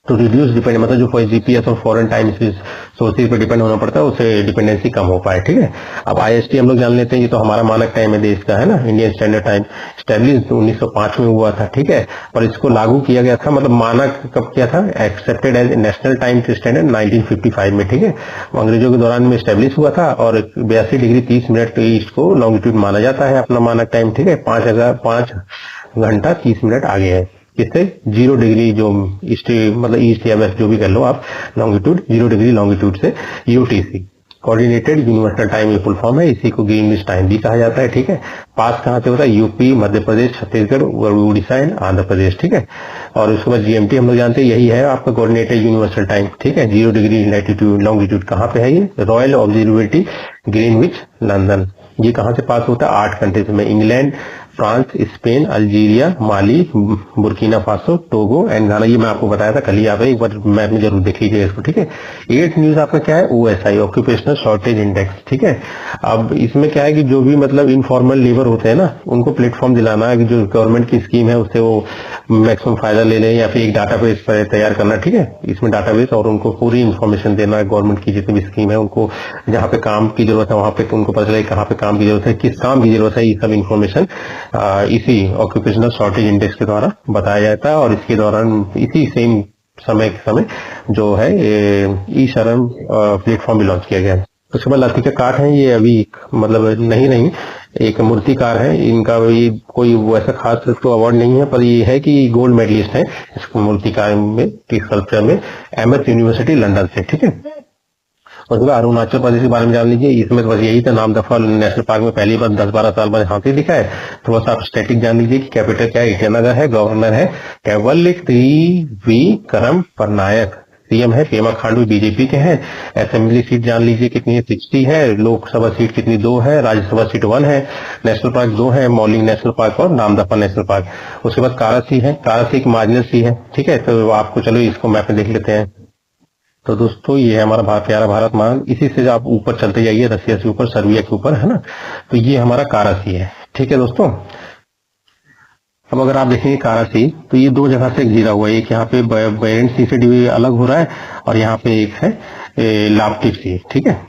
तो रिड्यूस डिपेंड, मतलब जो कोई GPS और फॉरेन टाइम सोर्सेज पर डिपेंड होना पड़ता है, उससे डिपेंडेंसी कम हो पाए। ठीक है। अब IST हम लोग जान लेते हैं, ये तो हमारा मानक टाइम है देश का, है ना, इंडियन स्टैंडर्ड टाइम, स्टैब्लिश 1905 में हुआ था। ठीक है। पर इसको लागू किया गया था, मतलब मानक कब किया था? Accepted as national time standard 1955 में। ठीक है। अंग्रेजों के दौरान में स्टैब्लिश हुआ था और 82 डिग्री 30 मिनट ईस्ट को लॉन्गिट्यूड माना जाता है अपना मानक टाइम। ठीक है। 5 घंटा 30 मिनट आगे है किससे? 0 डिग्री जो ईस्ट, मतलब ईस्ट या वेस्ट जो भी कर लो आप, लॉन्गिट्यूड 0 डिग्री लॉन्गिट्यूड से UTC, कोऑर्डिनेटेड यूनिवर्सल टाइम, ये फुल फॉर्म है। इसी को ग्रीनविच टाइम भी कहा जाता है। ठीक है। पास कहाँ से होता है? UP, Madhya Pradesh, Chhattisgarh, Orissa and Andhra Pradesh. ठीक है। और उसके बाद GMT हम लोग जानते हैं, यही है आपका कोऑर्डिनेटेड यूनिवर्सल टाइम। ठीक है। 0 डिग्री लैटिट्यूड लॉन्गिट्यूड कहाँ पे है? ये रॉयल ऑब्जर्वेटरी ग्रीनविच लंदन। ये कहाँ से पास होता है? 8 कंट्रीज में, England, France, Spain, Algeria, Mali, Burkina Faso, Togo and Ghana. ये मैं आपको बताया था कल ही, आप एक बार मैप में जरूर देख लीजिएगा इसको। ठीक है। 8 न्यूज आपका क्या है? OSI, occupational shortage index. ठीक है। अब इसमें क्या है कि जो भी मतलब इनफॉर्मल लेबर होते हैं ना, उनको प्लेटफॉर्म दिलाना है कि जो गवर्नमेंट की स्कीम है उससे वो मैक्सिमम फायदा ले लें, या फिर एक डाटाबेस पर तैयार करना। ठीक है। इसमें डाटाबेस और उनको पूरी इन्फॉर्मेशन देना है, गवर्नमेंट की जितनी भी स्कीम है उनको, जहाँ पे काम की जरूरत है वहां पे उनको पता चले कहाँ पे काम की जरूरत है, किस काम की जरूरत है, ये सब इन्फॉर्मेशन इसी ऑक्यूपेशनल शॉर्टेज इंडेक्स के द्वारा बताया जाता है। और इसके दौरान इसी सेम समय जो है ई श्रम प्लेटफॉर्म भी लॉन्च किया गया है। उसके बाद लतिका काट है, ये अभी मतलब नहीं एक मूर्तिकार है, इनका भी कोई वैसा खास तो अवार्ड नहीं है, पर ये है कि गोल्ड मेडलिस्ट है इस मूर्तिकार में, स्कल्पचर में, MS यूनिवर्सिटी लंदन से। ठीक है। उसके बाद अरुणाचल प्रदेश के बारे में जान लीजिए। इसमें तो बस यही था, नाम दफा नेशनल पार्क में पहली बार 10-12 साल बाद हाथी दिखा है। थोड़ा सा आप स्टैटिक जान लीजिए कि कैपिटल क्या है? ईटानगर है, गवर्नर है केवल करम परनायक, CM है पेमा खांडू, BJP के हैं। असेंबली सीट जान लीजिए कितनी है? 60 है। लोकसभा सीट कितनी? 2 है। राज्यसभा सीट 1 है। नेशनल पार्क 2 है, मौलिंग नेशनल पार्क और नामदफा नेशनल पार्क। उसके बाद कारासी है, कारासी एक मार्जिनल सी है। ठीक है। तो आपको चलो इसको मैप में देख लेते हैं। तो दोस्तों ये है हमारा प्यारा भारत महान। इसी से आप ऊपर चलते जाइए, रसिया से ऊपर, सर्बिया के ऊपर, है ना। तो ये हमारा कारासी है। ठीक है दोस्तों। अब अगर आप देखेंगे कारासी, तो ये 2 जगह से घिरा हुआ है। एक यहाँ पे बेरेंट सी से अलग हो रहा है और यहाँ पे एक है लाप्टिव सी। ठीक है।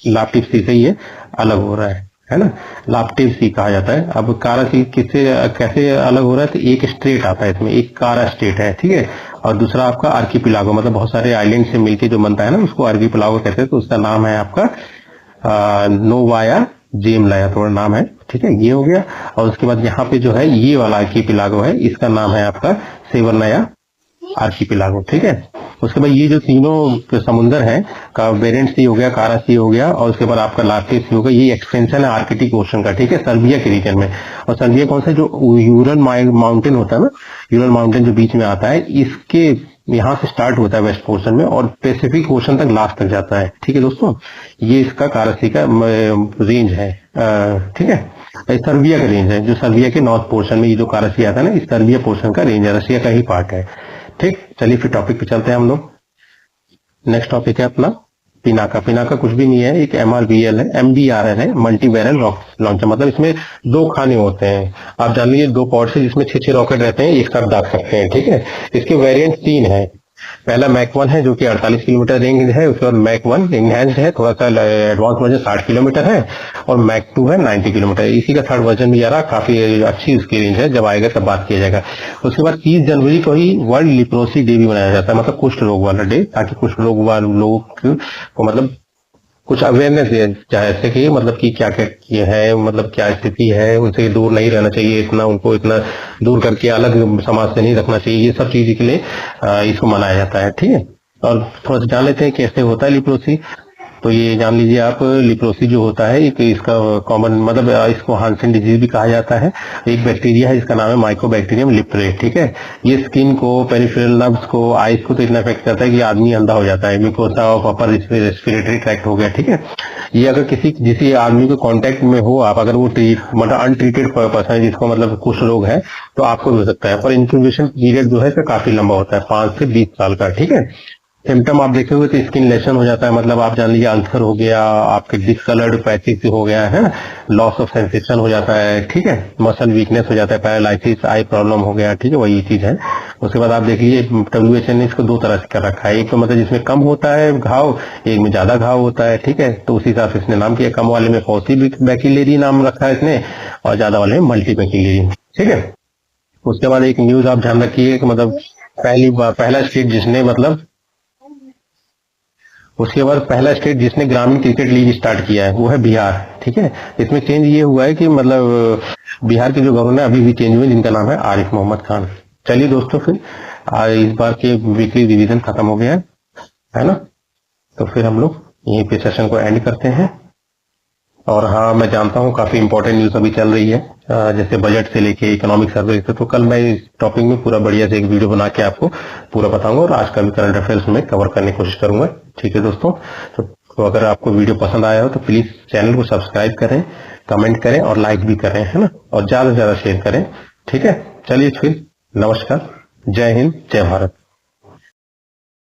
लाप्टिव सी से ये अलग हो रहा है ना, लाप्टिव सी कहा जाता है। अब कारासी किससे कैसे अलग हो रहा है? तो एक स्ट्रेट आता है इसमें, एक कारा स्टेट है। ठीक है। और दूसरा आपका आर्कीपिलागो, मतलब बहुत सारे आइलैंड से मिलके जो बनता है ना, उसको आर्कीपिलागो कहते हैं। तो उसका नाम है आपका नोवाया जेमलाया, थोड़ा नाम है। ठीक है। ये हो गया। और उसके बाद यहाँ पे जो है ये वाला आर्कीपिलागो है, इसका नाम है आपका सेवर्नया आर्कीपिलागो। ठीक है। उसके बाद ये जो तीनों समुंदर है, का बेरेंट सी हो गया, कारा सी हो गया, और उसके बाद आपका लाप्टिव सी हो गया, ये एक्सटेंशन है आर्कटिक ओशन का। ठीक है। सर्बिया के रीजन में। और सर्बिया कौन सा? जो यूरल माउंटेन होता है ना, यूरल माउंटेन जो बीच में आता है, इसके यहाँ से स्टार्ट होता है वेस्ट पोर्शन में और पैसिफिक ओशन तक लास्ट तक जाता है। ठीक है दोस्तों। ये इसका कारासी का रेंज है। ठीक है। सर्बिया का रेंज है, जो सर्बिया के नॉर्थ पोर्शन में ये जो कारासी आता है ना, इस सर्बिया पोर्शन का रेंज है, रशिया का ही पार्ट है। ठीक। चलिए फिर टॉपिक पे चलते हैं हम लोग। नेक्स्ट टॉपिक है अपना पिनाका। पिनाका कुछ भी नहीं है, एक MRBL है, MBRL है, मल्टी बैरल रॉकेट लॉन्चर। मतलब इसमें 2 खाने होते हैं, आप जान लीजिए 2 पॉड्स है जिसमें 6 रॉकेट रहते हैं, एक साथ दाग सकते हैं। ठीक है, इसके वेरिएंट 3 है। पहला मैक 1 है जो कि 48 किलोमीटर रेंज है, उसके बाद मैक 1 इनहैंस्ड है, थोड़ा सा एडवांस वर्जन 60 किलोमीटर है, और मैक 2 है 90 किलोमीटर। इसी का 3rd वर्जन भी आ रहा, काफी अच्छी उसकी रेंज है, जब आएगा तब बात किया जाएगा। उसके बाद 30 जनवरी को ही वर्ल्ड लिप्रोसी डे भी मनाया जाता है, मतलब कुष्ठ रोग वाला डे, ताकि कुष्ठ रोग वाले लोगों को मतलब कुछ अवेयरनेस है, जैसे कि मतलब कि क्या क्या ये है, मतलब क्या स्थिति है, उनसे दूर नहीं रहना चाहिए, इतना उनको इतना दूर करके अलग समाज से नहीं रखना चाहिए, ये सब चीज के लिए इसको मनाया जाता है। ठीक है, और थोड़ा सा जान लेते हैं कैसे होता है लिप्रोसी। तो ये जान लीजिए आप, लिप्रोसी जो होता है एक इसका कॉमन मतलब इसको हांसेन डिजीज भी कहा जाता है। एक बैक्टीरिया है जिसका नाम है माइकोबैक्टीरियम लिप्रे। ठीक है, ये स्किन को, पेरिफेरल नर्व्स को, आईज को तो इतना इफेक्ट करता है कि आदमी अंधा हो जाता है। Mucosa of upper respiratory tract हो गया। ठीक है, ये अगर किसी आदमी के कांटेक्ट में हो आप, अगर वो मतलब अनट्रीटेड पर्सन है जिसको मतलब कुष्ठ रोग है, तो आपको भी हो सकता है। पर इंक्यूबेशन पीरियड जो है काफी लंबा होता है, 5 से 20 साल का। ठीक है, सिम्टम आप देखेंगे तो स्किन लेशन हो जाता है, मतलब आप जान लीजिए अल्सर हो गया, आपके डिसकलर्ड पैचेस हो गया है, लॉस ऑफ सेंसेशन हो जाता है। ठीक है, मसल वीकनेस हो जाता है, पैरालाइसिस, आई प्रॉब्लम हो गया। ठीक है, वही चीज है। उसके बाद आप देख लीजिए WHO ने इसको 2 तरह से कर रखा है, एक तो मतलब जिसमें कम होता है घाव, एक में ज्यादा घाव होता है। ठीक है, तो उसी हिसाब से इसने नाम किया, कम वाले में फॉसिबैक्टीरियरी नाम रखा है इसने, और ज्यादा वाले में मल्टीबैक्टीरियरी। ठीक है, उसके बाद एक न्यूज आप ध्यान रखिए कि मतलब पहला स्टेट जिसने मतलब उसके बाद पहला स्टेट जिसने ग्रामीण क्रिकेट लीग स्टार्ट किया है वो है बिहार। ठीक है, इसमें चेंज ये हुआ है कि मतलब बिहार के जो गवर्नर है अभी भी चेंज हुए, जिनका नाम है आरिफ मोहम्मद खान। चलिए दोस्तों, फिर इस बार के वीकली रिवीजन खत्म हो गया है ना, तो फिर हम लोग यहीं पे सेशन को एंड करते हैं। और हाँ, मैं जानता हूँ काफी इंपॉर्टेंट न्यूज अभी चल रही है, जैसे बजट से लेके इकोनॉमिक सर्वे से, तो कल मैं इस टॉपिक में पूरा बढ़िया से एक वीडियो बना के आपको पूरा बताऊंगा, और आज का भी करंट अफेयर्स में कवर करने की कोशिश करूंगा। ठीक है दोस्तों, तो अगर आपको वीडियो पसंद आया हो तो प्लीज चैनल को सब्सक्राइब करें, कमेंट करें और लाइक भी करें, है ना, और ज्यादा से ज्यादा शेयर करें। ठीक है, चलिए फिर, नमस्कार, जय हिंद, जय भारत।